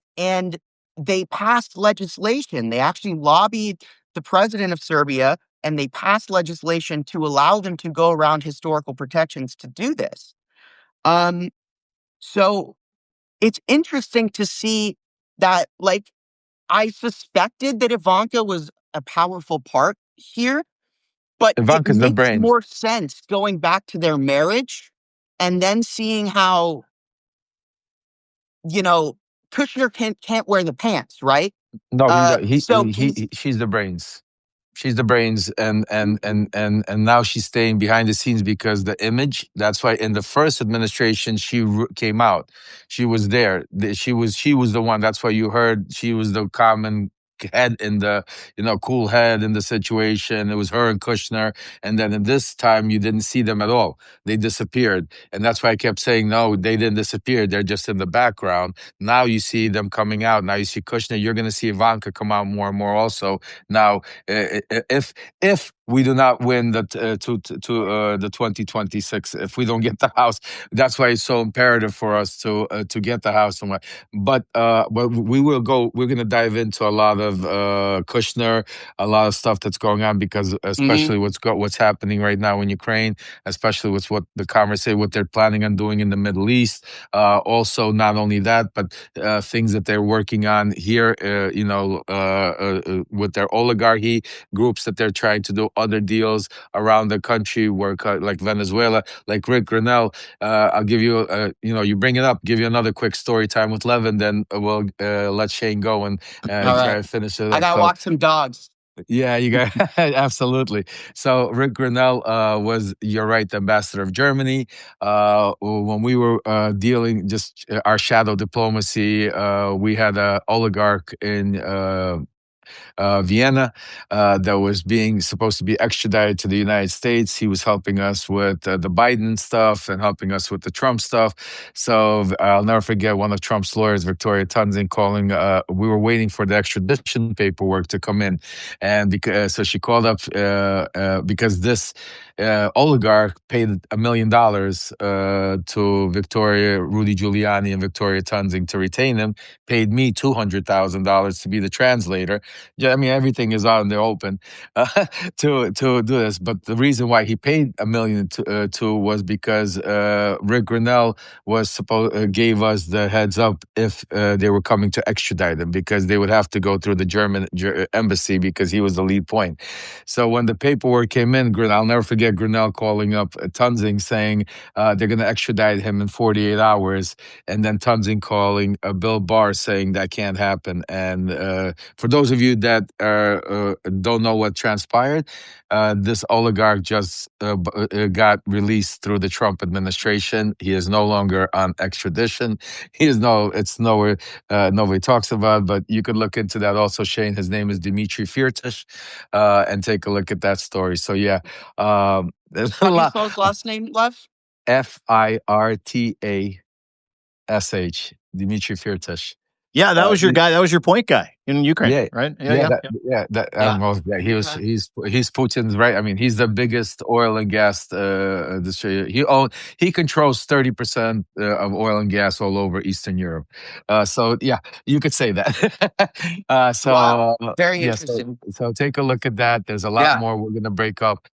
they passed legislation. They actually lobbied the president of Serbia, and they passed legislation to allow them to go around historical protections to do this. So it's interesting to see that, I suspected that Ivanka was a powerful part here, but Ivanka's it the makes brain. more sense going back to their marriage and then seeing how, Kushner can't wear the pants, right? No, she's the brains. She's the brains, and now she's staying behind the scenes because the image. That's why in the first administration she came out. She was there. She was the one. That's why you heard she was the common head in the, cool head in the situation. It was her and Kushner. And then in this time, you didn't see them at all. They disappeared. And that's why I kept saying, no, they didn't disappear. They're just in the background. Now you see them coming out. Now you see Kushner. You're going to see Ivanka come out more and more also. Now, if we do not win the 2026, if we don't get the House, that's why it's so imperative for us to get the House. But we will go. We're going to dive into a lot of Kushner, a lot of stuff that's going on, because especially what's happening right now in Ukraine, especially with what the conversation, what they're planning on doing in the Middle East. Also, not only that, but things that they're working on here, with their oligarchy groups that they're trying to do other deals around the country, where like Venezuela, like Rick Grinnell. I'll give you, you bring it up, give you another quick story time with Levin, then we'll let Shane go and try to finish it up. I gotta walk some dogs. Yeah, you got absolutely. So Rick Grinnell was, you're right, the ambassador of Germany. When we were dealing just our shadow diplomacy, we had an oligarch in Vienna that was supposed to be extradited to the United States. He was helping us with the Biden stuff and helping us with the Trump stuff. So I'll never forget one of Trump's lawyers, Victoria Tunzing, calling. We were waiting for the extradition paperwork to come in, and so she called up because this oligarch paid $1 million to Rudy Giuliani and Victoria Tunzing to retain him. Paid me $200,000 to be the translator. Yeah, I mean, everything is out in the open to do this. But the reason why he paid $1 million to was because Rick Grinnell gave us the heads up if they were coming to extradite him, because they would have to go through the German embassy, because he was the lead point. So when the paperwork came in, I'll never forget Grinnell calling up Tunzing saying they're going to extradite him in 48 hours, and then Tunzing calling Bill Barr saying that can't happen. And for those of you that don't know what transpired, this oligarch just got released through the Trump administration. He is no longer on extradition. It's nowhere nobody talks about, but you could look into that also, Shane. His name is Dmitry Firtash, and take a look at that story. So yeah, there's a How do you lot. spell his last name, Lev? Firtash, Dmitry Firtash. Yeah, that was your guy. That was your point guy in Ukraine, Yeah, right? He's Putin's, right. I mean, he's the biggest oil and gas distributor. He controls 30% of oil and gas all over Eastern Europe. So yeah, you could say that. Wow. Very interesting. So take a look at that. There's a lot more we're gonna break up.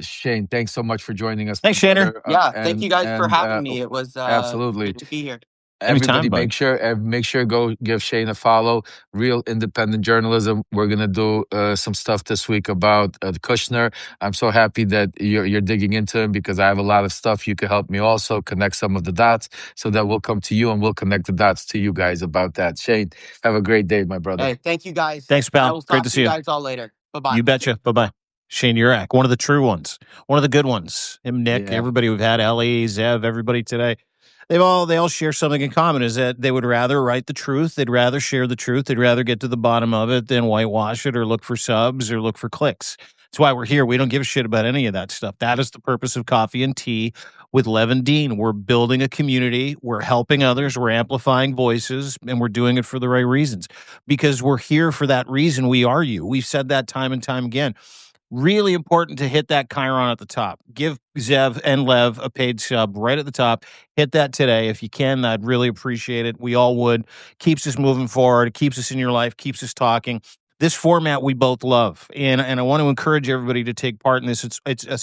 Shane, thanks so much for joining us. Thanks, Shaner. Thank you guys for having me. It was absolutely good to be here. Everybody, make sure go give Shane a follow. Real independent journalism. We're gonna do some stuff this week about Kushner. I'm so happy that you're digging into him, because I have a lot of stuff. You can help me also connect some of the dots, so that we'll come to you and we'll connect the dots to you guys about that. Shane, have a great day, my brother. Hey, thank you guys. Thanks, pal. I will Great to see you guys all later. Bye-bye. You betcha. Bye-bye. Shane Urak, one of the true ones, one of the good ones. Him, Nick, everybody we've had, Ellie, Zev, everybody today. They all share something in common, is that they would rather write the truth. They'd rather share the truth. They'd rather get to the bottom of it than whitewash it or look for subs or look for clicks. That's why we're here. We don't give a shit about any of that stuff. That is the purpose of Coffee and Tea with Lev and Dean. We're building a community. We're helping others. We're amplifying voices, and we're doing it for the right reasons, because we're here for that reason. We are you. We've said that time and time again. Really important to hit that Chiron at the top. Give Zev and Lev a paid sub right at the top. Hit that today if you can. I'd really appreciate it. We all would. Keeps us moving forward. It keeps us in your life. Keeps us talking. This format we both love, and I want to encourage everybody to take part in this. It's a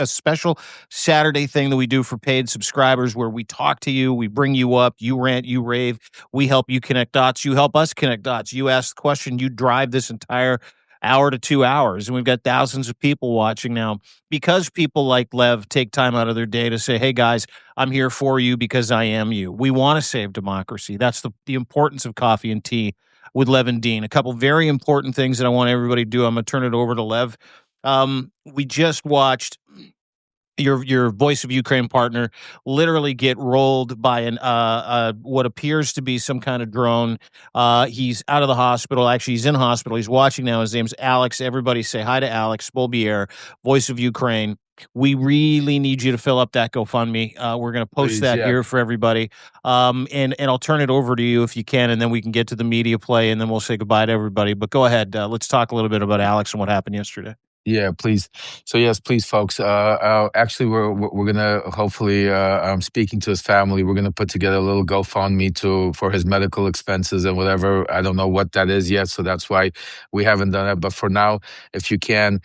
special Saturday thing that we do for paid subscribers, where we talk to you, we bring you up, you rant, you rave, we help you connect dots, you help us connect dots. You ask the question, you drive this entire hour to 2 hours. And we've got thousands of people watching now, because people like Lev take time out of their day to say, hey, guys, I'm here for you because I am you. We want to save democracy. That's the importance of Coffee and Tea with Lev and Dean. A couple very important things that I want everybody to do. I'm going to turn it over to Lev. We just watched your Voice of Ukraine partner literally get rolled by an what appears to be some kind of drone. He's out of the hospital. Actually, he's in hospital. He's watching now. His name's Alex. Everybody say hi to Alex Bolbier, Voice of Ukraine. We really need you to fill up that GoFundMe. We're going to post Please, that yeah. here for everybody. And I'll turn it over to you if you can, and then we can get to the media play, and then we'll say goodbye to everybody. But go ahead. Let's talk a little bit about Alex and what happened yesterday. Yeah, please. So yes, please, folks. Actually, we're gonna hopefully. I'm speaking to his family. We're gonna put together a little GoFundMe for his medical expenses and whatever. I don't know what that is yet, so that's why we haven't done it. But for now, if you can,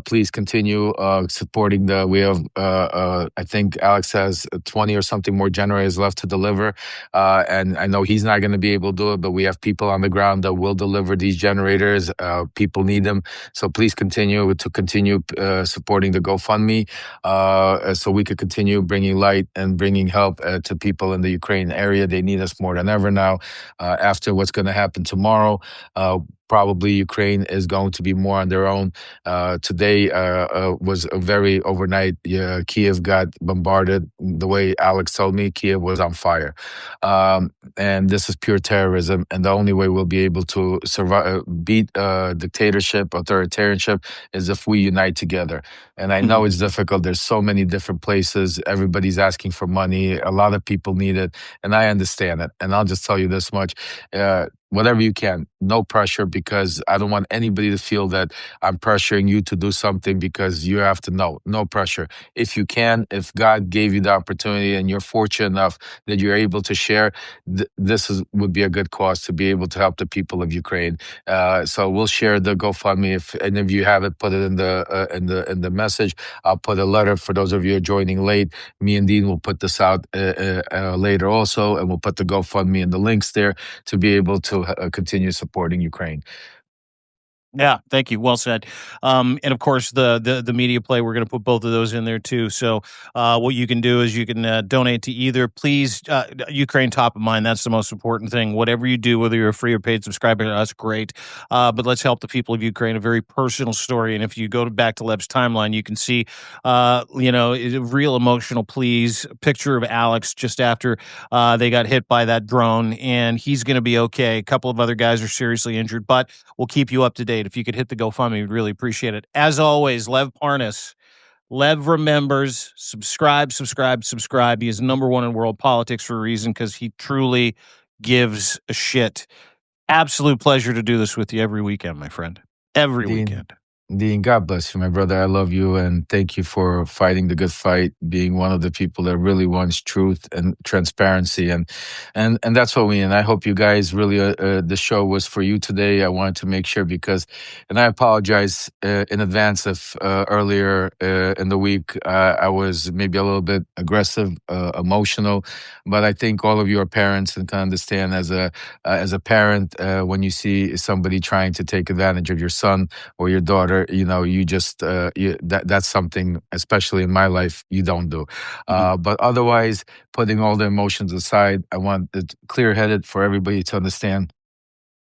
please continue supporting the. We have. I think Alex has 20 or something more generators left to deliver, and I know he's not going to be able to do it, but we have people on the ground that will deliver these generators. People need them, so please continue supporting the GoFundMe, so we could continue bringing light and bringing help to people in the Ukraine area. They need us more than ever now. After what's going to happen tomorrow, probably Ukraine is going to be more on their own. Today was a very overnight. Kiev got bombarded. The way Alex told me, Kiev was on fire, and this is pure terrorism. And the only way we'll be able to survive, beat dictatorship, authoritarianship, is if we unite together. And I know it's difficult. There's so many different places. Everybody's asking for money. A lot of people need it, and I understand it. And I'll just tell you this much. Whatever you can, no pressure, because I don't want anybody to feel that I'm pressuring you to do something because you have to know. No pressure. If you can, if God gave you the opportunity and you're fortunate enough that you're able to share, would be a good cause to be able to help the people of Ukraine. So we'll share the GoFundMe. If any of you have it, put it in the message. I'll put a letter for those of you joining late. Me and Dean will put this out later also, and we'll put the GoFundMe and the links there to be able to continue supporting Ukraine. Yeah, thank you. Well said. And of course, the media play, we're going to put both of those in there too. So what you can do is you can donate to either. Please, Ukraine top of mind. That's the most important thing. Whatever you do, whether you're a free or paid subscriber, that's great. But let's help the people of Ukraine. A very personal story. And if you go back to Lev's timeline, you can see, a real emotional please. Picture of Alex just after they got hit by that drone, and he's going to be okay. A couple of other guys are seriously injured, but we'll keep you up to date. If you could hit the GoFundMe, we'd really appreciate it. As always, Lev Parnas. Lev remembers, subscribe. He is number one in world politics for a reason, because he truly gives a shit. Absolute pleasure to do this with you every weekend, my friend. Every weekend. Dean, God bless you, my brother. I love you, and thank you for fighting the good fight, being one of the people that really wants truth and transparency, and that's what we. And I hope you guys really, the show was for you today. I wanted to make sure and I apologize in advance if earlier in the week I was maybe a little bit aggressive, emotional, but I think all of you are parents and can understand as a parent when you see somebody trying to take advantage of your son or your daughter. You just that's something, especially in my life, you don't do. But otherwise, putting all the emotions aside, I want it clear-headed for everybody to understand.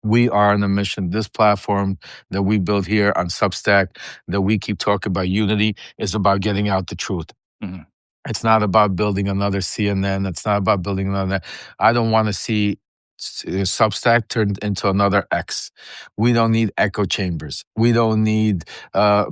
We are on a mission. This platform that we built here on Substack, that we keep talking about unity, is about getting out the truth. It's not about building another CNN. It's not about building another. I don't want to see Substack turned into another X. We don't need echo chambers. We don't need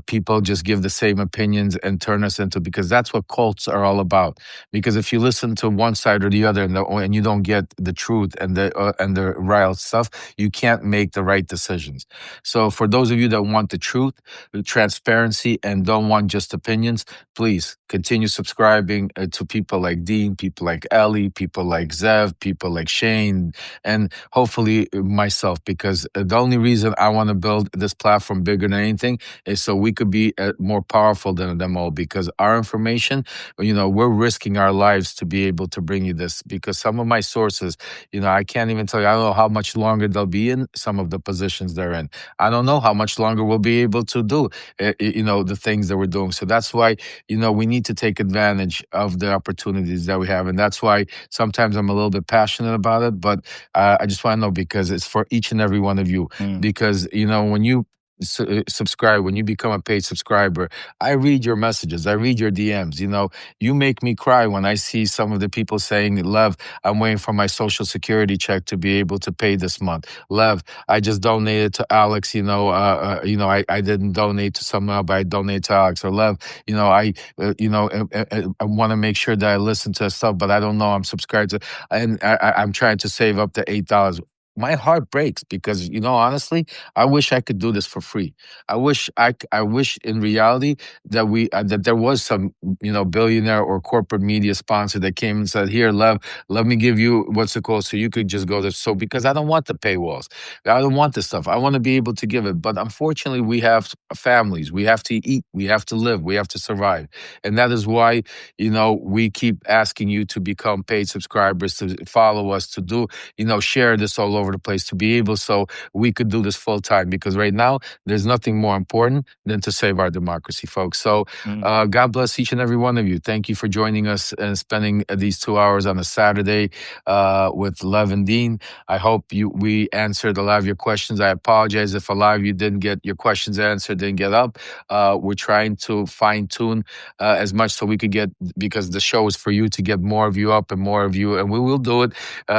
people just give the same opinions and turn us into, because that's what cults are all about. Because if you listen to one side or the other and you don't get the truth and the real stuff, you can't make the right decisions. So for those of you that want the truth, the transparency, and don't want just opinions, please continue subscribing to people like Dean, people like Ellie, people like Zev, people like Shane, and hopefully myself, because the only reason I want to build this platform bigger than anything is so we could be more powerful than them all, because our information, we're risking our lives to be able to bring you this, because some of my sources, I can't even tell you, I don't know how much longer they'll be in some of the positions they're in. I don't know how much longer we'll be able to do, the things that we're doing. So that's why, we need to take advantage of the opportunities that we have. And that's why sometimes I'm a little bit passionate about it, but I just want to know, because it's for each and every one of you. Because, when you subscribe, when you become a paid subscriber, I read your messages, I read your DMs. You know, you make me cry when I see some of the people saying, Lev, I'm waiting for my social security check to be able to pay this month. Lev, I just donated to Alex. I didn't donate to someone, but I donated to Alex. Or Lev, I want to make sure that I listen to stuff, but I don't know I'm subscribed to, and I'm trying to save up to $8. My heart breaks because, honestly, I wish I could do this for free. I wish in reality that that there was some, billionaire or corporate media sponsor that came and said, "Here, Lev, let me give you what's it called, so you could just go to." So because I don't want the paywalls, I don't want this stuff. I want to be able to give it, but unfortunately, we have families. We have to eat. We have to live. We have to survive, and that is why we keep asking you to become paid subscribers, to follow us, to do share this all over the place, to be able so we could do this full time, because right now there's nothing more important than to save our democracy, folks. So God bless each and every one of you. Thank you for joining us and spending these 2 hours on a Saturday with Lev and Dean. I hope we answered a lot of your questions. I apologize if a lot of you didn't get your questions answered, didn't get up. We're trying to fine tune as much so we could get, because the show is for you, to get more of you up and more of you, and we will do it.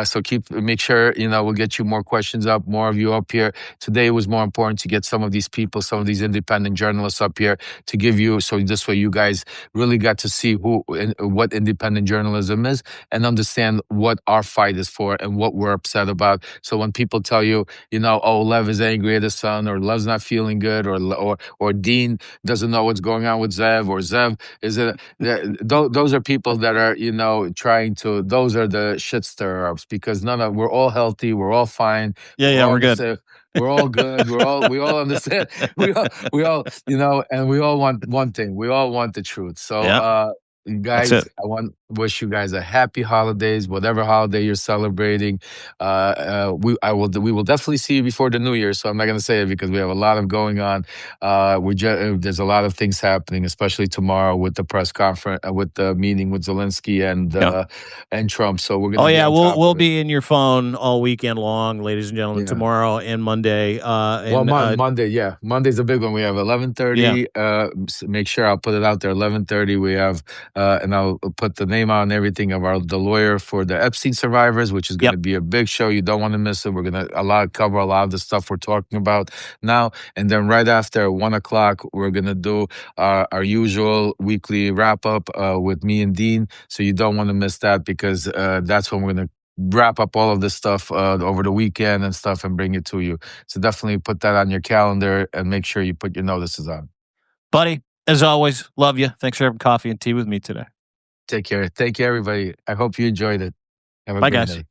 So make sure, we'll get you more questions up, more of you up here. Today it was more important to get some of these people, some of these independent journalists up here to give you, so this way you guys really got to see what independent journalism is and understand what our fight is for and what we're upset about. So when people tell you, oh, Lev is angry at his son, or Lev's not feeling good, or Dean doesn't know what's going on with Zev, or Zev is it, those are people that are, trying to, those are the shit stir-ups, because we're all healthy, we're all fine. We're good. We're all good. We all understand. We all, and we all want one thing. We all want the truth. So, guys, I wish you guys a happy holidays, whatever holiday you're celebrating. We will definitely see you before the New Year. So I'm not going to say it because we have a lot of going on. There's a lot of things happening, especially tomorrow with the press conference, with the meeting with Zelensky and Trump. So we're going to. We'll be in your phone all weekend long, ladies and gentlemen. Tomorrow and Monday. Monday, yeah, Monday's a big one. We have 11:30. Make sure I'll put it out there. 11:30. We have. And I'll put the name on everything of the lawyer for the Epstein survivors, which is going to be a big show. You don't want to miss it. We're going to cover a lot of the stuff we're talking about now. And then right after 1:00, we're going to do our usual weekly wrap up with me and Dean. So you don't want to miss that, because that's when we're going to wrap up all of this stuff over the weekend and stuff and bring it to you. So definitely put that on your calendar and make sure you put your notices on. Buddy, as always, love you. Thanks for having coffee and tea with me today. Take care. Thank you, everybody. I hope you enjoyed it. Have a Bye, great guys. day.